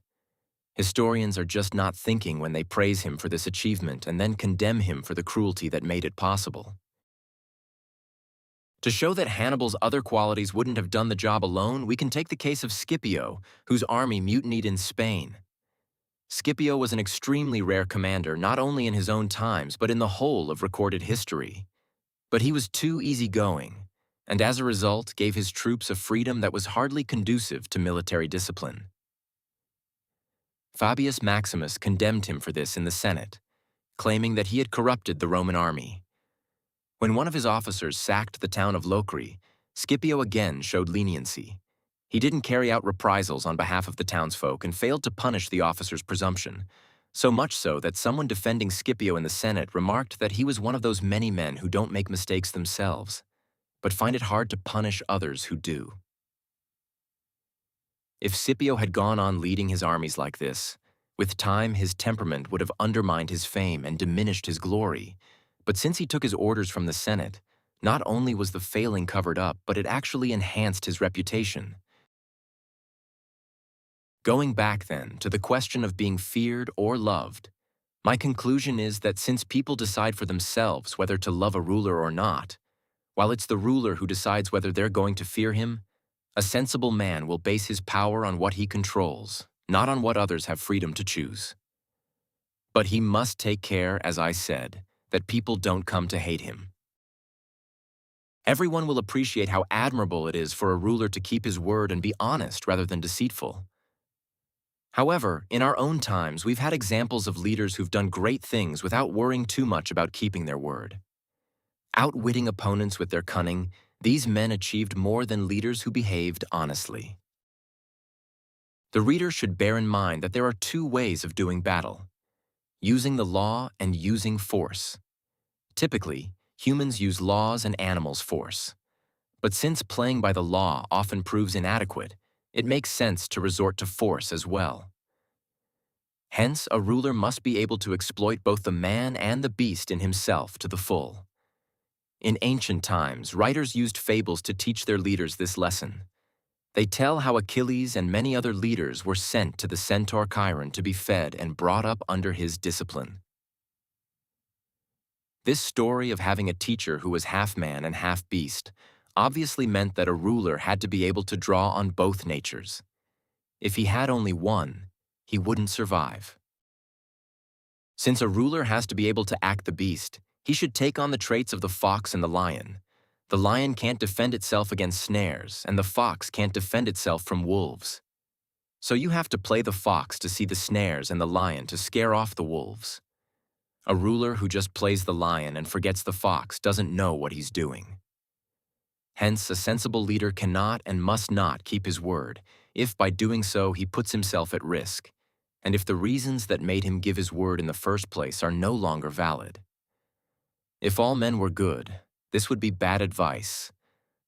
Historians are just not thinking when they praise him for this achievement and then condemn him for the cruelty that made it possible. To show that Hannibal's other qualities wouldn't have done the job alone, we can take the case of Scipio, whose army mutinied in Spain. Scipio was an extremely rare commander, not only in his own times, but in the whole of recorded history. But he was too easygoing, and as a result gave his troops a freedom that was hardly conducive to military discipline. Fabius Maximus condemned him for this in the Senate, claiming that he had corrupted the Roman army. When one of his officers sacked the town of Locri, Scipio again showed leniency. He didn't carry out reprisals on behalf of the townsfolk and failed to punish the officer's presumption, so much so that someone defending Scipio in the Senate remarked that he was one of those many men who don't make mistakes themselves, but find it hard to punish others who do. If Scipio had gone on leading his armies like this, with time his temperament would have undermined his fame and diminished his glory. But since he took his orders from the Senate, not only was the failing covered up, but it actually enhanced his reputation. Going back, then, to the question of being feared or loved, my conclusion is that since people decide for themselves whether to love a ruler or not, while it's the ruler who decides whether they're going to fear him, a sensible man will base his power on what he controls, not on what others have freedom to choose. But he must take care, as I said, that people don't come to hate him. Everyone will appreciate how admirable it is for a ruler to keep his word and be honest rather than deceitful. However, in our own times, we've had examples of leaders who've done great things without worrying too much about keeping their word. Outwitting opponents with their cunning, these men achieved more than leaders who behaved honestly. The reader should bear in mind that there are two ways of doing battle: using the law and using force. Typically, humans use laws and animals force. But since playing by the law often proves inadequate, it makes sense to resort to force as well. Hence, a ruler must be able to exploit both the man and the beast in himself to the full. In ancient times, writers used fables to teach their leaders this lesson. They tell how Achilles and many other leaders were sent to the centaur Chiron to be fed and brought up under his discipline. This story of having a teacher who was half man and half beast obviously meant that a ruler had to be able to draw on both natures. If he had only one, he wouldn't survive. Since a ruler has to be able to act the beast, he should take on the traits of the fox and the lion. The lion can't defend itself against snares, and the fox can't defend itself from wolves. So you have to play the fox to see the snares and the lion to scare off the wolves. A ruler who just plays the lion and forgets the fox doesn't know what he's doing. Hence, a sensible leader cannot and must not keep his word, if by doing so he puts himself at risk, and if the reasons that made him give his word in the first place are no longer valid. If all men were good, this would be bad advice,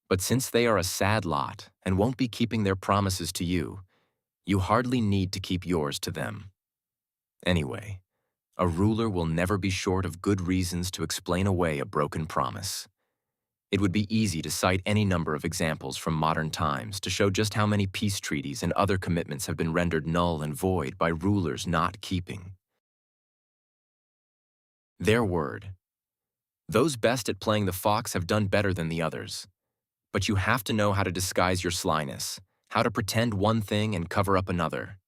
but since they are a sad lot and won't be keeping their promises to you, you hardly need to keep yours to them. Anyway, a ruler will never be short of good reasons to explain away a broken promise. It would be easy to cite any number of examples from modern times to show just how many peace treaties and other commitments have been rendered null and void by rulers not keeping their word. Those best at playing the fox have done better than the others. But you have to know how to disguise your slyness, how to pretend one thing and cover up another.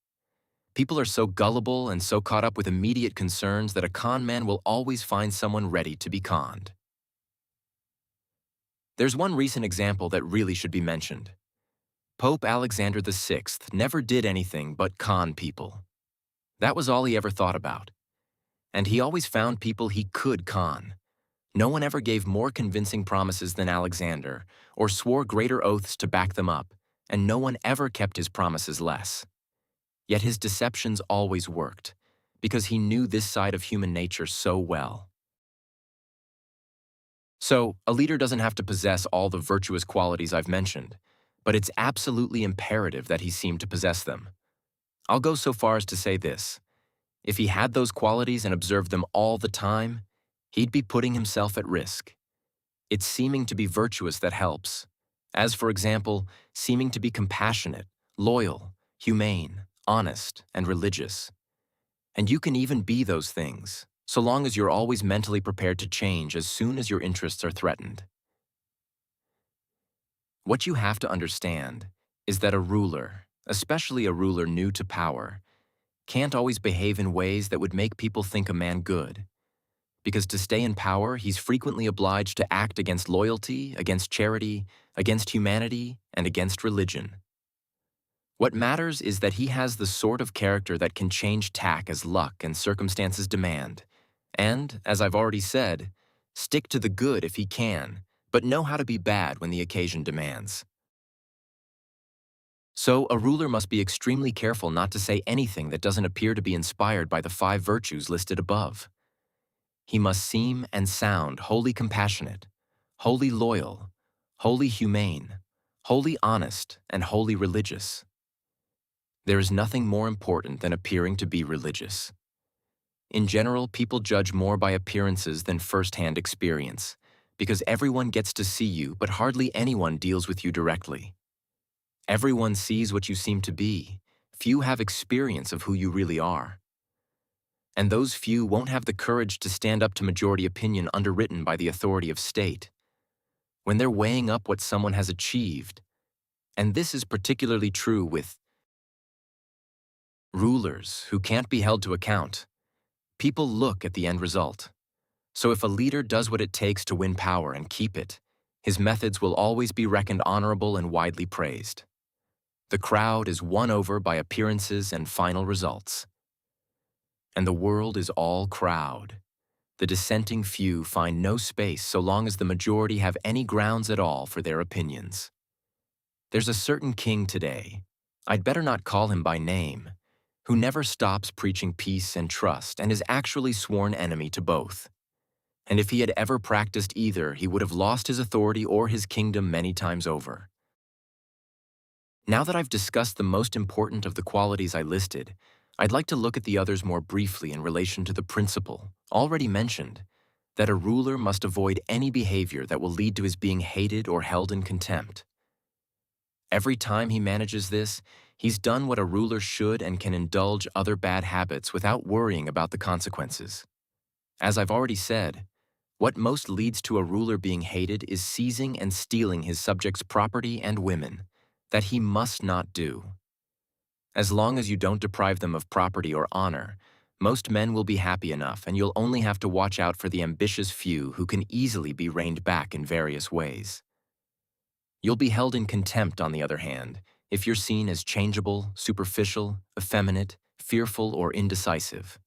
People are so gullible and so caught up with immediate concerns that a con man will always find someone ready to be conned. There's one recent example that really should be mentioned. Pope Alexander VI never did anything but con people. That was all he ever thought about. And he always found people he could con. No one ever gave more convincing promises than Alexander, or swore greater oaths to back them up, and no one ever kept his promises less. Yet his deceptions always worked, because he knew this side of human nature so well. So, a leader doesn't have to possess all the virtuous qualities I've mentioned, but it's absolutely imperative that he seem to possess them. I'll go so far as to say this: if he had those qualities and observed them all the time, he'd be putting himself at risk. It's seeming to be virtuous that helps, as, for example, seeming to be compassionate, loyal, humane, honest, and religious. And you can even be those things, so long as you're always mentally prepared to change as soon as your interests are threatened. What you have to understand is that a ruler, especially a ruler new to power, can't always behave in ways that would make people think a man good. Because to stay in power, he's frequently obliged to act against loyalty, against charity, against humanity, and against religion. What matters is that he has the sort of character that can change tack as luck and circumstances demand, and, as I've already said, stick to the good if he can, but know how to be bad when the occasion demands. So, a ruler must be extremely careful not to say anything that doesn't appear to be inspired by the 5 virtues listed above. He must seem and sound wholly compassionate, wholly loyal, wholly humane, wholly honest, and wholly religious. There is nothing more important than appearing to be religious. In general, people judge more by appearances than first-hand experience, because everyone gets to see you, but hardly anyone deals with you directly. Everyone sees what you seem to be. Few have experience of who you really are. And those few won't have the courage to stand up to majority opinion underwritten by the authority of state. When they're weighing up what someone has achieved, and this is particularly true with rulers who can't be held to account, people look at the end result. So if a leader does what it takes to win power and keep it, his methods will always be reckoned honorable and widely praised. The crowd is won over by appearances and final results. And the world is all crowd. The dissenting few find no space so long as the majority have any grounds at all for their opinions. There's a certain king today, I'd better not call him by name, who never stops preaching peace and trust and is actually sworn enemy to both. And if he had ever practiced either, he would have lost his authority or his kingdom many times over. Now that I've discussed the most important of the qualities I listed, I'd like to look at the others more briefly in relation to the principle, already mentioned, that a ruler must avoid any behavior that will lead to his being hated or held in contempt. Every time he manages this, he's done what a ruler should and can indulge other bad habits without worrying about the consequences. As I've already said, what most leads to a ruler being hated is seizing and stealing his subjects' property and women, that he must not do. As long as you don't deprive them of property or honor, most men will be happy enough, and you'll only have to watch out for the ambitious few who can easily be reined back in various ways. You'll be held in contempt, on the other hand, if you're seen as changeable, superficial, effeminate, fearful, or indecisive.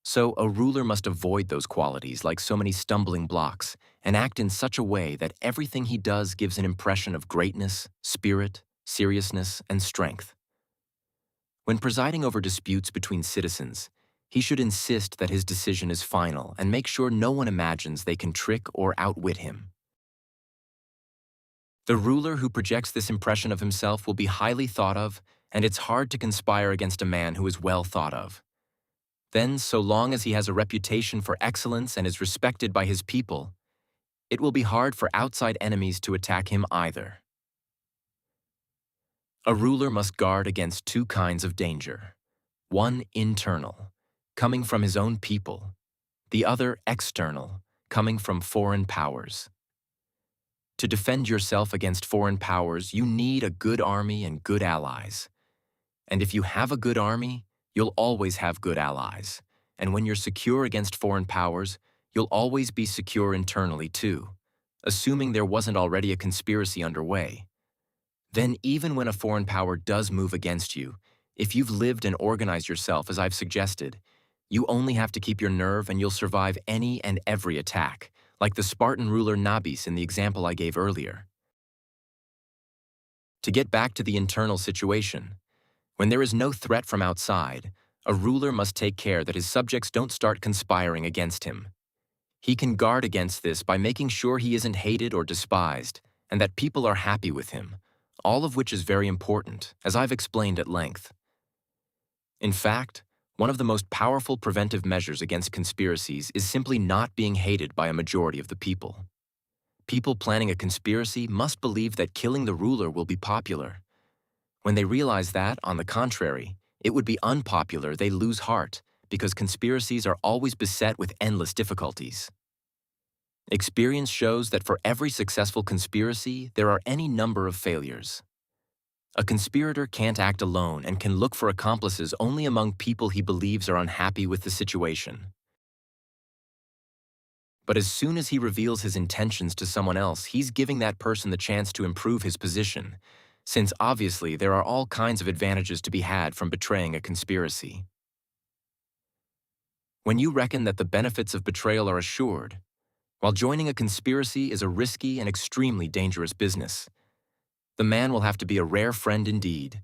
So a ruler must avoid those qualities like so many stumbling blocks and act in such a way that everything he does gives an impression of greatness, spirit, seriousness, and strength. When presiding over disputes between citizens, he should insist that his decision is final and make sure no one imagines they can trick or outwit him. The ruler who projects this impression of himself will be highly thought of, and it's hard to conspire against a man who is well thought of. Then, so long as he has a reputation for excellence and is respected by his people, it will be hard for outside enemies to attack him either. A ruler must guard against two kinds of danger. One internal, coming from his own people. The other external, coming from foreign powers. To defend yourself against foreign powers, you need a good army and good allies. And if you have a good army, you'll always have good allies. And when you're secure against foreign powers, you'll always be secure internally too, assuming there wasn't already a conspiracy underway. Then even when a foreign power does move against you, if you've lived and organized yourself as I've suggested, you only have to keep your nerve and you'll survive any and every attack, like the Spartan ruler Nabis in the example I gave earlier. To get back to the internal situation, when there is no threat from outside, a ruler must take care that his subjects don't start conspiring against him. He can guard against this by making sure he isn't hated or despised, and that people are happy with him, all of which is very important, as I've explained at length. In fact, one of the most powerful preventive measures against conspiracies is simply not being hated by a majority of the people. People planning a conspiracy must believe that killing the ruler will be popular. When they realize that, on the contrary, it would be unpopular, they lose heart, because conspiracies are always beset with endless difficulties. Experience shows that for every successful conspiracy, there are any number of failures. A conspirator can't act alone and can look for accomplices only among people he believes are unhappy with the situation. But as soon as he reveals his intentions to someone else, he's giving that person the chance to improve his position, since obviously there are all kinds of advantages to be had from betraying a conspiracy. When you reckon that the benefits of betrayal are assured, while joining a conspiracy is a risky and extremely dangerous business, the man will have to be a rare friend indeed,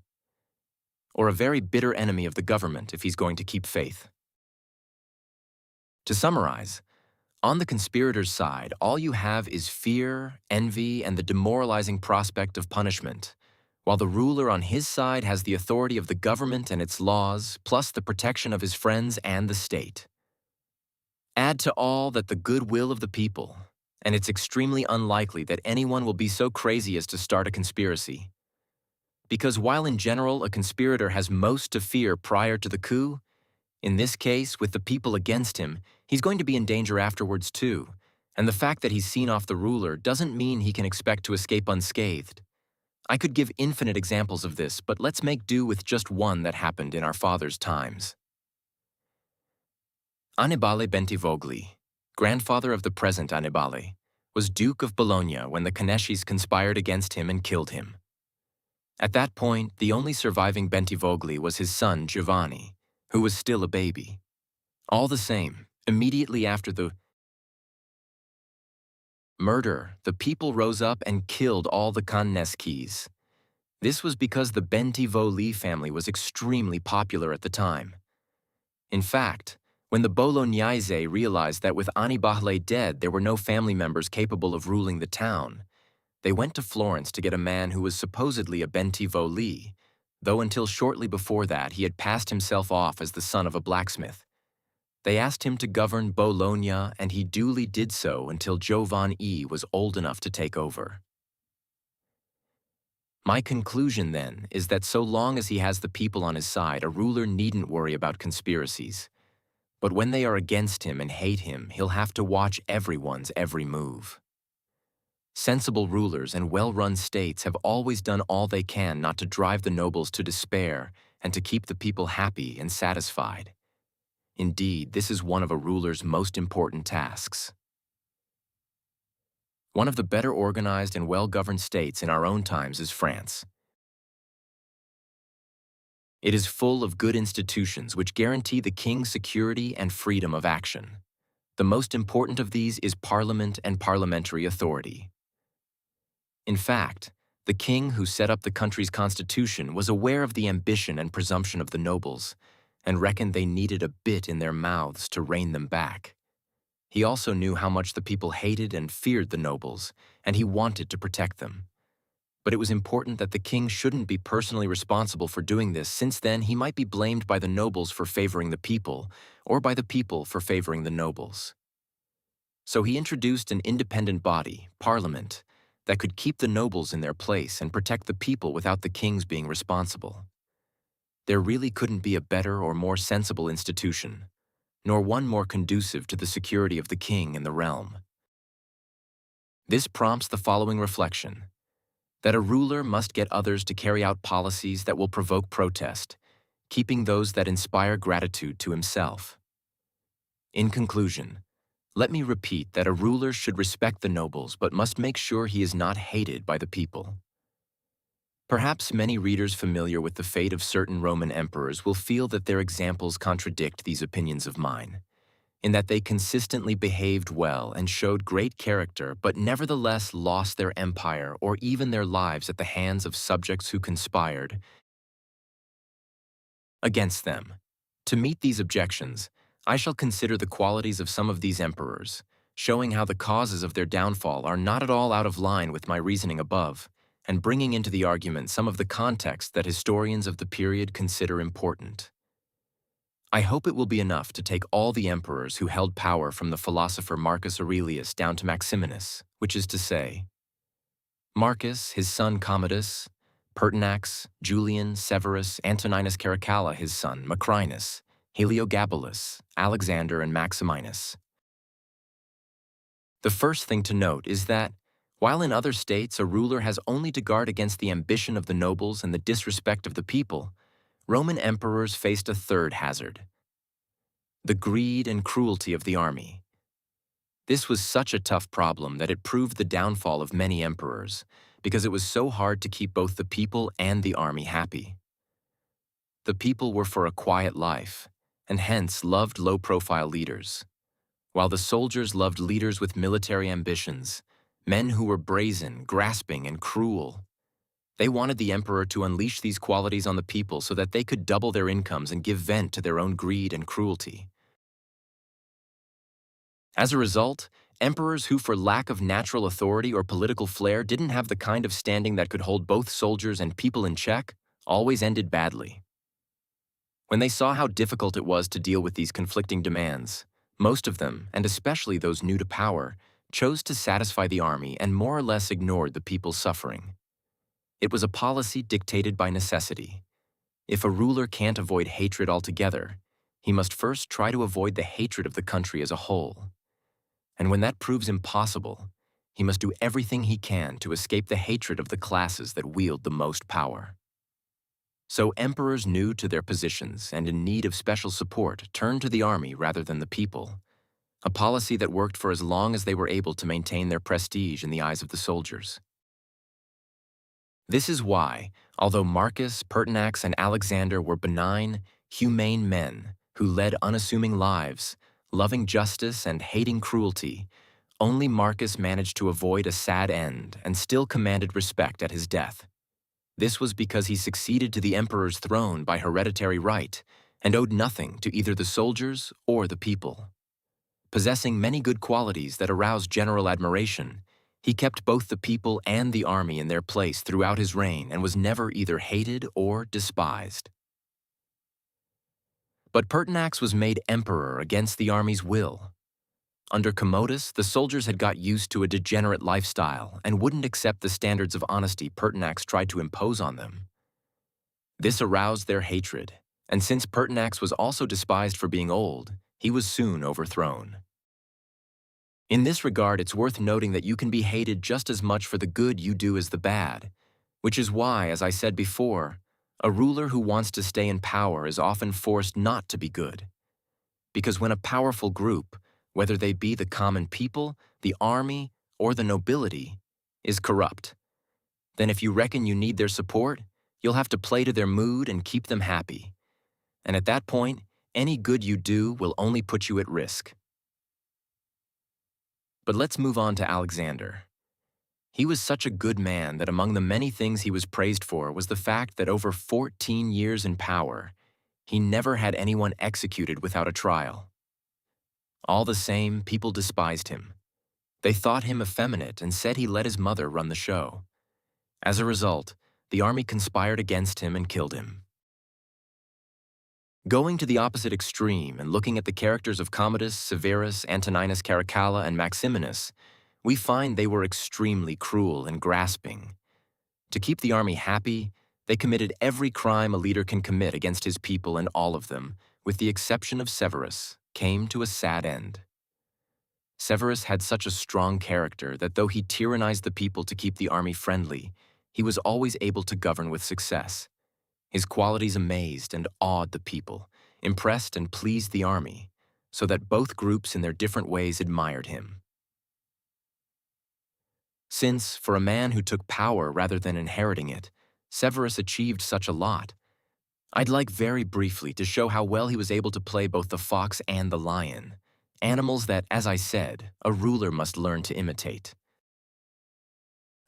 or a very bitter enemy of the government if he's going to keep faith. To summarize, on the conspirator's side, all you have is fear, envy, and the demoralizing prospect of punishment, while the ruler on his side has the authority of the government and its laws, plus the protection of his friends and the state. Add to all that the goodwill of the people, and it's extremely unlikely that anyone will be so crazy as to start a conspiracy. Because while in general a conspirator has most to fear prior to the coup, in this case, with the people against him, he's going to be in danger afterwards too, and the fact that he's seen off the ruler doesn't mean he can expect to escape unscathed. I could give infinite examples of this, but let's make do with just one that happened in our father's times. Annibale Bentivogli, grandfather of the present Annibale, was Duke of Bologna when the Canescis conspired against him and killed him. At that point, the only surviving Bentivogli was his son Giovanni, who was still a baby. All the same, immediately after the murder, the people rose up and killed all the Canescis. This was because the Bentivogli family was extremely popular at the time. In fact, when the Bolognese realized that with Annibale dead there were no family members capable of ruling the town, they went to Florence to get a man who was supposedly a Bentivogli, though until shortly before that he had passed himself off as the son of a blacksmith. They asked him to govern Bologna, and he duly did so until Giovanni was old enough to take over. My conclusion, then, is that so long as he has the people on his side, a ruler needn't worry about conspiracies. But when they are against him and hate him, he'll have to watch everyone's every move. Sensible rulers and well-run states have always done all they can not to drive the nobles to despair and to keep the people happy and satisfied. Indeed, this is one of a ruler's most important tasks. One of the better organized and well-governed states in our own times is France. It is full of good institutions which guarantee the king's security and freedom of action. The most important of these is parliament and parliamentary authority. In fact, the king who set up the country's constitution was aware of the ambition and presumption of the nobles, and reckoned they needed a bit in their mouths to rein them back. He also knew how much the people hated and feared the nobles, and he wanted to protect them. But it was important that the king shouldn't be personally responsible for doing this, since then he might be blamed by the nobles for favoring the people, or by the people for favoring the nobles. So he introduced an independent body, Parliament, that could keep the nobles in their place and protect the people without the kings being responsible. There really couldn't be a better or more sensible institution, nor one more conducive to the security of the king and the realm. This prompts the following reflection: that a ruler must get others to carry out policies that will provoke protest, keeping those that inspire gratitude to himself. In conclusion, let me repeat that a ruler should respect the nobles but must make sure he is not hated by the people. Perhaps many readers familiar with the fate of certain Roman emperors will feel that their examples contradict these opinions of mine, in that they consistently behaved well and showed great character, but nevertheless lost their empire or even their lives at the hands of subjects who conspired against them. To meet these objections, I shall consider the qualities of some of these emperors, showing how the causes of their downfall are not at all out of line with my reasoning above, and bringing into the argument some of the context that historians of the period consider important. I hope it will be enough to take all the emperors who held power from the philosopher Marcus Aurelius down to Maximinus, which is to say, Marcus, his son Commodus, Pertinax, Julian, Severus, Antoninus Caracalla, his son, Macrinus, Heliogabalus, Alexander, and Maximinus. The first thing to note is that, while in other states a ruler has only to guard against the ambition of the nobles and the disrespect of the people, Roman emperors faced a third hazard: the greed and cruelty of the army. This was such a tough problem that it proved the downfall of many emperors, because it was so hard to keep both the people and the army happy. The people were for a quiet life, and hence loved low-profile leaders, while the soldiers loved leaders with military ambitions, men who were brazen, grasping, and cruel. They wanted the emperor to unleash these qualities on the people so that they could double their incomes and give vent to their own greed and cruelty. As a result, emperors who, for lack of natural authority or political flair, didn't have the kind of standing that could hold both soldiers and people in check, always ended badly. When they saw how difficult it was to deal with these conflicting demands, most of them, and especially those new to power, chose to satisfy the army and more or less ignored the people's suffering. It was a policy dictated by necessity. If a ruler can't avoid hatred altogether, he must first try to avoid the hatred of the country as a whole. And when that proves impossible, he must do everything he can to escape the hatred of the classes that wield the most power. So emperors new to their positions and in need of special support turned to the army rather than the people, a policy that worked for as long as they were able to maintain their prestige in the eyes of the soldiers. This is why, although Marcus, Pertinax, and Alexander were benign, humane men who led unassuming lives, loving justice and hating cruelty, only Marcus managed to avoid a sad end and still commanded respect at his death. This was because he succeeded to the emperor's throne by hereditary right and owed nothing to either the soldiers or the people. Possessing many good qualities that aroused general admiration, he kept both the people and the army in their place throughout his reign and was never either hated or despised. But Pertinax was made emperor against the army's will. Under Commodus, the soldiers had got used to a degenerate lifestyle and wouldn't accept the standards of honesty Pertinax tried to impose on them. This aroused their hatred, and since Pertinax was also despised for being old, he was soon overthrown. In this regard, it's worth noting that you can be hated just as much for the good you do as the bad, which is why, as I said before, a ruler who wants to stay in power is often forced not to be good. Because when a powerful group, whether they be the common people, the army, or the nobility, is corrupt, then if you reckon you need their support, You'll have to play to their mood and keep them happy. And at that point, any good you do will only put you at risk. But let's move on to Alexander. He was such a good man that among the many things he was praised for was the fact that over 14 years in power, he never had anyone executed without a trial. All the same, people despised him. They thought him effeminate and said he let his mother run the show. As a result, the army conspired against him and killed him. Going to the opposite extreme and looking at the characters of Commodus, Severus, Antoninus Caracalla, and Maximinus, we find they were extremely cruel and grasping. To keep the army happy, they committed every crime a leader can commit against his people, and all of them, with the exception of Severus, came to a sad end. Severus had such a strong character that though he tyrannized the people to keep the army friendly, he was always able to govern with success. His qualities amazed and awed the people, impressed and pleased the army, so that both groups in their different ways admired him. Since, for a man who took power rather than inheriting it, Severus achieved such a lot, I'd like very briefly to show how well he was able to play both the fox and the lion, animals that, as I said, a ruler must learn to imitate.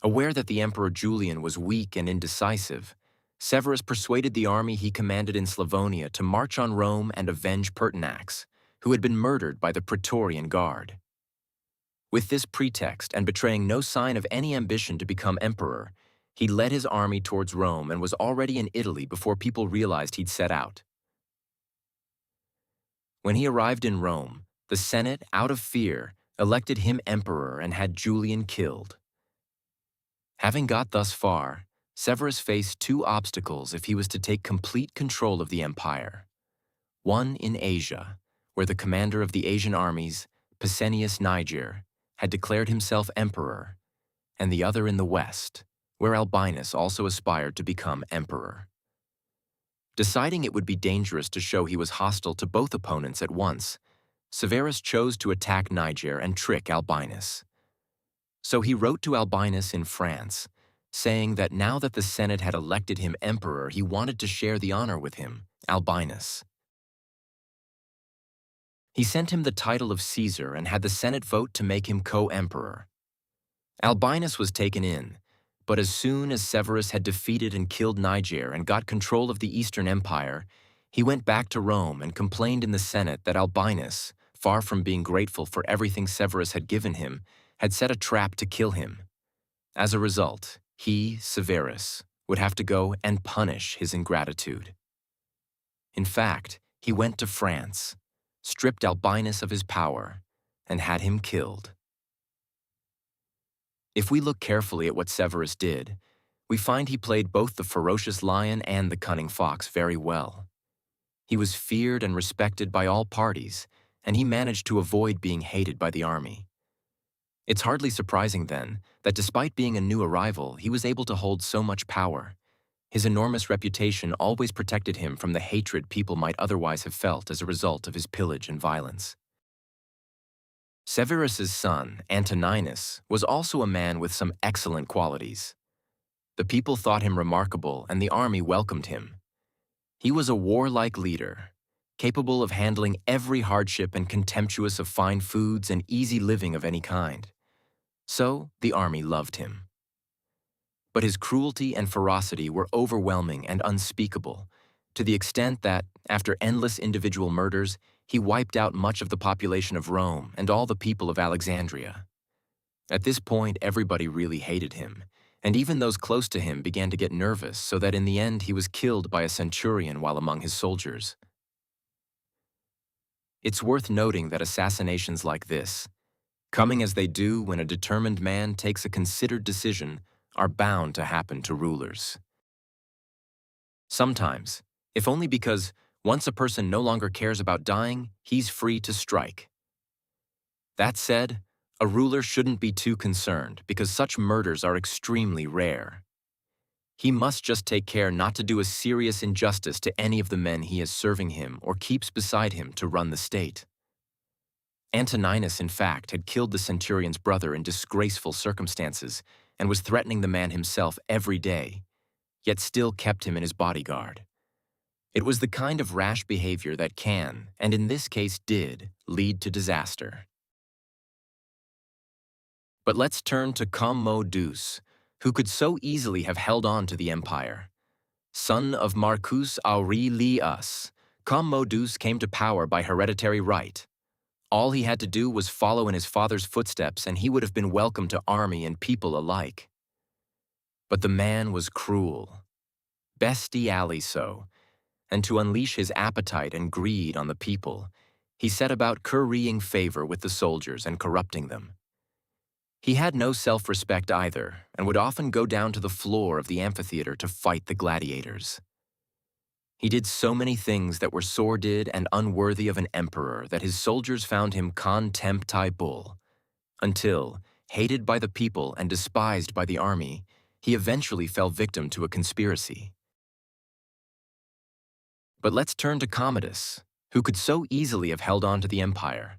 Aware that the Emperor Julian was weak and indecisive, Severus persuaded the army he commanded in Slavonia to march on Rome and avenge Pertinax, who had been murdered by the Praetorian Guard. With this pretext and betraying no sign of any ambition to become emperor, he led his army towards Rome and was already in Italy before people realized he'd set out. When he arrived in Rome, the Senate, out of fear, elected him emperor and had Julian killed. Having got thus far, Severus faced two obstacles if he was to take complete control of the empire. One in Asia, where the commander of the Asian armies, Pescennius Niger, had declared himself emperor, and the other in the west, where Albinus also aspired to become emperor. Deciding it would be dangerous to show he was hostile to both opponents at once, Severus chose to attack Niger and trick Albinus. So he wrote to Albinus in France, saying that now that the Senate had elected him emperor, he wanted to share the honor with him, Albinus. He sent him the title of Caesar and had the Senate vote to make him co-emperor. Albinus was taken in, but as soon as Severus had defeated and killed Niger and got control of the Eastern Empire, he went back to Rome and complained in the Senate that Albinus, far from being grateful for everything Severus had given him, had set a trap to kill him. As a result, he, Severus, would have to go and punish his ingratitude. In fact, he went to France, stripped Albinus of his power, and had him killed. If we look carefully at what Severus did, we find he played both the ferocious lion and the cunning fox very well. He was feared and respected by all parties, and he managed to avoid being hated by the army. It's hardly surprising, then, that despite being a new arrival, he was able to hold so much power. His enormous reputation always protected him from the hatred people might otherwise have felt as a result of his pillage and violence. Severus's son, Antoninus, was also a man with some excellent qualities. The people thought him remarkable, and the army welcomed him. He was a warlike leader, capable of handling every hardship and contemptuous of fine foods and easy living of any kind. So, the army loved him. But his cruelty and ferocity were overwhelming and unspeakable, to the extent that, after endless individual murders, he wiped out much of the population of Rome and all the people of Alexandria. At this point, everybody really hated him, and even those close to him began to get nervous, so that in the end he was killed by a centurion while among his soldiers. It's worth noting that assassinations like this, coming as they do when a determined man takes a considered decision, are bound to happen to rulers. Sometimes, if only because once a person no longer cares about dying, he's free to strike. That said, a ruler shouldn't be too concerned because such murders are extremely rare. He must just take care not to do a serious injustice to any of the men he has serving him or keeps beside him to run the state. Antoninus, in fact, had killed the centurion's brother in disgraceful circumstances and was threatening the man himself every day. yet still kept him in his bodyguard. It was the kind of rash behavior that can, and in this case did, lead to disaster. But let's turn to Commodus, who could so easily have held on to the empire. Son of Marcus Aurelius, Commodus came to power by hereditary right. All he had to do was follow in his father's footsteps, and he would have been welcome to army and people alike. But the man was cruel, bestially so, and to unleash his appetite and greed on the people, he set about currying favor with the soldiers and corrupting them. He had no self-respect either, and would often go down to the floor of the amphitheater to fight the gladiators. He did so many things that were sordid and unworthy of an emperor that his soldiers found him contemptible, until, hated by the people and despised by the army, he eventually fell victim to a conspiracy. But let's turn to Commodus, who could so easily have held on to the empire.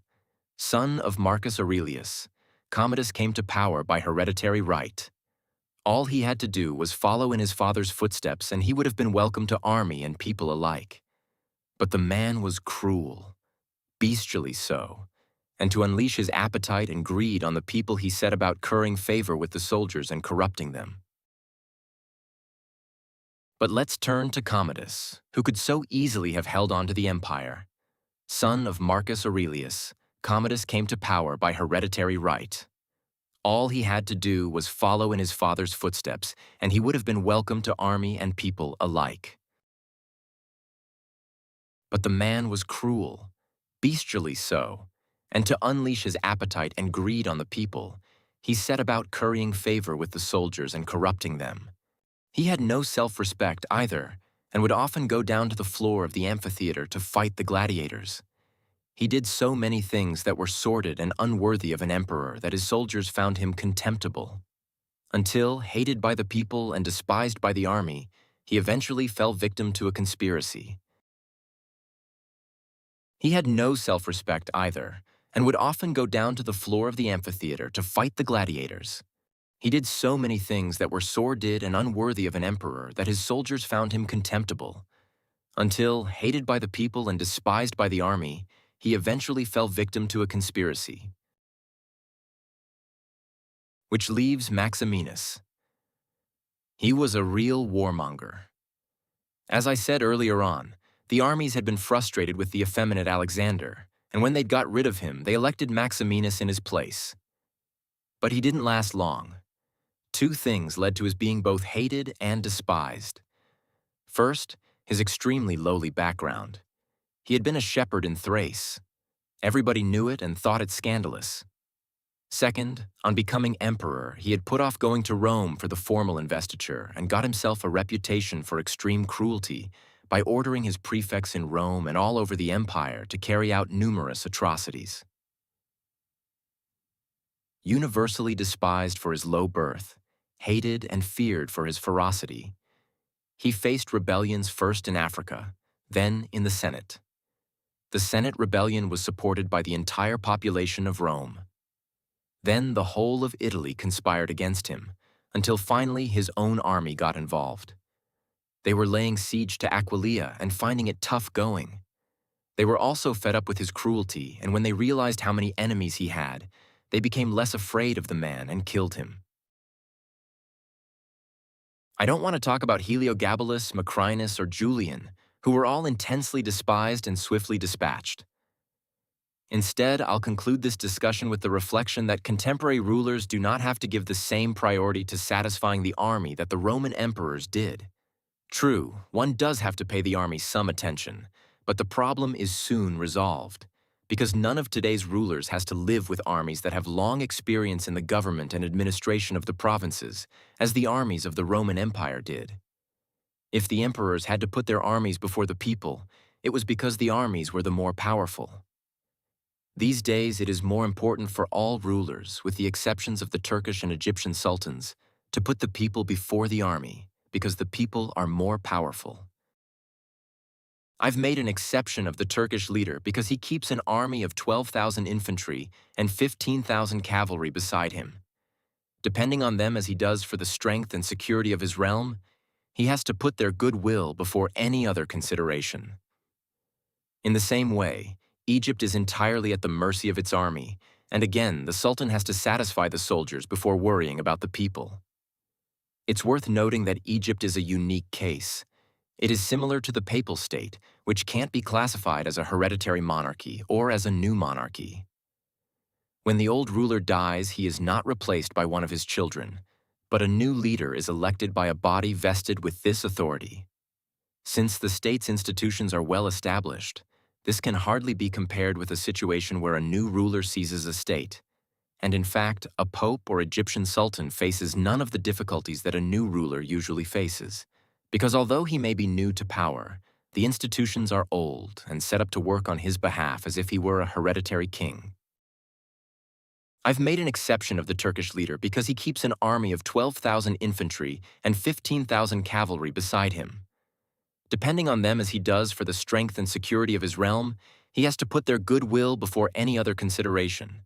Son of Marcus Aurelius, Commodus came to power by hereditary right. All he had to do was follow in his father's footsteps, and he would have been welcome to army and people alike. But the man was cruel, bestially so, and to unleash his appetite and greed on the people, he set about currying favor with the soldiers and corrupting them. But let's turn to Commodus, who could so easily have held on to the empire. Son of Marcus Aurelius, Commodus came to power by hereditary right. All he had to do was follow in his father's footsteps, and he would have been welcome to army and people alike. But the man was cruel, bestially so, and to unleash his appetite and greed on the people, he set about currying favor with the soldiers and corrupting them. He had no self-respect either, and would often go down to the floor of the amphitheater to fight the gladiators. He did so many things that were sordid and unworthy of an emperor that his soldiers found him contemptible, until, hated by the people and despised by the army, he eventually fell victim to a conspiracy. He had no self-respect either, and would often go down to the floor of the amphitheater to fight the gladiators. He did so many things that were sordid and unworthy of an emperor that his soldiers found him contemptible, until, hated by the people and despised by the army, he eventually fell victim to a conspiracy. Which leaves Maximinus. He was a real warmonger. As I said earlier on, the armies had been frustrated with the effeminate Alexander, and when they'd got rid of him, they elected Maximinus in his place. But he didn't last long. Two things led to his being both hated and despised. First, his extremely lowly background. He had been a shepherd in Thrace. Everybody knew it and thought it scandalous. Second, on becoming emperor, he had put off going to Rome for the formal investiture and got himself a reputation for extreme cruelty by ordering his prefects in Rome and all over the empire to carry out numerous atrocities. Universally despised for his low birth, hated and feared for his ferocity, he faced rebellions first in Africa, then in the Senate. The Senate rebellion was supported by the entire population of Rome. Then the whole of Italy conspired against him, until finally his own army got involved. They were laying siege to Aquileia and finding it tough going. They were also fed up with his cruelty, and when they realized how many enemies he had, they became less afraid of the man and killed him. I don't want to talk about Heliogabalus, Macrinus, or Julian, who were all intensely despised and swiftly dispatched. Instead, I'll conclude this discussion with the reflection that contemporary rulers do not have to give the same priority to satisfying the army that the Roman emperors did. True, one does have to pay the army some attention, but the problem is soon resolved, because none of today's rulers has to live with armies that have long experience in the government and administration of the provinces, as the armies of the Roman Empire did. If the emperors had to put their armies before the people, it was because the armies were the more powerful. These days, it is more important for all rulers, with the exceptions of the Turkish and Egyptian sultans, to put the people before the army, because the people are more powerful. I've made an exception of the Turkish leader because he keeps an army of 12,000 infantry and 15,000 cavalry beside him. Depending on them as he does for the strength and security of his realm, He has to put their goodwill before any other consideration. In the same way, Egypt is entirely at the mercy of its army, and again, the Sultan has to satisfy the soldiers before worrying about the people. It's worth noting that Egypt is a unique case. It is similar to the papal state, which can't be classified as a hereditary monarchy or as a new monarchy. When the old ruler dies, he is not replaced by one of his children, but a new leader is elected by a body vested with this authority. Since the state's institutions are well established, this can hardly be compared with a situation where a new ruler seizes a state. And in fact, a pope or Egyptian sultan faces none of the difficulties that a new ruler usually faces. Because although he may be new to power, the institutions are old and set up to work on his behalf as if he were a hereditary king. I've made an exception of the Turkish leader because he keeps an army of 12,000 infantry and 15,000 cavalry beside him. Depending on them as he does for the strength and security of his realm, he has to put their goodwill before any other consideration.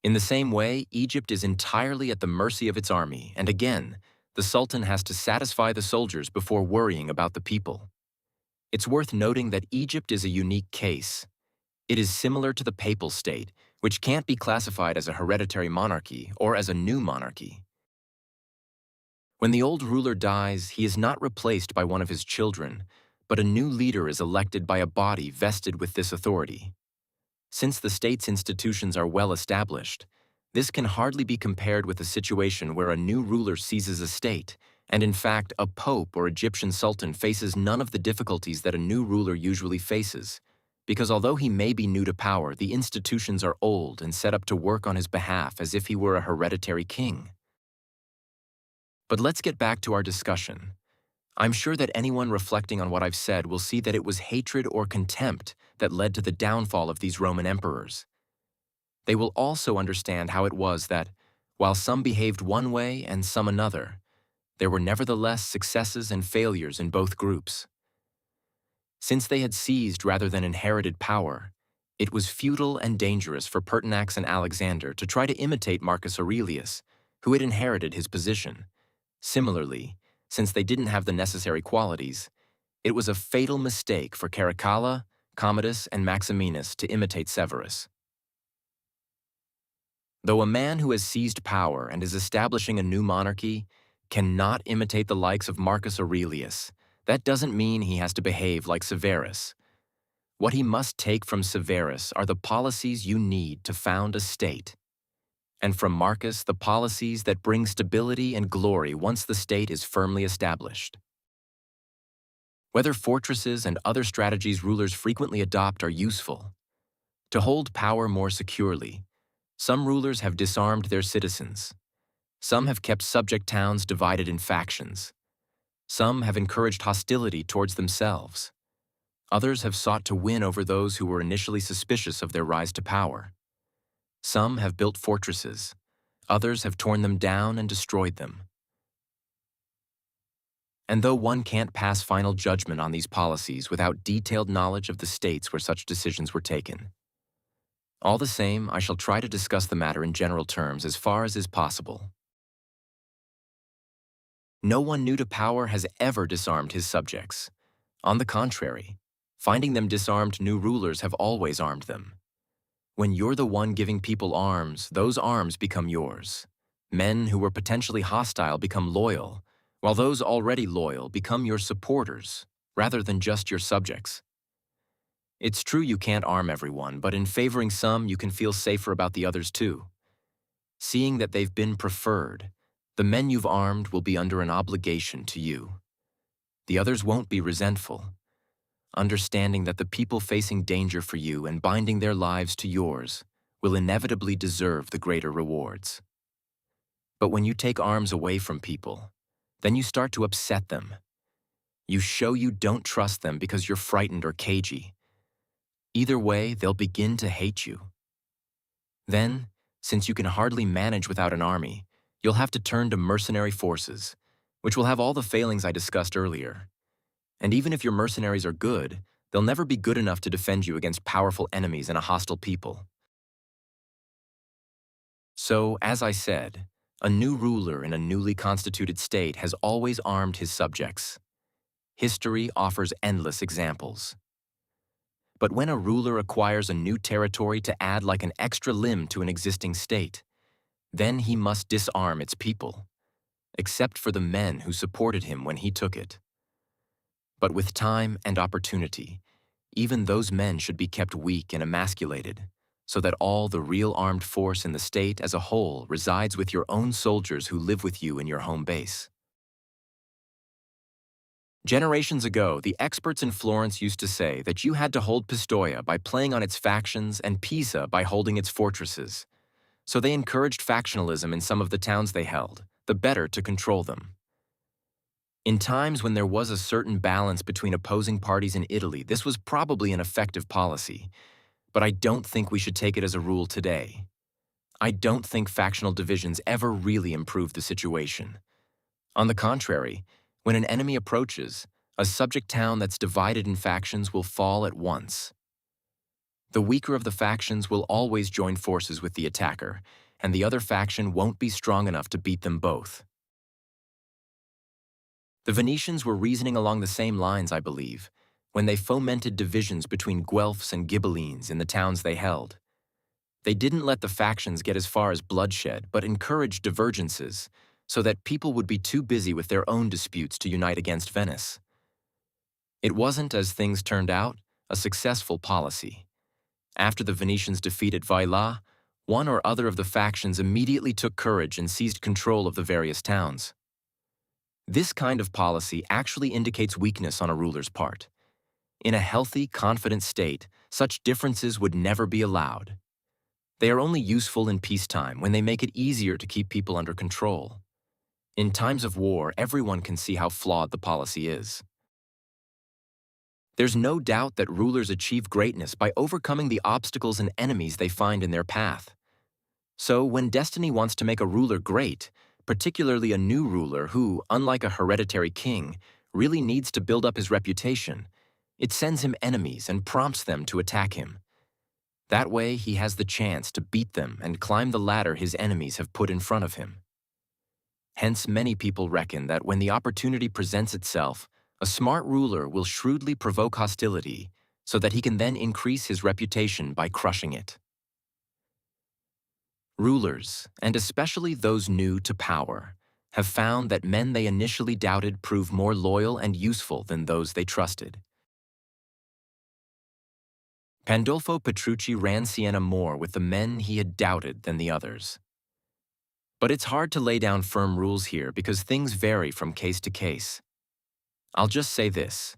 In the same way, Egypt is entirely at the mercy of its army, and again, the Sultan has to satisfy the soldiers before worrying about the people. It's worth noting that Egypt is a unique case. It is similar to the papal state, which can't be classified as a hereditary monarchy or as a new monarchy. When the old ruler dies, he is not replaced by one of his children, but a new leader is elected by a body vested with this authority. Since the state's institutions are well established, this can hardly be compared with a situation where a new ruler seizes a state, and in fact, a pope or Egyptian sultan faces none of the difficulties that a new ruler usually faces, because although he may be new to power, the institutions are old and set up to work on his behalf as if he were a hereditary king. But let's get back to our discussion. I'm sure that anyone reflecting on what I've said will see that it was hatred or contempt that led to the downfall of these Roman emperors. They will also understand how it was that, while some behaved one way and some another, there were nevertheless successes and failures in both groups. Since they had seized rather than inherited power, it was futile and dangerous for Pertinax and Alexander to try to imitate Marcus Aurelius, who had inherited his position. Similarly, since they didn't have the necessary qualities, it was a fatal mistake for Caracalla, Commodus, and Maximinus to imitate Severus. Though a man who has seized power and is establishing a new monarchy cannot imitate the likes of Marcus Aurelius, that doesn't mean he has to behave like Severus. What he must take from Severus are the policies you need to found a state, and from Marcus the policies that bring stability and glory once the state is firmly established. Whether fortresses and other strategies rulers frequently adopt are useful. To hold power more securely, some rulers have disarmed their citizens. Some have kept subject towns divided in factions. Some have encouraged hostility towards themselves. Others have sought to win over those who were initially suspicious of their rise to power. Some have built fortresses. Others have torn them down and destroyed them. And though one can't pass final judgment on these policies without detailed knowledge of the states where such decisions were taken, all the same, I shall try to discuss the matter in general terms as far as is possible. No one new to power has ever disarmed his subjects. On the contrary, finding them disarmed, new rulers have always armed them. When you're the one giving people arms, those arms become yours. Men who were potentially hostile become loyal, while those already loyal become your supporters, rather than just your subjects. It's true you can't arm everyone, but in favoring some, you can feel safer about the others too. Seeing that they've been preferred, the men you've armed will be under an obligation to you. The others won't be resentful, understanding that the people facing danger for you and binding their lives to yours will inevitably deserve the greater rewards. But when you take arms away from people, then you start to upset them. You show you don't trust them because you're frightened or cagey. Either way, they'll begin to hate you. Then, since you can hardly manage without an army, you'll have to turn to mercenary forces, which will have all the failings I discussed earlier. And even if your mercenaries are good, they'll never be good enough to defend you against powerful enemies and a hostile people. So, as I said, A new ruler in a newly constituted state has always armed his subjects. History offers endless examples. But when a ruler acquires a new territory to add like an extra limb to an existing state, then he must disarm its people, except for the men who supported him when he took it. But with time and opportunity, even those men should be kept weak and emasculated, so that all the real armed force in the state as a whole resides with your own soldiers who live with you in your home base. Generations ago, the experts in Florence used to say that you had to hold Pistoia by playing on its factions and Pisa by holding its fortresses. So they encouraged factionalism in some of the towns they held, the better to control them. In times when there was a certain balance between opposing parties in Italy, this was probably an effective policy, but I don't think we should take it as a rule today. I don't think factional divisions ever really improve the situation. On the contrary, when an enemy approaches, a subject town that's divided in factions will fall at once. The weaker of the factions will always join forces with the attacker, and the other faction won't be strong enough to beat them both. The Venetians were reasoning along the same lines, I believe, when they fomented divisions between Guelphs and Ghibellines in the towns they held. They didn't let the factions get as far as bloodshed, but encouraged divergences, so that people would be too busy with their own disputes to unite against Venice. It wasn't, as things turned out, a successful policy. After the Venetians defeated Vaila, one or other of the factions immediately took courage and seized control of the various towns. This kind of policy actually indicates weakness on a ruler's part. In a healthy, confident state, such differences would never be allowed. They are only useful in peacetime when they make it easier to keep people under control. In times of war, everyone can see how flawed the policy is. There's no doubt that rulers achieve greatness by overcoming the obstacles and enemies they find in their path. So, when destiny wants to make a ruler great, particularly a new ruler who, unlike a hereditary king, really needs to build up his reputation, it sends him enemies and prompts them to attack him. That way, he has the chance to beat them and climb the ladder his enemies have put in front of him. Hence, many people reckon that when the opportunity presents itself, a smart ruler will shrewdly provoke hostility so that he can then increase his reputation by crushing it. Rulers, and especially those new to power, have found that men they initially doubted prove more loyal and useful than those they trusted. Pandolfo Petrucci ran Siena more with the men he had doubted than the others. But it's hard to lay down firm rules here because things vary from case to case. I'll just say this,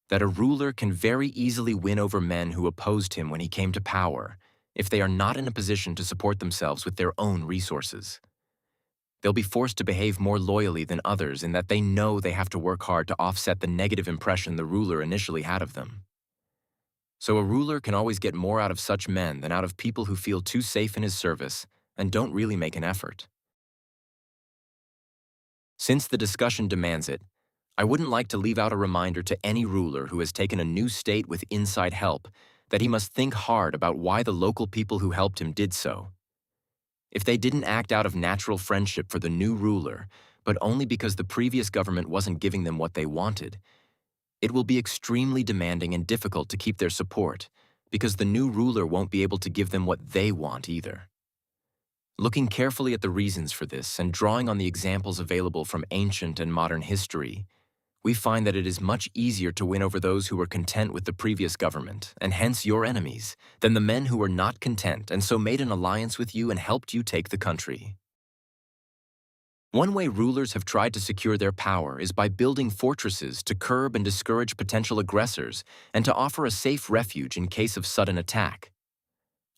that a ruler can very easily win over men who opposed him when he came to power if they are not in a position to support themselves with their own resources. They'll be forced to behave more loyally than others in that they know they have to work hard to offset the negative impression the ruler initially had of them. So a ruler can always get more out of such men than out of people who feel too safe in his service and don't really make an effort. Since the discussion demands it, I wouldn't like to leave out a reminder to any ruler who has taken a new state with inside help that he must think hard about why the local people who helped him did so. If they didn't act out of natural friendship for the new ruler, but only because the previous government wasn't giving them what they wanted, it will be extremely demanding and difficult to keep their support, because the new ruler won't be able to give them what they want either. Looking carefully at the reasons for this and drawing on the examples available from ancient and modern history, we find that it is much easier to win over those who were content with the previous government, and hence your enemies, than the men who were not content and so made an alliance with you and helped you take the country. One way rulers have tried to secure their power is by building fortresses to curb and discourage potential aggressors and to offer a safe refuge in case of sudden attack.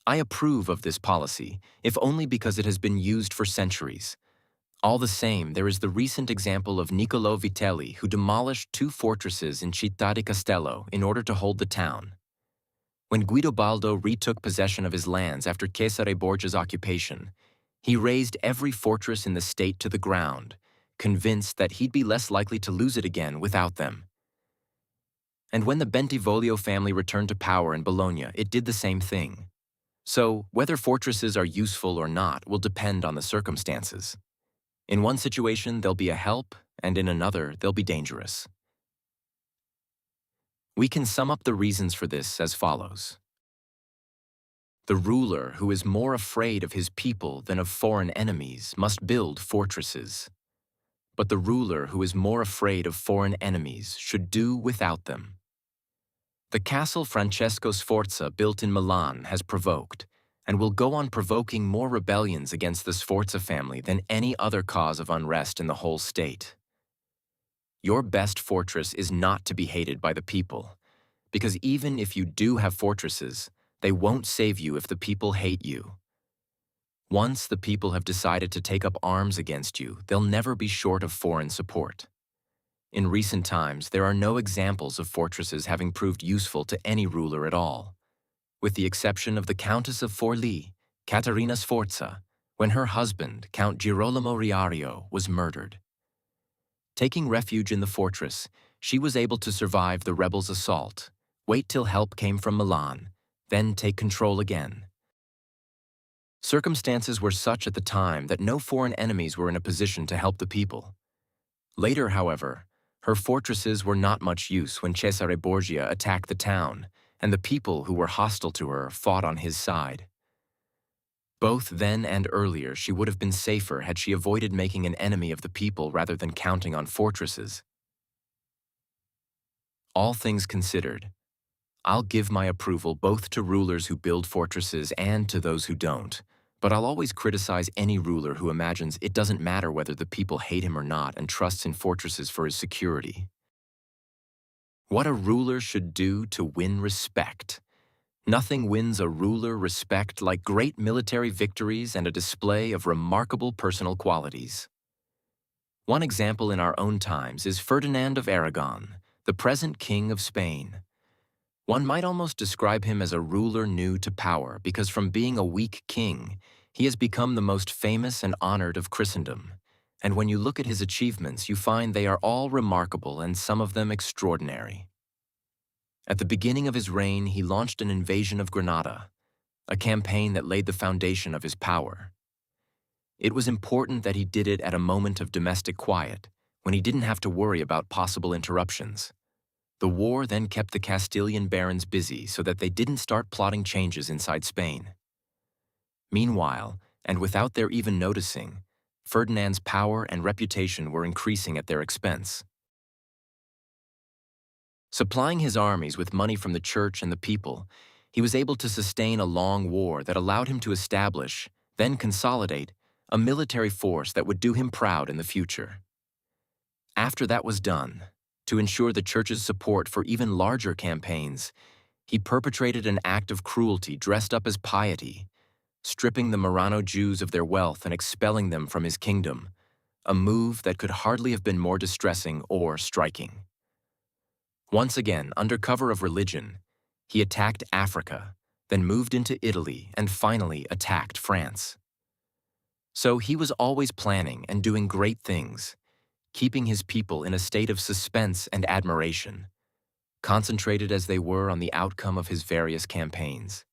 I approve of this policy, if only because it has been used for centuries. All the same, there is the recent example of Niccolo Vitelli, who demolished 2 fortresses in Città di Castello in order to hold the town. When Guidobaldo retook possession of his lands after Cesare Borgia's occupation, he razed every fortress in the state to the ground, convinced that he'd be less likely to lose it again without them. And when the Bentivoglio family returned to power in Bologna, it did the same thing. So, whether fortresses are useful or not will depend on the circumstances. In one situation, they'll be a help, and in another, they'll be dangerous. We can sum up the reasons for this as follows. The ruler who is more afraid of his people than of foreign enemies must build fortresses. But the ruler who is more afraid of foreign enemies should do without them. The castle Francesco Sforza built in Milan has provoked, and will go on provoking more rebellions against the Sforza family than any other cause of unrest in the whole state. Your best fortress is not to be hated by the people, because even if you do have fortresses, they won't save you if the people hate you. Once the people have decided to take up arms against you, they'll never be short of foreign support. In recent times, there are no examples of fortresses having proved useful to any ruler at all, with the exception of the Countess of Forlì, Caterina Sforza, when her husband, Count Girolamo Riario, was murdered. Taking refuge in the fortress, she was able to survive the rebels' assault, wait till help came from Milan, then take control again. Circumstances were such at the time that no foreign enemies were in a position to help the people. Later, however, her fortresses were not much use when Cesare Borgia attacked the town, and the people who were hostile to her fought on his side. Both then and earlier, she would have been safer had she avoided making an enemy of the people rather than counting on fortresses. All things considered, I'll give my approval both to rulers who build fortresses and to those who don't, but I'll always criticize any ruler who imagines it doesn't matter whether the people hate him or not and trusts in fortresses for his security. What a ruler should do to win respect. Nothing wins a ruler respect like great military victories and a display of remarkable personal qualities. One example in our own times is Ferdinand of Aragon, the present King of Spain. One might almost describe him as a ruler new to power because from being a weak king, he has become the most famous and honored of Christendom. And when you look at his achievements, you find they are all remarkable and some of them extraordinary. At the beginning of his reign, he launched an invasion of Granada, a campaign that laid the foundation of his power. It was important that he did it at a moment of domestic quiet, when he didn't have to worry about possible interruptions. The war then kept the Castilian barons busy so that they didn't start plotting changes inside Spain. Meanwhile, and without their even noticing, Ferdinand's power and reputation were increasing at their expense. Supplying his armies with money from the church and the people, he was able to sustain a long war that allowed him to establish, then consolidate, a military force that would do him proud in the future. After that was done, to ensure the church's support for even larger campaigns, he perpetrated an act of cruelty dressed up as piety, stripping the Marrano Jews of their wealth and expelling them from his kingdom, a move that could hardly have been more distressing or striking. Once again, under cover of religion, he attacked Africa, then moved into Italy, and finally attacked France. So he was always planning and doing great things, keeping his people in a state of suspense and admiration, concentrated as they were on the outcome of his various campaigns.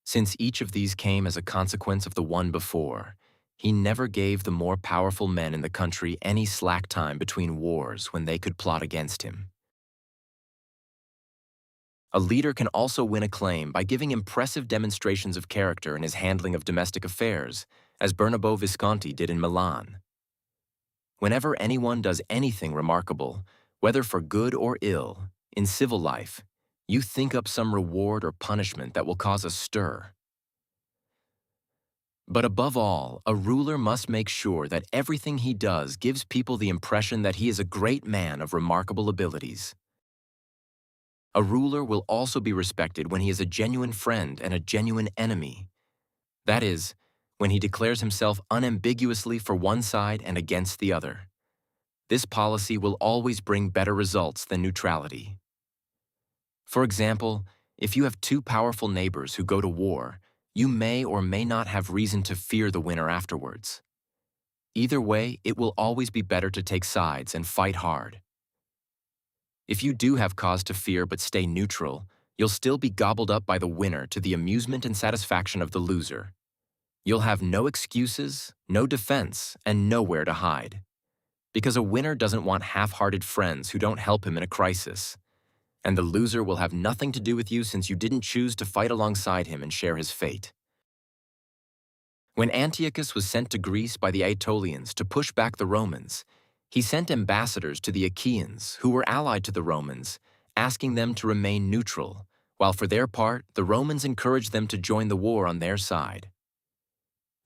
Since each of these came as a consequence of the one before, he never gave the more powerful men in the country any slack time between wars when they could plot against him. A leader can also win acclaim by giving impressive demonstrations of character in his handling of domestic affairs, as Bernabo Visconti did in Milan. Whenever anyone does anything remarkable, whether for good or ill, in civil life, you think up some reward or punishment that will cause a stir. But above all, a ruler must make sure that everything he does gives people the impression that he is a great man of remarkable abilities. A ruler will also be respected when he is a genuine friend and a genuine enemy. That is, when he declares himself unambiguously for one side and against the other. This policy will always bring better results than neutrality. For example, if you have two powerful neighbors who go to war, you may or may not have reason to fear the winner afterwards. Either way, it will always be better to take sides and fight hard. If you do have cause to fear but stay neutral, you'll still be gobbled up by the winner to the amusement and satisfaction of the loser. You'll have no excuses, no defense, and nowhere to hide. Because a winner doesn't want half-hearted friends who don't help him in a crisis. And the loser will have nothing to do with you since you didn't choose to fight alongside him and share his fate. When Antiochus was sent to Greece by the Aetolians to push back the Romans, he sent ambassadors to the Achaeans, who were allied to the Romans, asking them to remain neutral, while for their part, the Romans encouraged them to join the war on their side.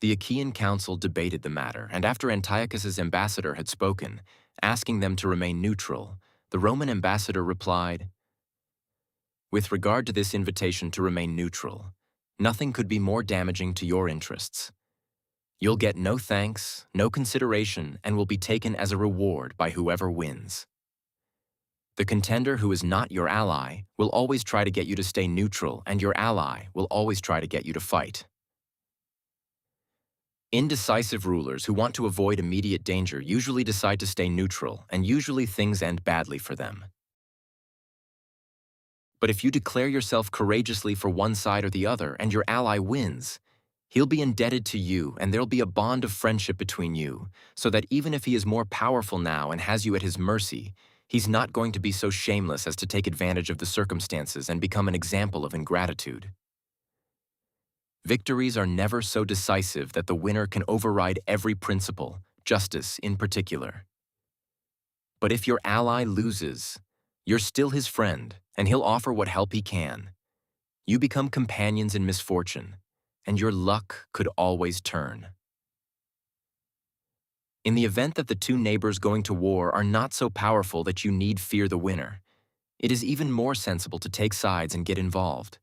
The Achaean council debated the matter, and after Antiochus's ambassador had spoken, asking them to remain neutral, the Roman ambassador replied, "With regard to this invitation to remain neutral, nothing could be more damaging to your interests. You'll get no thanks, no consideration, and will be taken as a reward by whoever wins. The contender who is not your ally will always try to get you to stay neutral, and your ally will always try to get you to fight." Indecisive rulers who want to avoid immediate danger usually decide to stay neutral, and usually things end badly for them. But if you declare yourself courageously for one side or the other and your ally wins, he'll be indebted to you and there'll be a bond of friendship between you, so that even if he is more powerful now and has you at his mercy, he's not going to be so shameless as to take advantage of the circumstances and become an example of ingratitude. Victories are never so decisive that the winner can override every principle, justice in particular. But if your ally loses, you're still his friend, and he'll offer what help he can. You become companions in misfortune, and your luck could always turn. In the event that the two neighbors going to war are not so powerful that you need fear the winner, it is even more sensible to take sides and get involved.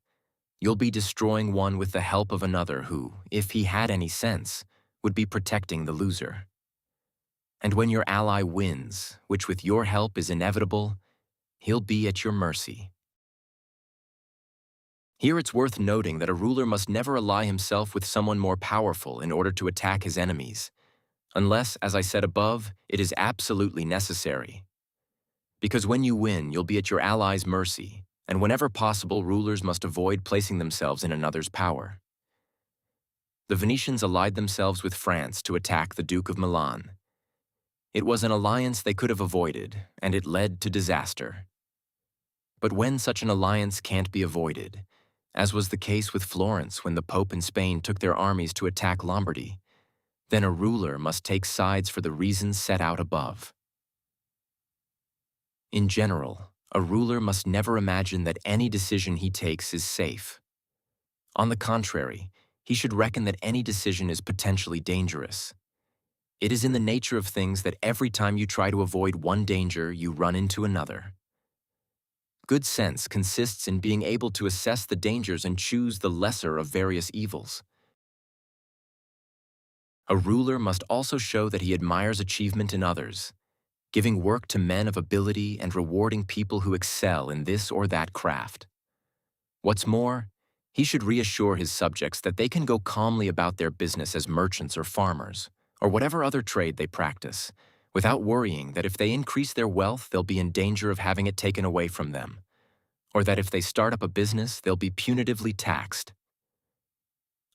You'll be destroying one with the help of another who, if he had any sense, would be protecting the loser. And when your ally wins, which with your help is inevitable, he'll be at your mercy. Here it's worth noting that a ruler must never ally himself with someone more powerful in order to attack his enemies, unless, as I said above, it is absolutely necessary. Because when you win, you'll be at your ally's mercy, and whenever possible, rulers must avoid placing themselves in another's power. The Venetians allied themselves with France to attack the Duke of Milan. It was an alliance they could have avoided, and it led to disaster. But when such an alliance can't be avoided, as was the case with Florence when the Pope and Spain took their armies to attack Lombardy, then a ruler must take sides for the reasons set out above. In general, a ruler must never imagine that any decision he takes is safe. On the contrary, he should reckon that any decision is potentially dangerous. It is in the nature of things that every time you try to avoid one danger, you run into another. Good sense consists in being able to assess the dangers and choose the lesser of various evils. A ruler must also show that he admires achievement in others, giving work to men of ability and rewarding people who excel in this or that craft. What's more, he should reassure his subjects that they can go calmly about their business as merchants or farmers, or whatever other trade they practice, without worrying that if they increase their wealth, they'll be in danger of having it taken away from them, or that if they start up a business, they'll be punitively taxed.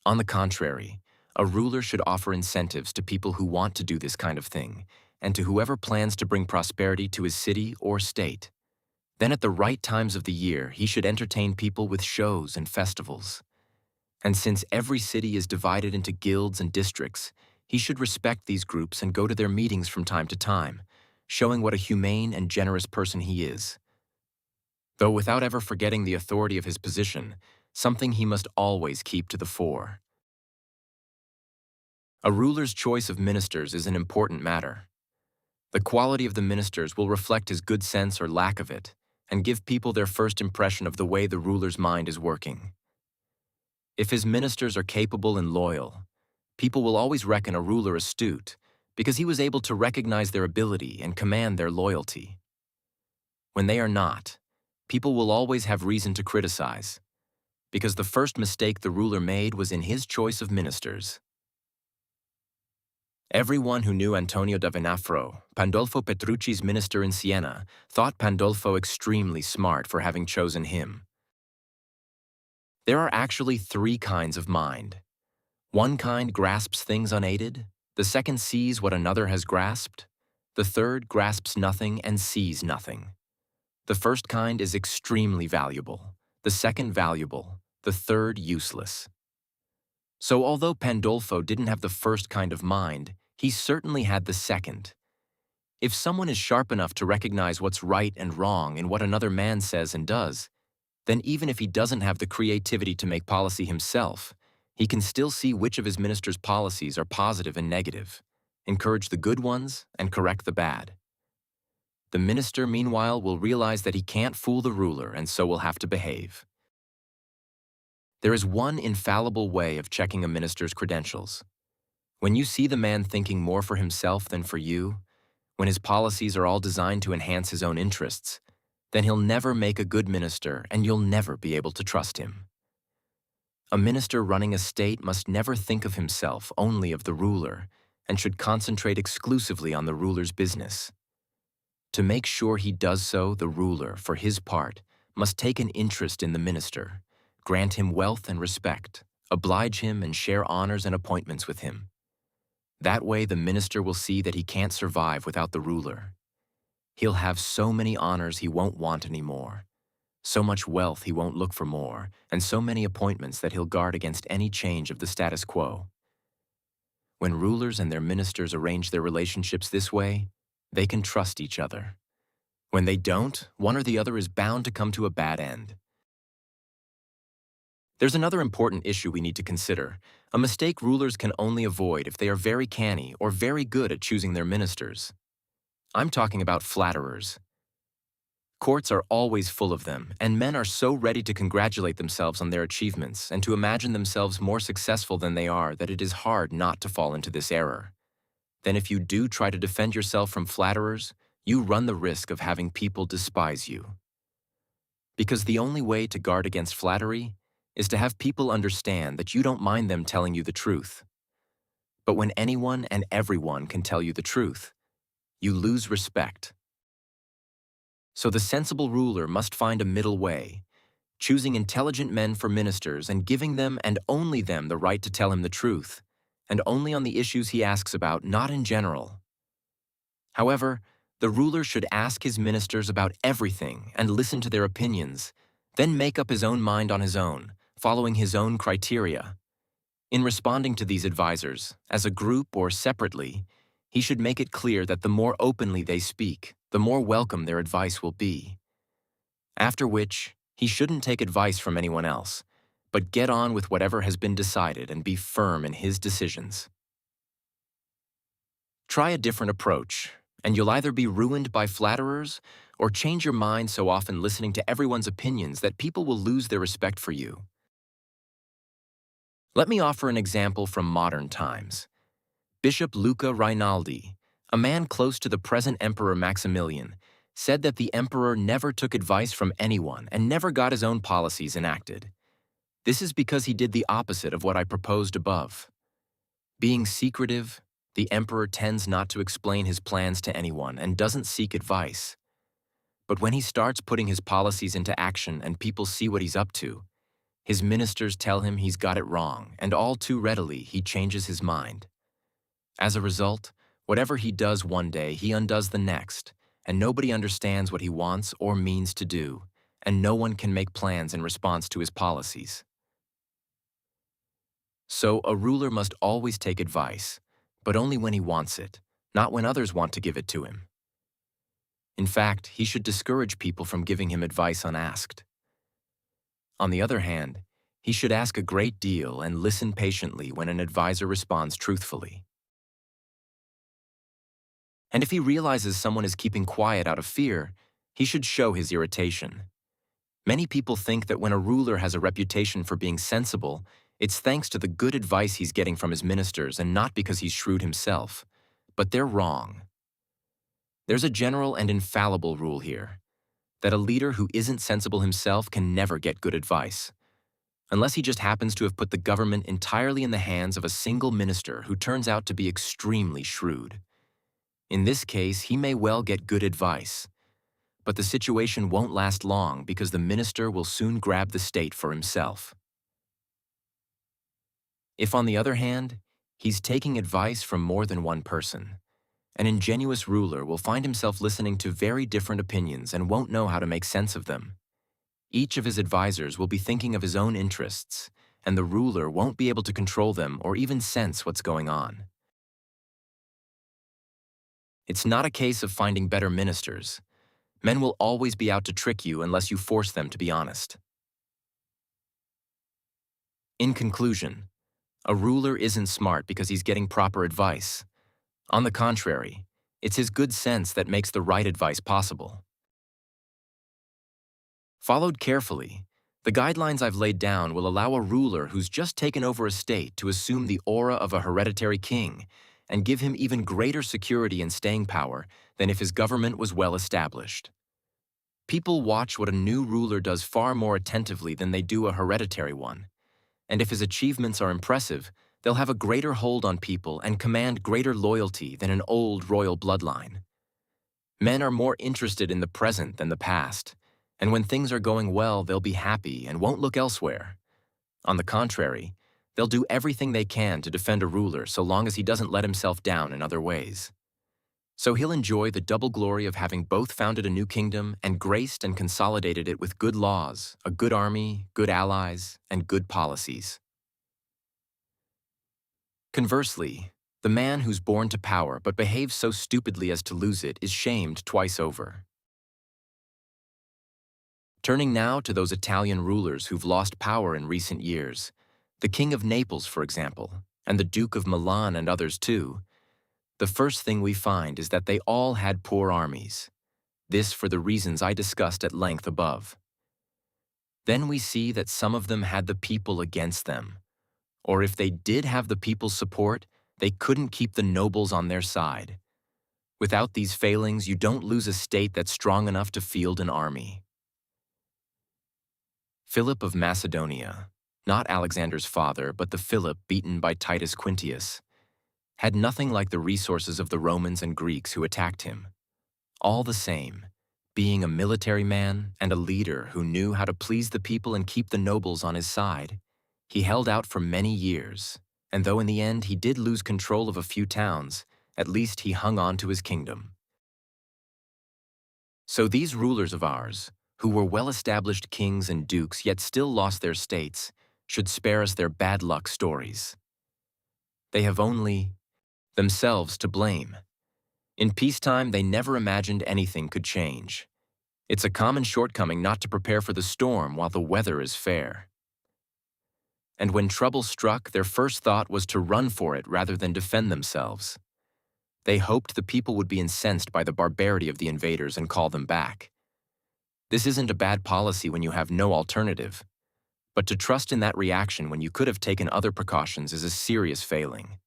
On the contrary, a ruler should offer incentives to people who want to do this kind of thing, and to whoever plans to bring prosperity to his city or state. Then at the right times of the year, he should entertain people with shows and festivals. And since every city is divided into guilds and districts, he should respect these groups and go to their meetings from time to time, showing what a humane and generous person he is. Though without ever forgetting the authority of his position, something he must always keep to the fore. A ruler's choice of ministers is an important matter. The quality of the ministers will reflect his good sense or lack of it, and give people their first impression of the way the ruler's mind is working. If his ministers are capable and loyal, people will always reckon a ruler astute, because he was able to recognize their ability and command their loyalty. When they are not, people will always have reason to criticize, because the first mistake the ruler made was in his choice of ministers. Everyone who knew Antonio da Venafro, Pandolfo Petrucci's minister in Siena, thought Pandolfo extremely smart for having chosen him. There are actually three kinds of mind. One kind grasps things unaided, the second sees what another has grasped, the third grasps nothing and sees nothing. The first kind is extremely valuable, the second valuable, the third useless. So although Pandolfo didn't have the first kind of mind, he certainly had the second. If someone is sharp enough to recognize what's right and wrong in what another man says and does, then even if he doesn't have the creativity to make policy himself, he can still see which of his minister's policies are positive and negative, encourage the good ones, and correct the bad. The minister, meanwhile, will realize that he can't fool the ruler and so will have to behave. There is one infallible way of checking a minister's credentials. When you see the man thinking more for himself than for you, when his policies are all designed to enhance his own interests, then he'll never make a good minister and you'll never be able to trust him. A minister running a state must never think of himself, only of the ruler, and should concentrate exclusively on the ruler's business. To make sure he does so, the ruler, for his part, must take an interest in the minister, grant him wealth and respect, oblige him and share honors and appointments with him. That way the minister will see that he can't survive without the ruler. He'll have so many honors he won't want any more, so much wealth he won't look for more, and so many appointments that he'll guard against any change of the status quo. When rulers and their ministers arrange their relationships this way, they can trust each other. When they don't, one or the other is bound to come to a bad end. There's another important issue we need to consider, a mistake rulers can only avoid if they are very canny or very good at choosing their ministers. I'm talking about flatterers. Courts are always full of them, and men are so ready to congratulate themselves on their achievements and to imagine themselves more successful than they are that it is hard not to fall into this error. Then if you do try to defend yourself from flatterers, you run the risk of having people despise you. Because the only way to guard against flattery is to have people understand that you don't mind them telling you the truth. But when anyone and everyone can tell you the truth, you lose respect. So the sensible ruler must find a middle way, choosing intelligent men for ministers and giving them and only them the right to tell him the truth, and only on the issues he asks about, not in general. However, the ruler should ask his ministers about everything and listen to their opinions, then make up his own mind on his own, following his own criteria. In responding to these advisors, as a group or separately, he should make it clear that the more openly they speak, the more welcome their advice will be. After which, he shouldn't take advice from anyone else, but get on with whatever has been decided and be firm in his decisions. Try a different approach, and you'll either be ruined by flatterers or change your mind so often listening to everyone's opinions that people will lose their respect for you. Let me offer an example from modern times. Bishop Luca Rinaldi, a man close to the present Emperor Maximilian, said that the emperor never took advice from anyone and never got his own policies enacted. This is because he did the opposite of what I proposed above. Being secretive, the emperor tends not to explain his plans to anyone and doesn't seek advice. But when he starts putting his policies into action and people see what he's up to, his ministers tell him he's got it wrong, and all too readily he changes his mind. As a result, whatever he does one day, he undoes the next, and nobody understands what he wants or means to do, and no one can make plans in response to his policies. So a ruler must always take advice, but only when he wants it, not when others want to give it to him. In fact, he should discourage people from giving him advice unasked. On the other hand, he should ask a great deal and listen patiently when an advisor responds truthfully. And if he realizes someone is keeping quiet out of fear, he should show his irritation. Many people think that when a ruler has a reputation for being sensible, it's thanks to the good advice he's getting from his ministers and not because he's shrewd himself. But they're wrong. There's a general and infallible rule here, that a leader who isn't sensible himself can never get good advice, unless he just happens to have put the government entirely in the hands of a single minister who turns out to be extremely shrewd. In this case, he may well get good advice, but the situation won't last long because the minister will soon grab the state for himself. If, on the other hand, he's taking advice from more than one person, an ingenuous ruler will find himself listening to very different opinions and won't know how to make sense of them. Each of his advisors will be thinking of his own interests, and the ruler won't be able to control them or even sense what's going on. It's not a case of finding better ministers. Men will always be out to trick you unless you force them to be honest. In conclusion, a ruler isn't smart because he's getting proper advice. On the contrary, it's his good sense that makes the right advice possible. Followed carefully, the guidelines I've laid down will allow a ruler who's just taken over a state to assume the aura of a hereditary king and give him even greater security and staying power than if his government was well established. People watch what a new ruler does far more attentively than they do a hereditary one, and if his achievements are impressive, they'll have a greater hold on people and command greater loyalty than an old royal bloodline. Men are more interested in the present than the past, and when things are going well, they'll be happy and won't look elsewhere. On the contrary, they'll do everything they can to defend a ruler so long as he doesn't let himself down in other ways. So he'll enjoy the double glory of having both founded a new kingdom and graced and consolidated it with good laws, a good army, good allies, and good policies. Conversely, the man who's born to power but behaves so stupidly as to lose it is shamed twice over. Turning now to those Italian rulers who've lost power in recent years, the King of Naples, for example, and the Duke of Milan and others too, the first thing we find is that they all had poor armies. This for the reasons I discussed at length above. Then we see that some of them had the people against them, or if they did have the people's support, they couldn't keep the nobles on their side. Without these failings, you don't lose a state that's strong enough to field an army. Philip of Macedonia, not Alexander's father, but the Philip beaten by Titus Quintius, had nothing like the resources of the Romans and Greeks who attacked him. All the same, being a military man and a leader who knew how to please the people and keep the nobles on his side, he held out for many years, and though in the end he did lose control of a few towns, at least he hung on to his kingdom. So these rulers of ours, who were well-established kings and dukes yet still lost their states, should spare us their bad luck stories. They have only themselves to blame. In peacetime, they never imagined anything could change. It's a common shortcoming not to prepare for the storm while the weather is fair. And when trouble struck, their first thought was to run for it rather than defend themselves. They hoped the people would be incensed by the barbarity of the invaders and call them back. This isn't a bad policy when you have no alternative, but to trust in that reaction when you could have taken other precautions is a serious failing.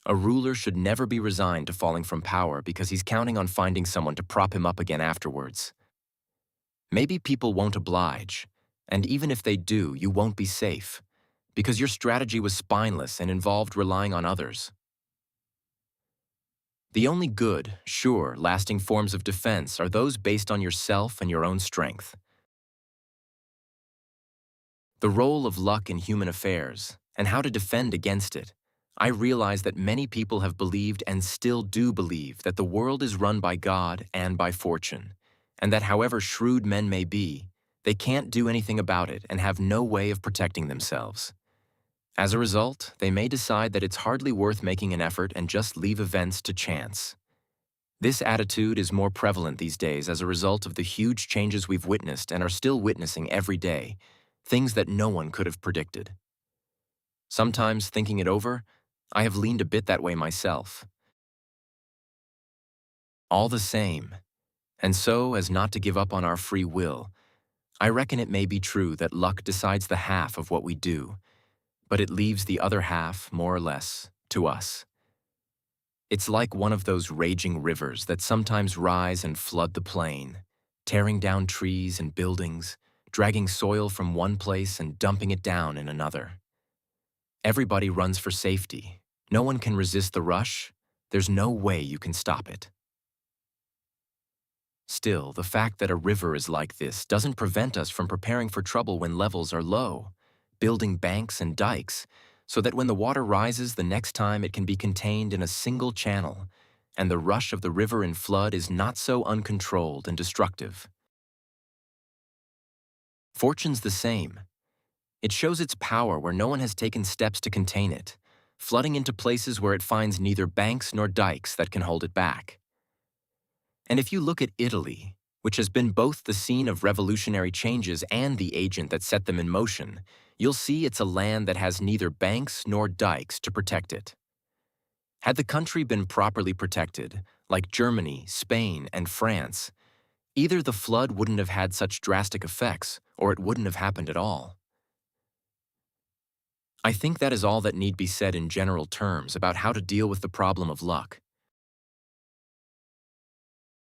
A ruler should never be resigned to falling from power because he's counting on finding someone to prop him up again afterwards. Maybe people won't oblige, and even if they do, you won't be safe, because your strategy was spineless and involved relying on others. The only good, sure, lasting forms of defense are those based on yourself and your own strength. The role of luck in human affairs, and how to defend against it. I realize that many people have believed and still do believe that the world is run by God and by fortune, and that however shrewd men may be, they can't do anything about it and have no way of protecting themselves. As a result, they may decide that it's hardly worth making an effort and just leave events to chance. This attitude is more prevalent these days as a result of the huge changes we've witnessed and are still witnessing every day, things that no one could have predicted. Sometimes, thinking it over, I have leaned a bit that way myself. All the same, and so as not to give up on our free will, I reckon it may be true that luck decides the half of what we do, but it leaves the other half, more or less, to us. It's like one of those raging rivers that sometimes rise and flood the plain, tearing down trees and buildings, dragging soil from one place and dumping it down in another. Everybody runs for safety. No one can resist the rush. There's no way you can stop it. Still, the fact that a river is like this doesn't prevent us from preparing for trouble when levels are low, building banks and dikes, so that when the water rises the next time it can be contained in a single channel, and the rush of the river in flood is not so uncontrolled and destructive. Fortune's the same. It shows its power where no one has taken steps to contain it, flooding into places where it finds neither banks nor dikes that can hold it back. And if you look at Italy, which has been both the scene of revolutionary changes and the agent that set them in motion, you'll see it's a land that has neither banks nor dikes to protect it. Had the country been properly protected, like Germany, Spain, and France, either the flood wouldn't have had such drastic effects, or it wouldn't have happened at all. I think that is all that need be said in general terms about how to deal with the problem of luck.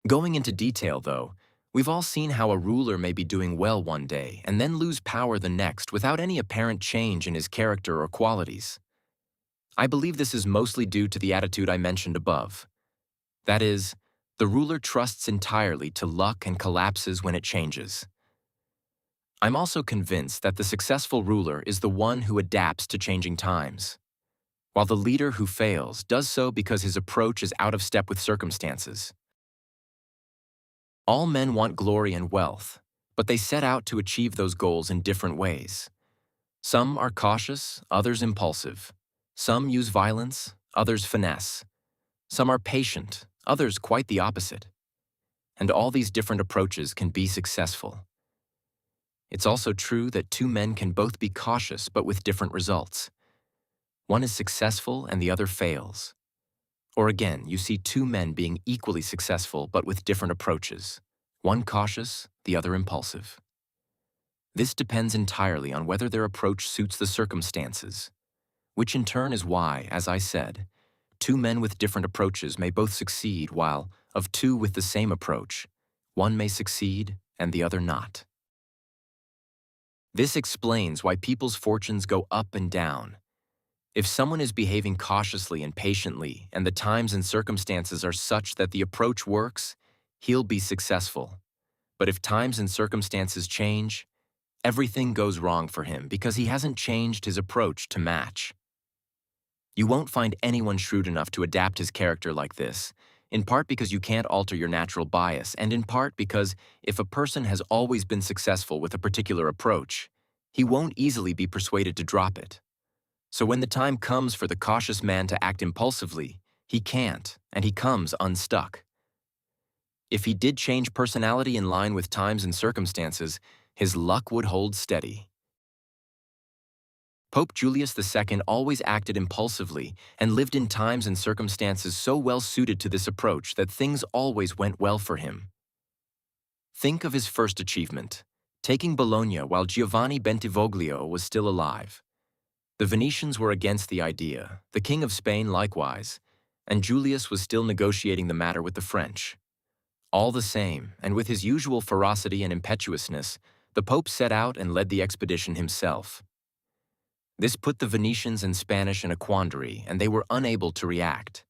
Going into detail, though, we've all seen how a ruler may be doing well one day and then lose power the next without any apparent change in his character or qualities. I believe this is mostly due to the attitude I mentioned above. That is, the ruler trusts entirely to luck and collapses when it changes. I'm also convinced that the successful ruler is the one who adapts to changing times, while the leader who fails does so because his approach is out of step with circumstances. All men want glory and wealth, but they set out to achieve those goals in different ways. Some are cautious, others impulsive. Some use violence, others finesse. Some are patient, others quite the opposite. And all these different approaches can be successful. It's also true that two men can both be cautious but with different results. One is successful and the other fails. Or again, you see two men being equally successful but with different approaches. One cautious, the other impulsive. This depends entirely on whether their approach suits the circumstances, which in turn is why, as I said, two men with different approaches may both succeed while, of two with the same approach, one may succeed and the other not. This explains why people's fortunes go up and down. If someone is behaving cautiously and patiently and the times and circumstances are such that the approach works, he'll be successful. But if times and circumstances change, everything goes wrong for him because he hasn't changed his approach to match. You won't find anyone shrewd enough to adapt his character like this, in part because you can't alter your natural bias, and in part because if a person has always been successful with a particular approach, he won't easily be persuaded to drop it. So when the time comes for the cautious man to act impulsively, he can't, and he comes unstuck. If he did change personality in line with times and circumstances, his luck would hold steady. Pope Julius II always acted impulsively and lived in times and circumstances so well suited to this approach that things always went well for him. Think of his first achievement, taking Bologna while Giovanni Bentivoglio was still alive. The Venetians were against the idea, the King of Spain likewise, and Julius was still negotiating the matter with the French. All the same, and with his usual ferocity and impetuousness, the Pope set out and led the expedition himself. This put the Venetians and Spanish in a quandary, and they were unable to react.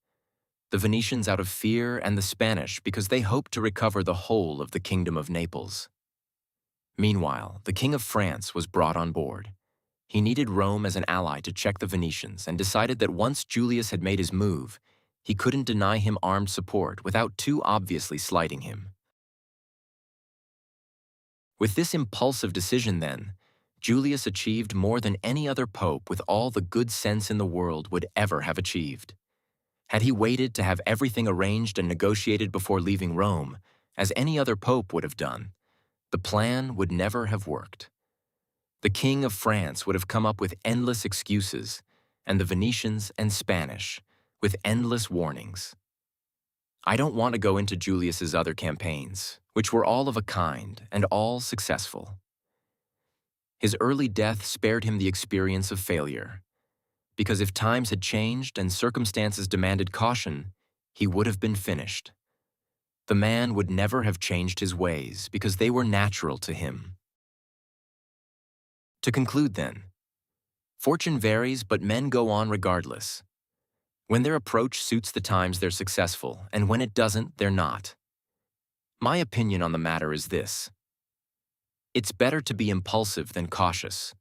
The Venetians out of fear, and the Spanish because they hoped to recover the whole of the Kingdom of Naples. Meanwhile, the King of France was brought on board. He needed Rome as an ally to check the Venetians and decided that once Julius had made his move, he couldn't deny him armed support without too obviously slighting him. With this impulsive decision, then, Julius achieved more than any other pope with all the good sense in the world would ever have achieved. Had he waited to have everything arranged and negotiated before leaving Rome, as any other pope would have done, the plan would never have worked. The King of France would have come up with endless excuses, and the Venetians and Spanish with endless warnings. I don't want to go into Julius's other campaigns, which were all of a kind and all successful. His early death spared him the experience of failure, because if times had changed and circumstances demanded caution, he would have been finished. The man would never have changed his ways because they were natural to him. To conclude then, fortune varies, but men go on regardless. When their approach suits the times, they're successful, and when it doesn't, they're not. My opinion on the matter is this: it's better to be impulsive than cautious.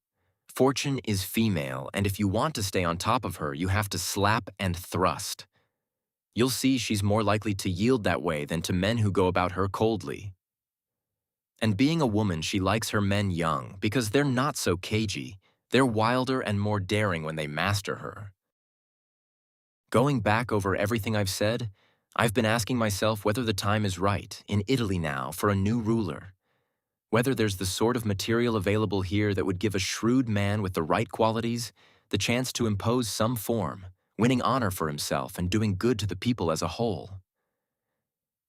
Fortune is female, and if you want to stay on top of her, you have to slap and thrust. You'll see she's more likely to yield that way than to men who go about her coldly. And being a woman, she likes her men young because they're not so cagey. They're wilder and more daring when they master her. Going back over everything I've said, I've been asking myself whether the time is right, in Italy now, for a new ruler. Whether there's the sort of material available here that would give a shrewd man with the right qualities the chance to impose some form, winning honor for himself and doing good to the people as a whole.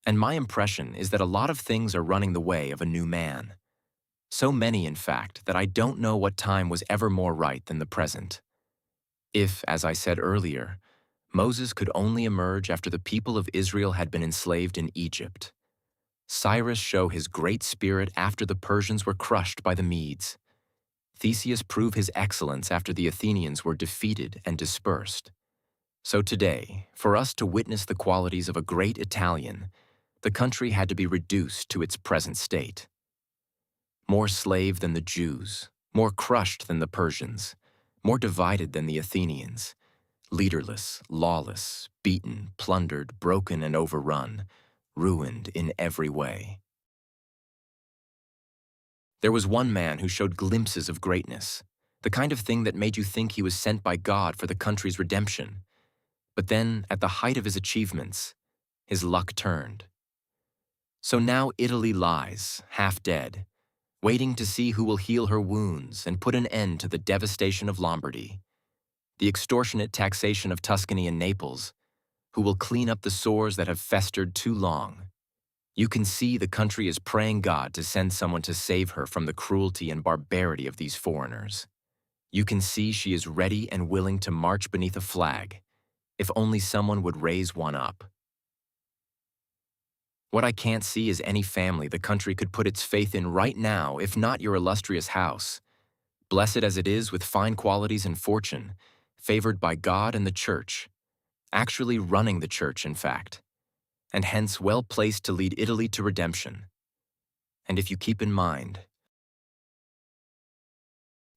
And my impression is that a lot of things are running the way of a new man. So many, in fact, that I don't know what time was ever more right than the present. If, as I said earlier, Moses could only emerge after the people of Israel had been enslaved in Egypt, Cyrus show his great spirit after the Persians were crushed by the Medes, Theseus prove his excellence after the Athenians were defeated and dispersed. So today, for us to witness the qualities of a great Italian, the country had to be reduced to its present state. More slave than the Jews, more crushed than the Persians, more divided than the Athenians, leaderless, lawless, beaten, plundered, broken, and overrun, ruined in every way. There was one man who showed glimpses of greatness, the kind of thing that made you think he was sent by God for the country's redemption. But then, at the height of his achievements, his luck turned. So now Italy lies, half dead, waiting to see who will heal her wounds and put an end to the devastation of Lombardy, the extortionate taxation of Tuscany and Naples, who will clean up the sores that have festered too long. You can see the country is praying God to send someone to save her from the cruelty and barbarity of these foreigners. You can see she is ready and willing to march beneath a flag, if only someone would raise one up. What I can't see is any family the country could put its faith in right now, if not your illustrious house, blessed as it is with fine qualities and fortune, favored by God and the Church, actually running the Church, in fact, and hence well placed to lead Italy to redemption. And if you keep in mind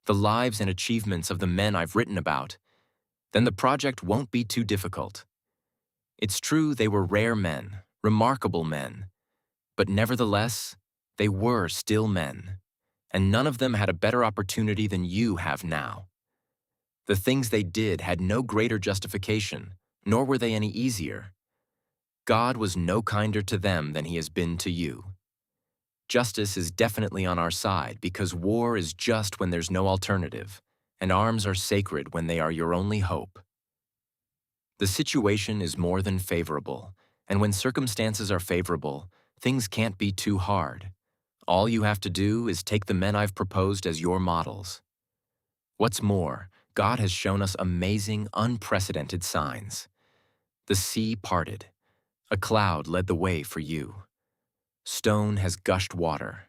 the lives and achievements of the men I've written about, then the project won't be too difficult. It's true they were rare men, remarkable men, but nevertheless, they were still men, and none of them had a better opportunity than you have now. The things they did had no greater justification, nor were they any easier. God was no kinder to them than he has been to you. Justice is definitely on our side because war is just when there's no alternative, and arms are sacred when they are your only hope. The situation is more than favorable, and when circumstances are favorable, things can't be too hard. All you have to do is take the men I've proposed as your models. What's more, God has shown us amazing, unprecedented signs. The sea parted. A cloud led the way for you. Stone has gushed water.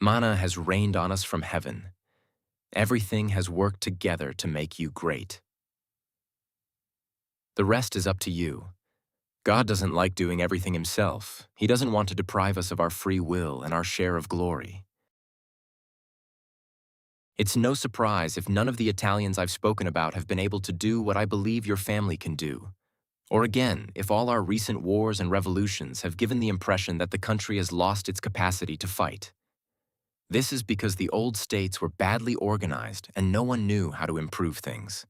Manna has rained on us from heaven. Everything has worked together to make you great. The rest is up to you. God doesn't like doing everything himself. He doesn't want to deprive us of our free will and our share of glory. It's no surprise if none of the Italians I've spoken about have been able to do what I believe your family can do. Or again, if all our recent wars and revolutions have given the impression that the country has lost its capacity to fight. This is because the old states were badly organized and no one knew how to improve things.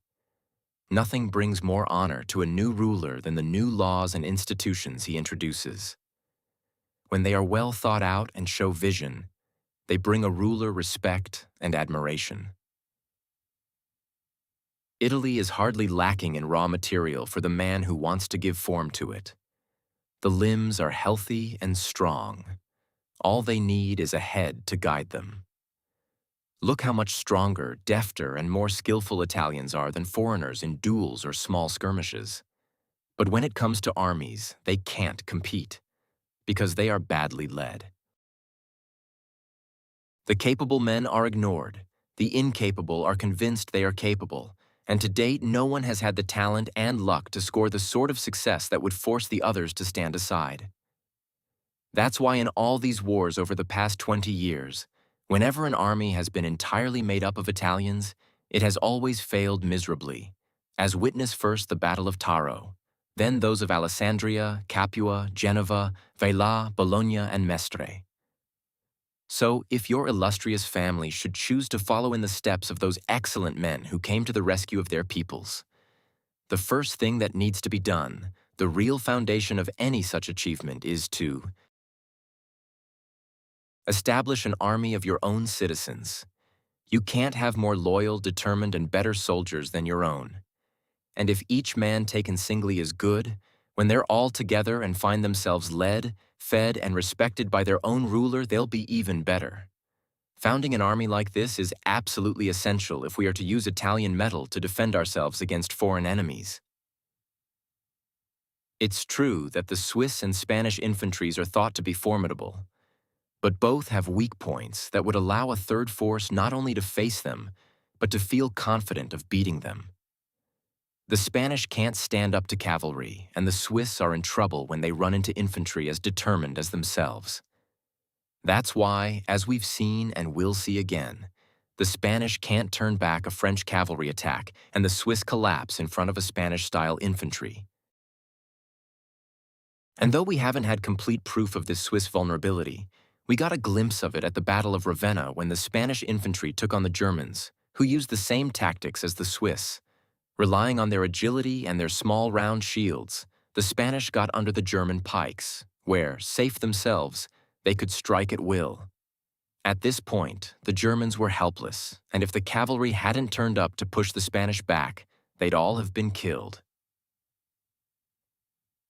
Nothing brings more honor to a new ruler than the new laws and institutions he introduces. When they are well thought out and show vision, they bring a ruler respect and admiration. Italy is hardly lacking in raw material for the man who wants to give form to it. The limbs are healthy and strong. All they need is a head to guide them. Look how much stronger, defter, and more skillful Italians are than foreigners in duels or small skirmishes. But when it comes to armies, they can't compete, because they are badly led. The capable men are ignored. The incapable are convinced they are capable. And to date, no one has had the talent and luck to score the sort of success that would force the others to stand aside. That's why in all these wars over the past 20 years, whenever an army has been entirely made up of Italians, It has always failed miserably, as witness first the Battle of Taro, then those of Alessandria, Capua, Genova, Vela, Bologna, and Mestre. So, if your illustrious family should choose to follow in the steps of those excellent men who came to the rescue of their peoples, the first thing that needs to be done, the real foundation of any such achievement, is to establish an army of your own citizens. You can't have more loyal, determined, and better soldiers than your own. And if each man taken singly is good, when they're all together and find themselves led, fed, and respected by their own ruler, they'll be even better. Founding an army like this is absolutely essential if we are to use Italian metal to defend ourselves against foreign enemies. It's true that the Swiss and Spanish infantries are thought to be formidable, but both have weak points that would allow a third force not only to face them, but to feel confident of beating them. The Spanish can't stand up to cavalry, and the Swiss are in trouble when they run into infantry as determined as themselves. That's why, as we've seen and will see again, the Spanish can't turn back a French cavalry attack and the Swiss collapse in front of a Spanish-style infantry. And though we haven't had complete proof of this Swiss vulnerability, we got a glimpse of it at the Battle of Ravenna when the Spanish infantry took on the Germans, who used the same tactics as the Swiss. Relying on their agility and their small round shields, the Spanish got under the German pikes, where, safe themselves, they could strike at will. At this point, the Germans were helpless, and if the cavalry hadn't turned up to push the Spanish back, they'd all have been killed.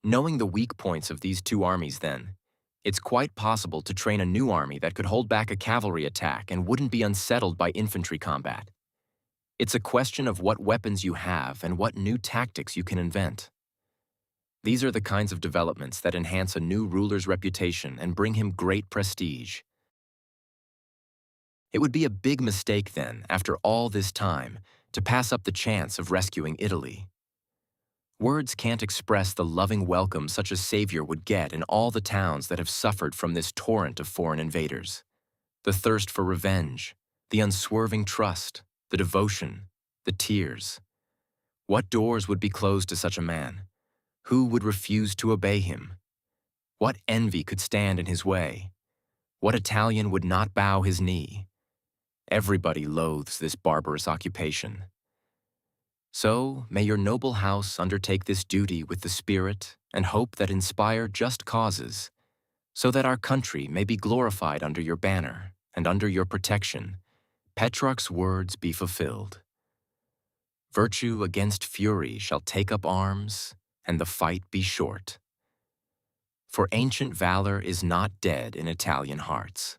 Knowing the weak points of these two armies then, it's quite possible to train a new army that could hold back a cavalry attack and wouldn't be unsettled by infantry combat. It's a question of what weapons you have and what new tactics you can invent. These are the kinds of developments that enhance a new ruler's reputation and bring him great prestige. It would be a big mistake then, after all this time, to pass up the chance of rescuing Italy. Words can't express the loving welcome such a savior would get in all the towns that have suffered from this torrent of foreign invaders. The thirst for revenge, the unswerving trust, the devotion, the tears. What doors would be closed to such a man? Who would refuse to obey him? What envy could stand in his way? What Italian would not bow his knee? Everybody loathes this barbarous occupation. So, may your noble house undertake this duty with the spirit and hope that inspire just causes, so that our country may be glorified under your banner and under your protection. Petrarch's words be fulfilled. Virtue against fury shall take up arms, and the fight be short. For ancient valor is not dead in Italian hearts.